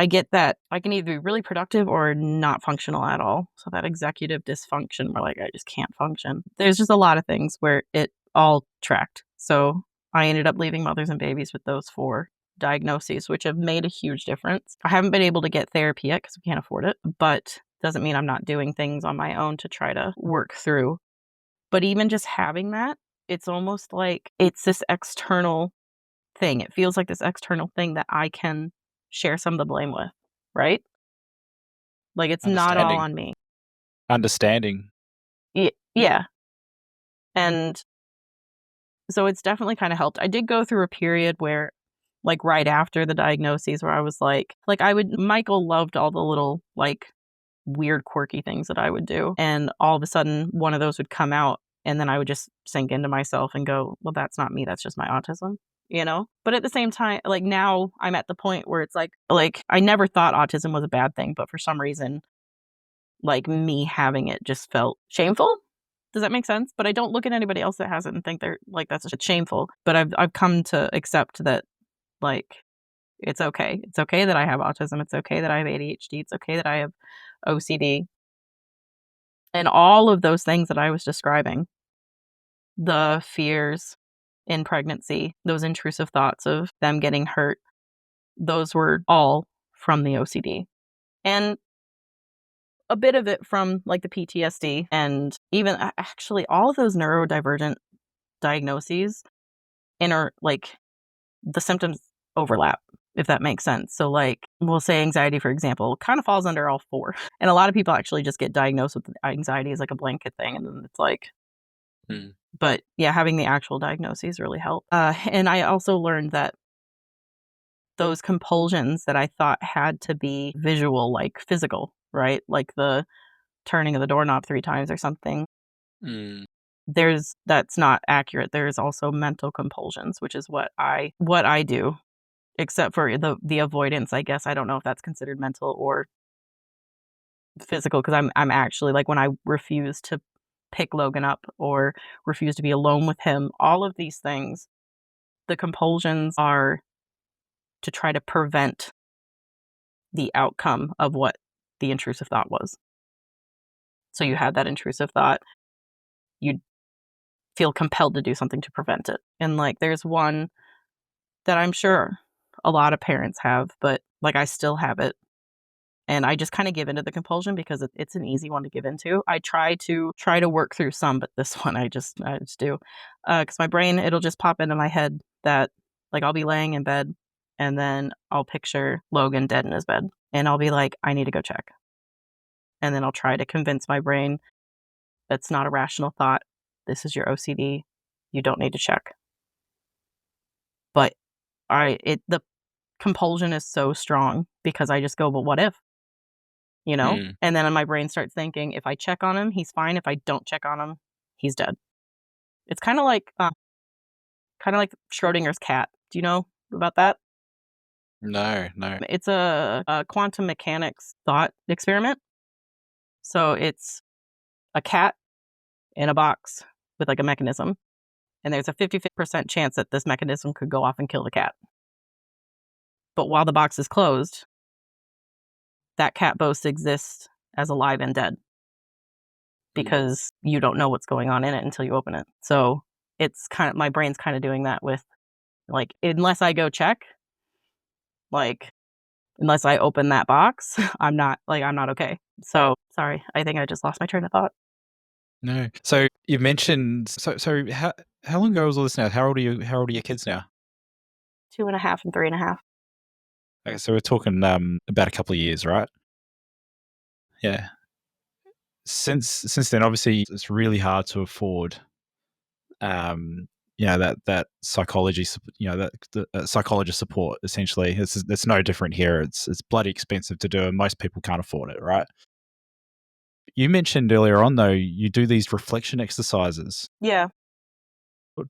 get that I can either be really productive or not functional at all. So that executive dysfunction where, like, I just can't function. There's just a lot of things where it all tracked. So I ended up leaving mothers and babies with those 4 diagnoses, which have made a huge difference. I haven't been able to get therapy yet because we can't afford it, but doesn't mean I'm not doing things on my own to try to work through. But even just having that, it's almost like it's this external thing. It feels like this external thing that I can share some of the blame with, right? Like, it's not all Understanding. on me. Understanding. Yeah, and so it's definitely kinda helped. I did go through a period where, like, right after the diagnoses where I was I would Michael loved all the little, like, weird, quirky things that I would do, and all of a sudden, one of those would come out, and then I would just sink into myself and go, "Well, that's not me, that's just my autism," you know? But at the same time, like, now I'm at the point where it's like, I never thought autism was a bad thing, but for some reason, like, me having it just felt shameful? Does that make sense? But I don't look at anybody else that has it and think they're like, "That's just shameful." But I've come to accept that, like, it's okay. It's okay that I have autism, it's okay that I have ADHD, it's okay that I have OCD, and all of those things that I was describing, the fears in pregnancy, those intrusive thoughts of them getting hurt, those were all from the OCD. And a bit of it from, like, the PTSD, and even actually all of those neurodivergent diagnoses like, the symptoms overlap, if that makes sense. So, like, we'll say anxiety, for example, kind of falls under all 4. And a lot of people actually just get diagnosed with anxiety as, like, a blanket thing, and then it's like, Mm. but yeah, having the actual diagnoses really helped. And I also learned that those compulsions that I thought had to be visual, like physical, right? Like the turning of the doorknob 3 times or something. Mm. That's not accurate. There's also mental compulsions, which is what I do, except for the avoidance, I guess. I don't know if that's considered mental or physical, because I'm actually, like, when I refuse to pick Logan up or refuse to be alone with him, all of these things, the compulsions are to try to prevent the outcome of what the intrusive thought was. So you had that intrusive thought, you feel compelled to do something to prevent it. And, like, there's one that I'm sure a lot of parents have, but, like, I still have it, and I just kinda give into the compulsion because it's an easy one to give into. I try to work through some, but this one I just do. 'Cause my brain, it'll just pop into my head that, like, I'll be laying in bed, and then I'll picture Logan dead in his bed, and I'll be like, "I need to go check." And then I'll try to convince my brain, "That's not a rational thought. This is your OCD. You don't need to check." But the compulsion is so strong because I just go, "But what if?" You know? Mm. And then my brain starts thinking, "If I check on him, he's fine. If I don't check on him, he's dead." It's kinda like Schrodinger's cat. Do you know about that? No, no. It's a quantum mechanics thought experiment. So it's a cat in a box with, like, a mechanism, and there's a 50% chance that this mechanism could go off and kill the cat. But while the box is closed, that cat both exists as alive and dead Mm. because you don't know what's going on in it until you open it. So it's kind of my brain's kinda doing that with, like, unless I go check, like, unless I open that box, I'm not okay. So, sorry, I think I just lost my train of thought. No. So you mentioned how long ago was all this now? How old are your kids now? 2.5 and 3.5. Okay, so we're talking about a couple of years, right? Yeah. Since then, obviously, it's really hard to afford, um, that that the psychologist support. Essentially, it's no different here. It's bloody expensive to do, and most people can't afford it, right? You mentioned earlier on, though, you do these reflection exercises. Yeah.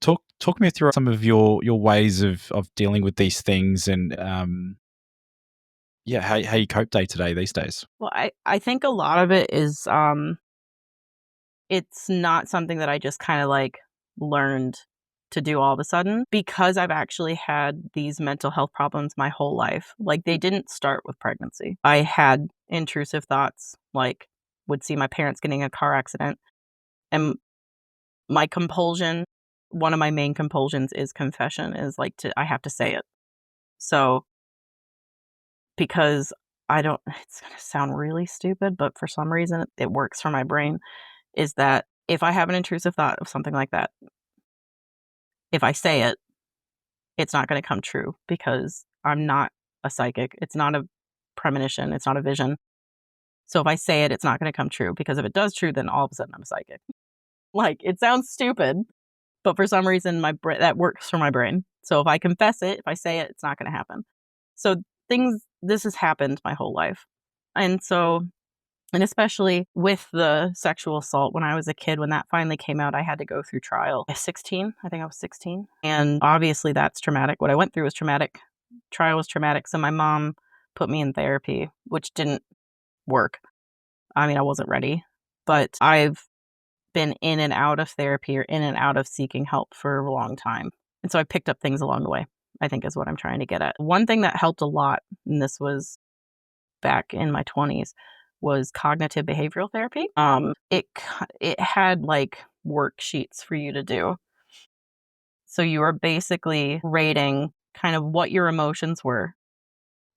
Talk me through some of your ways of dealing with these things, and yeah, how you cope day to day these days. Well, I think a lot of it is, it's not something that I just kinda, like, learned to do all of a sudden because I've actually had these mental health problems my whole life. Like, they didn't start with pregnancy. I had intrusive thoughts, like, would see my parents getting in a car accident, and my compulsion one of my main compulsions is confession, is, like, I have to say it. So, because I don't it's gonna sound really stupid, but for some reason it works for my brain, is that if I have an intrusive thought of something like that, if I say it, it's not gonna come true because I'm not a psychic. It's not a premonition, it's not a vision. So if I say it, it's not gonna come true because if it does true, then all of a sudden I'm a psychic. Like, it sounds stupid, but for some reason that works for my brain. So if I confess it, if I say it, it's not gonna happen. So this has happened my whole life. And so and especially with the sexual assault when I was a kid, when that finally came out, I had to go through trial at 16. I think I was 16. And obviously that's traumatic. What I went through was traumatic. Trial was traumatic. So my mom put me in therapy, which didn't work. I mean, I wasn't ready, but I've been in and out of therapy or in and out of seeking help for a long time. And so I picked up things along the way, I think is what I'm trying to get at. One thing that helped a lot, and this was back in my 20s, was cognitive behavioral therapy. It had, like, worksheets for you to do. So you were basically rating kind of what your emotions were,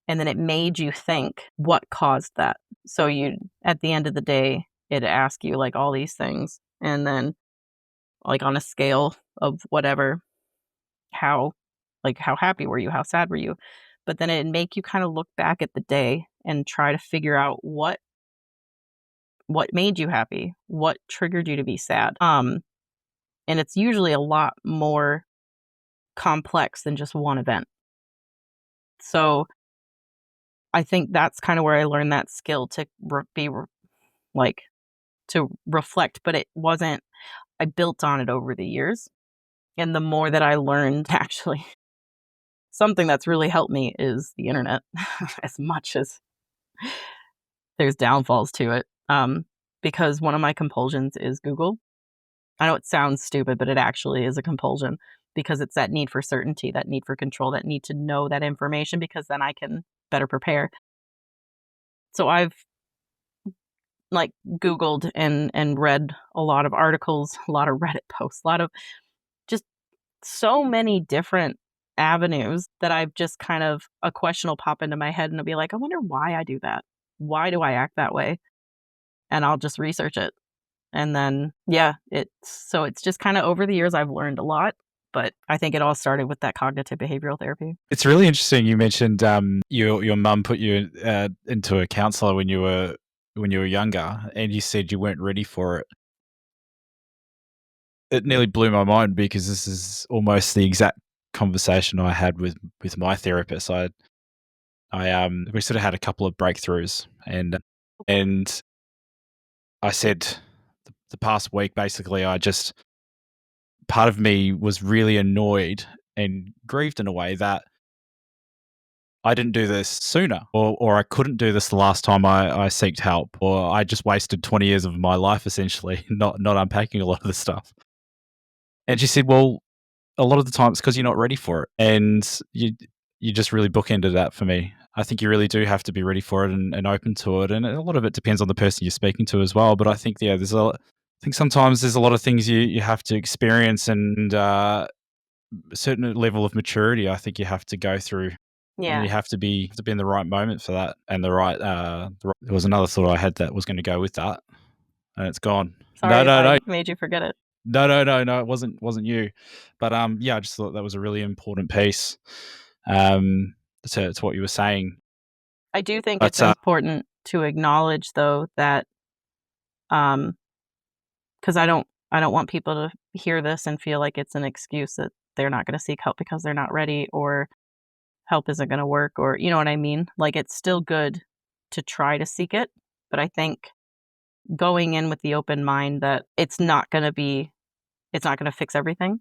and then it made you think what caused that. So you at the end of the day, it'd ask you, like, all these things, and then, like, on a scale of whatever, how how happy were you? How sad were you? But then it'd make you kinda look back at the day and try to figure out what made you happy? What triggered you to be sad? And it's usually a lot more complex than just one event. So, I think that's kinda where I learned that skill to like, to reflect, but it wasn't I built on it over the years, and the more that I learned actually something that's really helped me is the internet, as much as there's downfalls to it, because one of my compulsions is Google. I know it sounds stupid, but it actually is a compulsion because it's that need for certainty, that need for control, that need to know that information because then I can better prepare. So I've like Googled and read a lot of articles, a lot of Reddit posts, a lot of just so many different avenues that I've just kind of a question will pop into my head and I'll be like, I wonder why I do that. Why do I act that way? And I'll just research it. And then, yeah, it's just kind of over the years I've learned a lot, but I think it all started with that cognitive behavioral therapy. It's really interesting. You mentioned your mum put you into a counselor when you were younger, and you said you weren't ready for it. It nearly blew my mind because this is almost the exact conversation I had with my therapist. We sort of had a couple of breakthroughs, and I said the past week basically part of me was really annoyed and grieved in a way that I didn't do this sooner, or I couldn't do this the last time I seeked help, or I just wasted 20 years of my life essentially not unpacking a lot of the stuff. And she said, well, a lot of the time it's because you're not ready for it. And you just really bookended that for me. I think you really do have to be ready for it and open to it. And a lot of it depends on the person you're speaking to as well. But I think, yeah, I think sometimes there's a lot of things you have to experience, and a certain level of maturity I think you have to go through. And you Yeah. have to be in the right moment for that, and there was another thought I had that was going to go with that, and it's gone. No, Sorry if no, I no, made you forget it. no. It wasn't you, but yeah, I just thought that was a really important piece, um, to what you were saying. I do think But it's important to acknowledge though that um because I don't want people to hear this and feel like it's an excuse that they're not going to seek help because they're not ready or help isn't going to work, or you know what I mean? Like it's still good to try to seek it, but I think going in with the open mind that it's not going to fix everything.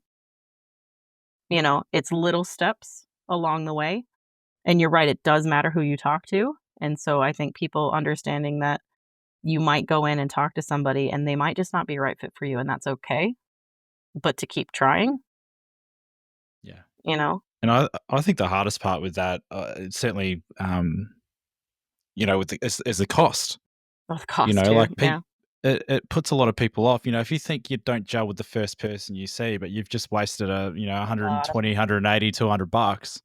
You know, it's little steps along the way. And you're right, it does matter who you talk to. And so I think people understanding that you might go in and talk to somebody and they might just not be a right fit for you, and that's okay. But to keep trying, yeah, you know? and I think the hardest part with that, it's certainly, with is the cost. Of cost too. Like Yeah. it puts a lot of people off. If you think you don't gel with the first person you see, but you've just wasted A lot of 120, money. 180, $200,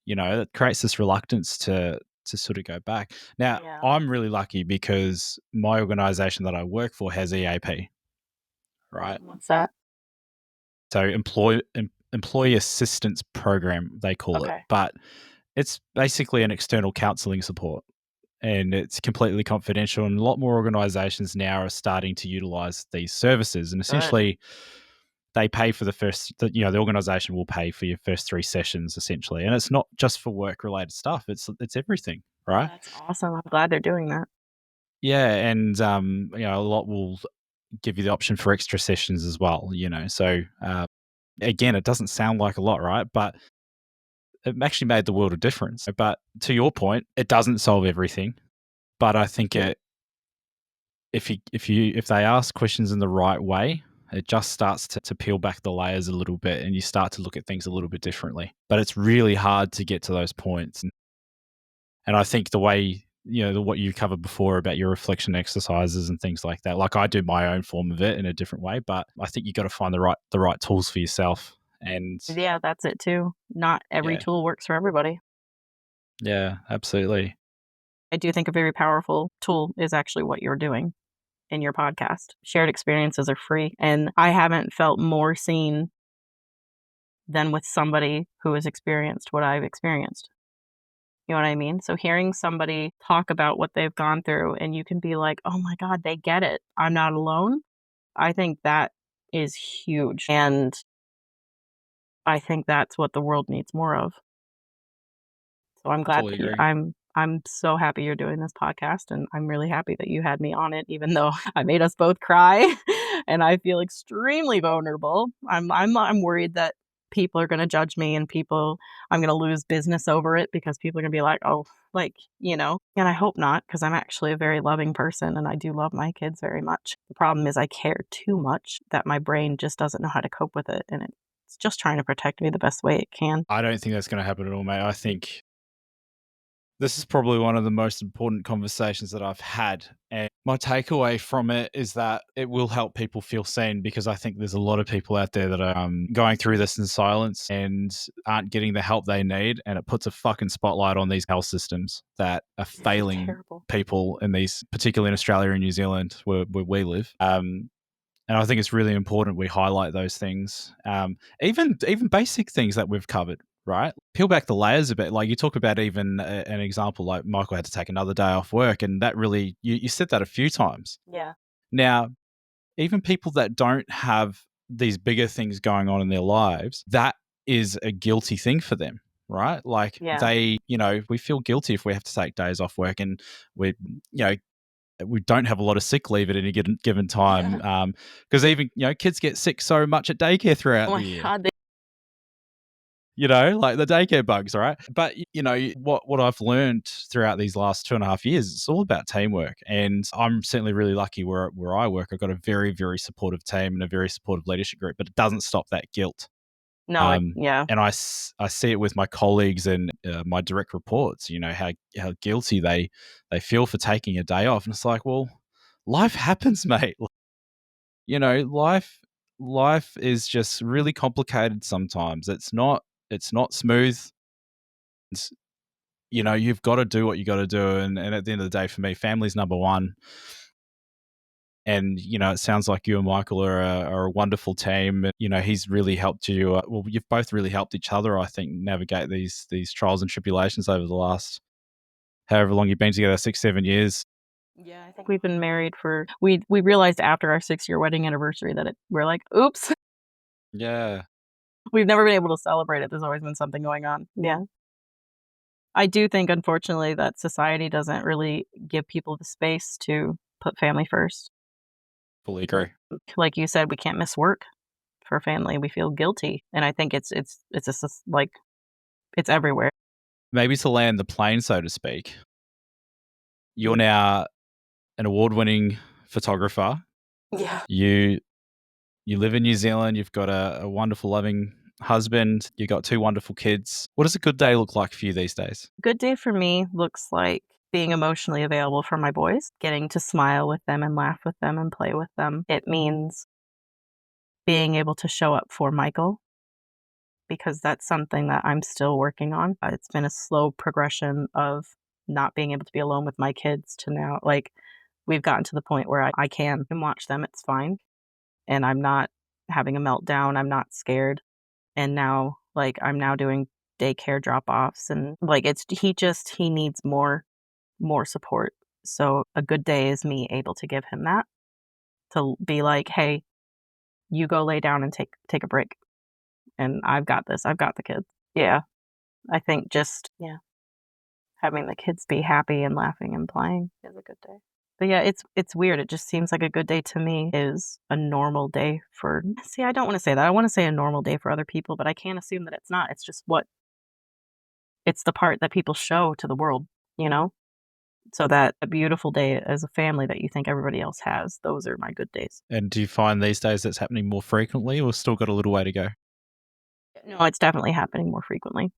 it creates this reluctance to sort of go back. Now, Yeah. I'm really lucky because my organization that I work for has EAP, right? What's that? So employee assistance program, they call it, Okay. but it's basically an external counseling support, and it's completely confidential. And a lot more organizations now are starting to utilize these services, and Good. essentially they pay for the organization will pay for your first 3 sessions essentially. And it's not just for work related stuff. It's everything, right? That's awesome. I'm glad they're doing that. Yeah. And, a lot will give you the option for extra sessions as well, So, again, it doesn't sound like a lot, right? But it actually made the world of difference. But to your point, it doesn't solve everything. But I think if they ask questions in the right way, it just starts to peel back the layers a little bit, and you start to look at things a little bit differently. But it's really hard to get to those points. And I think the way, what you covered before about your reflection exercises and things like that, like I do my own form of it in a different way, but I think you got to find the right tools for yourself. And Yeah, that's it too. Not every yeah, tool works for everybody. yeah, absolutely. I do think a very powerful tool is actually what you're doing in your podcast. Shared experiences are free, and I haven't felt more seen than with somebody who has experienced what I've experienced. You know what I mean? So hearing somebody talk about what they've gone through and you can be like, "Oh my god, they get it. I'm not alone." I think that is huge, and I think that's what the world needs more of. So I'm I glad totally that agree. I'm so happy you're doing this podcast, and I'm really happy that you had me on it, even though I made us both cry, and I feel extremely vulnerable. I'm worried that people are gonna judge me and I'm gonna lose business over it because people are gonna be like, "Oh," like, and I hope not, because 'cause I'm actually a very loving person, and I do love my kids very much. The problem is I care too much that my brain just doesn't know how to cope with it, and it's just trying to protect me the best way it can. I don't think that's going to happen at all, mate. I think This is probably one of the most important conversations that I've had. And my takeaway from it is that it will help people feel seen, because I think there's a lot of people out there that are going through this in silence and aren't getting the help they need. And it puts a fucking spotlight on these health systems that are failing Terrible. people in these, particularly in Australia and New Zealand, where we live. And I think it's really important we highlight those things, even basic things that we've covered, right? Peel back the layers a bit. Like you talk about even an example like Michael had to take another day off work, and that really, you said that a few times. Yeah. Now, even people that don't have these bigger things going on in their lives, that is a guilty thing for them, right? Like Yeah. they, we feel guilty if we have to take days off work, and we don't have a lot of sick leave at any given time, because even kids get sick so much at daycare throughout Oh the my year. God. Like the daycare bugs, right? But what I've learned throughout these last 2.5 years, it's all about teamwork, and I'm certainly really lucky where I work. I've got a very, very supportive team and a very supportive leadership group, but it doesn't stop that guilt. No, yeah. And I see it with my colleagues and my direct reports. How guilty they feel for taking a day off, and it's like, well, life happens, mate. Life is just really complicated sometimes. It's not smooth. It's, you've got to do what you got to do, and at the end of the day, for me, family's number one. And it sounds like you and Michael are a wonderful team. He's really helped you. Well, you've both really helped each other, I think, navigate these trials and tribulations over the last however long you've been together, 6-7 years. Yeah, I think we've been married for we realized after our 6-year wedding anniversary that we're like, oops, Yeah, we've never been able to celebrate it. There's always been something going on. Yeah. I do think, unfortunately, that society doesn't really give people the space to put family first. fully agree. Like you said, we can't miss work for family. We feel guilty, and I think it's just like it's everywhere. Maybe to land the plane, so to speak, you're now an award-winning photographer. Yeah. You live in New Zealand. You've got a wonderful, loving husband. You've got 2 wonderful kids. What does a good day look like for you these days? Good day for me looks like being emotionally available for my boys, getting to smile with them and laugh with them and play with them. It means being able to show up for Michael, because that's something that I'm still working on. It's been a slow progression of not being able to be alone with my kids to now, like, we've gotten to the point where I can watch them, it's fine, and I'm not having a meltdown, I'm not scared, and now, like, I'm now doing daycare drop-offs, and, like, he needs more support. So a good day is me able to give him that, to be like, "Hey, you go lay down and take a break, and I've got this, I've got the kids." Yeah, I think just yeah, having the kids be happy and laughing and playing is a good day. But yeah, it's weird, it just seems like a good day to me is a normal day for see, I don't wanna say that, I wanna say a normal day for other people, but I can't assume that it's not, it's just it's the part that people show to the world, you know? So that a beautiful day as a family that you think everybody else has, those are my good days. And do you find these days that's happening more frequently, or still got a little way to go? No, it's definitely happening more frequently.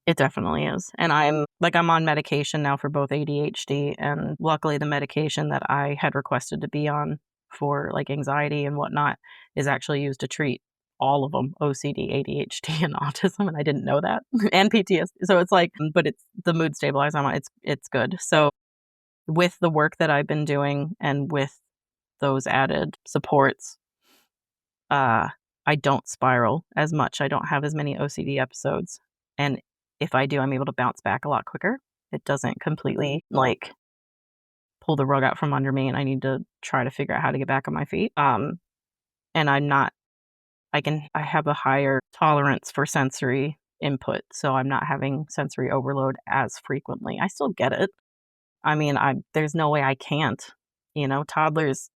It definitely is. And I'm on medication now for both ADHD, and luckily the medication that I had requested to be on for, like, anxiety and whatnot is actually used to treat all of them: OCD, ADHD, and autism, and I didn't know that, and PTSD. So it's like but it's the mood stabilizer I'm on, it's good. So with the work that I've been doing and with those added supports, uh, I don't spiral as much. I don't have as many OCD episodes. And if I do, I'm able to bounce back a lot quicker. It doesn't completely like pull the rug out from under me and I need to try to figure out how to get back on my feet. And I'm not I have a higher tolerance for sensory input, so I'm not having sensory overload as frequently. I still get it. I mean, there's no way I can't. Toddlers,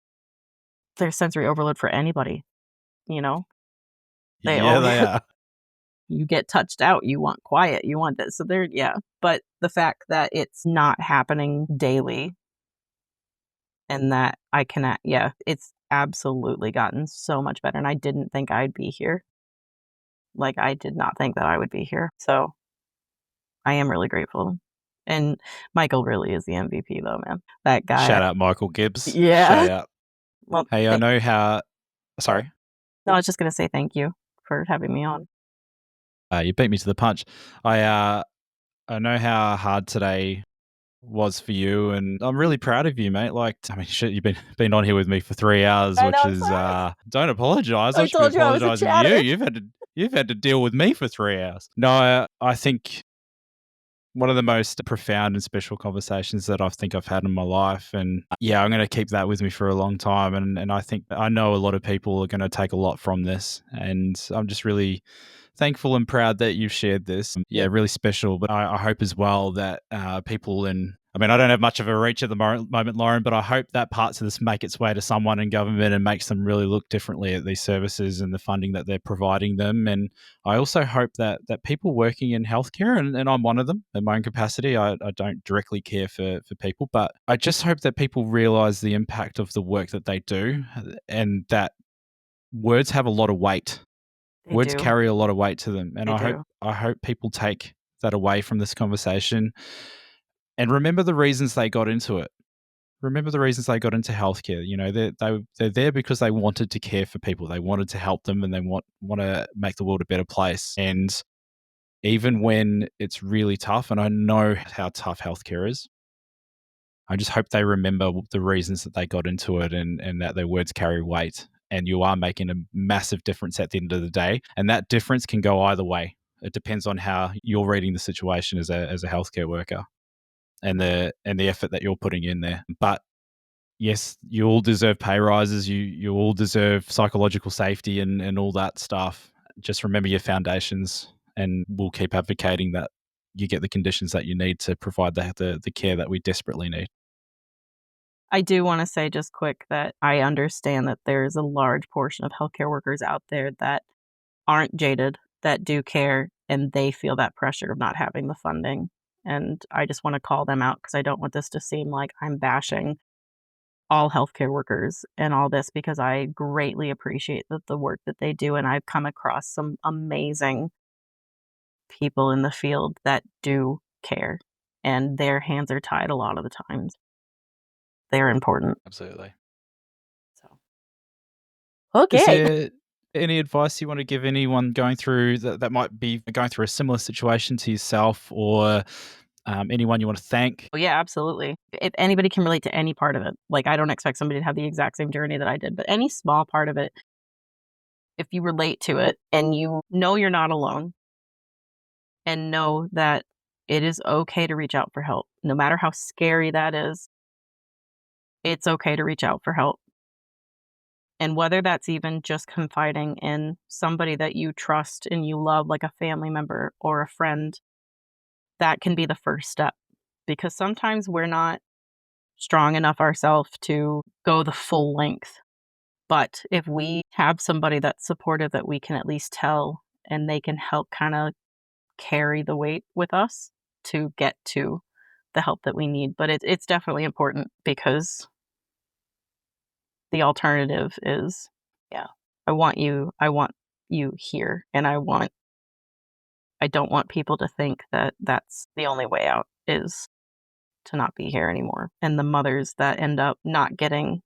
there's sensory overload for anybody, you know? They Yeah, all they are. you get touched out, you want quiet, you want this. So there yeah, but the fact that it's not happening daily and that I can yeah, it's absolutely gotten so much better, and I didn't think I'd be here. Like, I did not think that I would be here. So, I am really grateful. And Michael really is the MVP though, man. That guy. Shout out Michael Gibbs. Shout Yeah. out. Well, Hey, I know how. Sorry, no, I was just gonna say thank you for having me on. you beat me to the punch. I know how hard today was for you, and I'm really proud of you, mate. Like, I mean, shit, you've been on here with me for 3 hours, I which know, I'm is sorry. don't apologize. I I should be told you I was a apologizing to you. chatter. You've had to deal with me for 3 hours. No, I think one of the most profound and special conversations that I think I've had in my life. And yeah, I'm going to keep that with me for a long time. And I think I know a lot of people are going to take a lot from this. And I'm just really thankful and proud that you've shared this. Yeah, really special. But I hope as well that people I mean, I don't have much of a reach at the moment, Lauren, but I hope that parts of this make its way to someone in government and makes them really look differently at these services and the funding that they're providing them. And I also hope that people working in healthcare, and I'm one of them in my own capacity, I don't directly care for people, but I just hope that people realize the impact of the work that they do and that words have a lot of weight. They Words do. carry a lot of weight to them. And They do. I hope people take that away from this conversation and remember the reasons they got into it. Remember the reasons they got into healthcare. You know, they're there because they wanted to care for people. They wanted to help them, and they want to make the world a better place. And even when it's really tough, and I know how tough healthcare is, I just hope they remember the reasons that they got into it, and that their words carry weight. And you are making a massive difference at the end of the day, and that difference can go either way. It depends on how you're reading the situation as a healthcare worker, and the effort that you're putting in there. But yes, you all deserve pay rises. You all deserve psychological safety and all that stuff. Just remember your foundations, and we'll keep advocating that you get the conditions that you need to provide the care that we desperately need. I do want to say just quick that I understand that there's a large portion of healthcare workers out there that aren't jaded, that do care, and they feel that pressure of not having the funding. And I just want to call them out because I don't want this to seem like I'm bashing all healthcare workers and all this because I greatly appreciate the work that they do. And I've come across some amazing people in the field that do care, and their hands are tied a lot of the times. They're important. Absolutely. So, Is okay. there any advice you want to give anyone going through that might be going through a similar situation to yourself, or anyone you want to thank? Oh, yeah, absolutely. If anybody can relate to any part of it, like, I don't expect somebody to have the exact same journey that I did, but any small part of it, if you relate to it and you know you're not alone and know that it is okay to reach out for help, no matter how scary that is, it's okay to reach out for help. And whether that's even just confiding in somebody that you trust and you love, like a family member or a friend, that can be the first step. Because sometimes we're not strong enough ourselves to go the full length. But if we have somebody that's supportive that we can at least tell and they can help kind of carry the weight with us to get to the help that we need. But it's definitely important because the alternative is, yeah, I want you here. And I don't want people to think that that's the only way out is to not be here anymore. And the mothers that end up not getting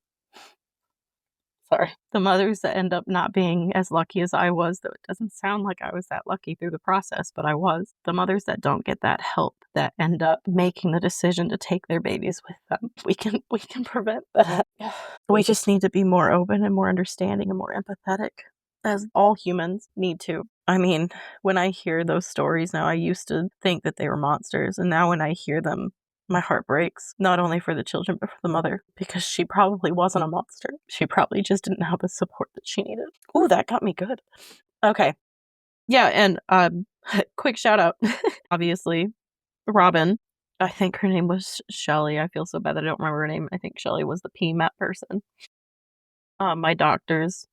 sorry, the mothers that end up not being as lucky as I was, though it doesn't sound like I was that lucky through the process, but I was. The mothers that don't get that help, that end up making the decision to take their babies with them, we can prevent that. We just need to be more open and more understanding and more empathetic, as all humans need to. I mean, when I hear those stories now, I used to think that they were monsters, and now when I hear them, my heart breaks, not only for the children, but for the mother, because she probably wasn't a monster. She probably just didn't have the support that she needed. Ooh, that got me good. Okay. Yeah, and, quick shout out. Obviously, Robin. I think her name was Shelly. I feel so bad that I don't remember her name. I think Shelly was the PMAT person. My doctors,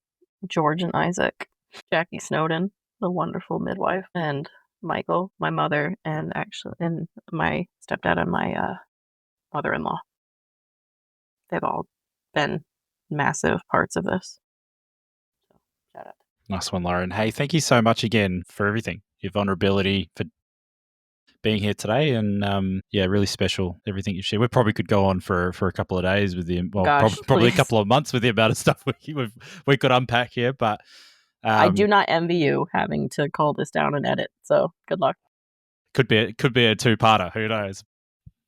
George and Isaac. Jackie Snowden, the wonderful midwife, and Michael, my mother, and my stepdad and my, mother-in-law. They've all been massive parts of this. So, shout out. Nice one, Lauren. Hey, thank you so much again for everything. Your vulnerability, for being here today. And really special everything you shared. We probably could go on for a couple of days with you. Well, Gosh, probably a please. couple of months with the amount of stuff we could unpack here. But I do not envy you having to call this down and edit. So good luck. Could be a two-parter. Who knows?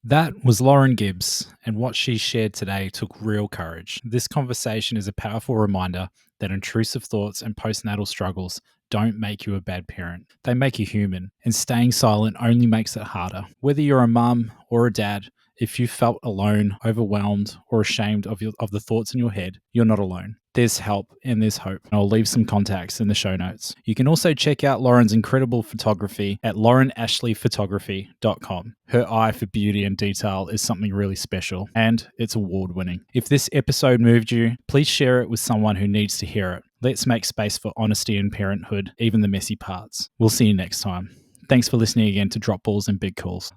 That was Lauren Gibbs, and what she shared today took real courage. This conversation is a powerful reminder that intrusive thoughts and postnatal struggles don't make you a bad parent. They make you human, and staying silent only makes it harder. Whether you're a mum or a dad, if you felt alone, overwhelmed, or ashamed of the thoughts in your head, you're not alone. There's help and there's hope. I'll leave some contacts in the show notes. You can also check out Lauren's incredible photography at laurenashleyphotography.com. Her eye for beauty and detail is something really special, and it's award-winning. If this episode moved you, please share it with someone who needs to hear it. Let's make space for honesty in parenthood, even the messy parts. We'll see you next time. Thanks for listening again to Drop Balls and Big Calls.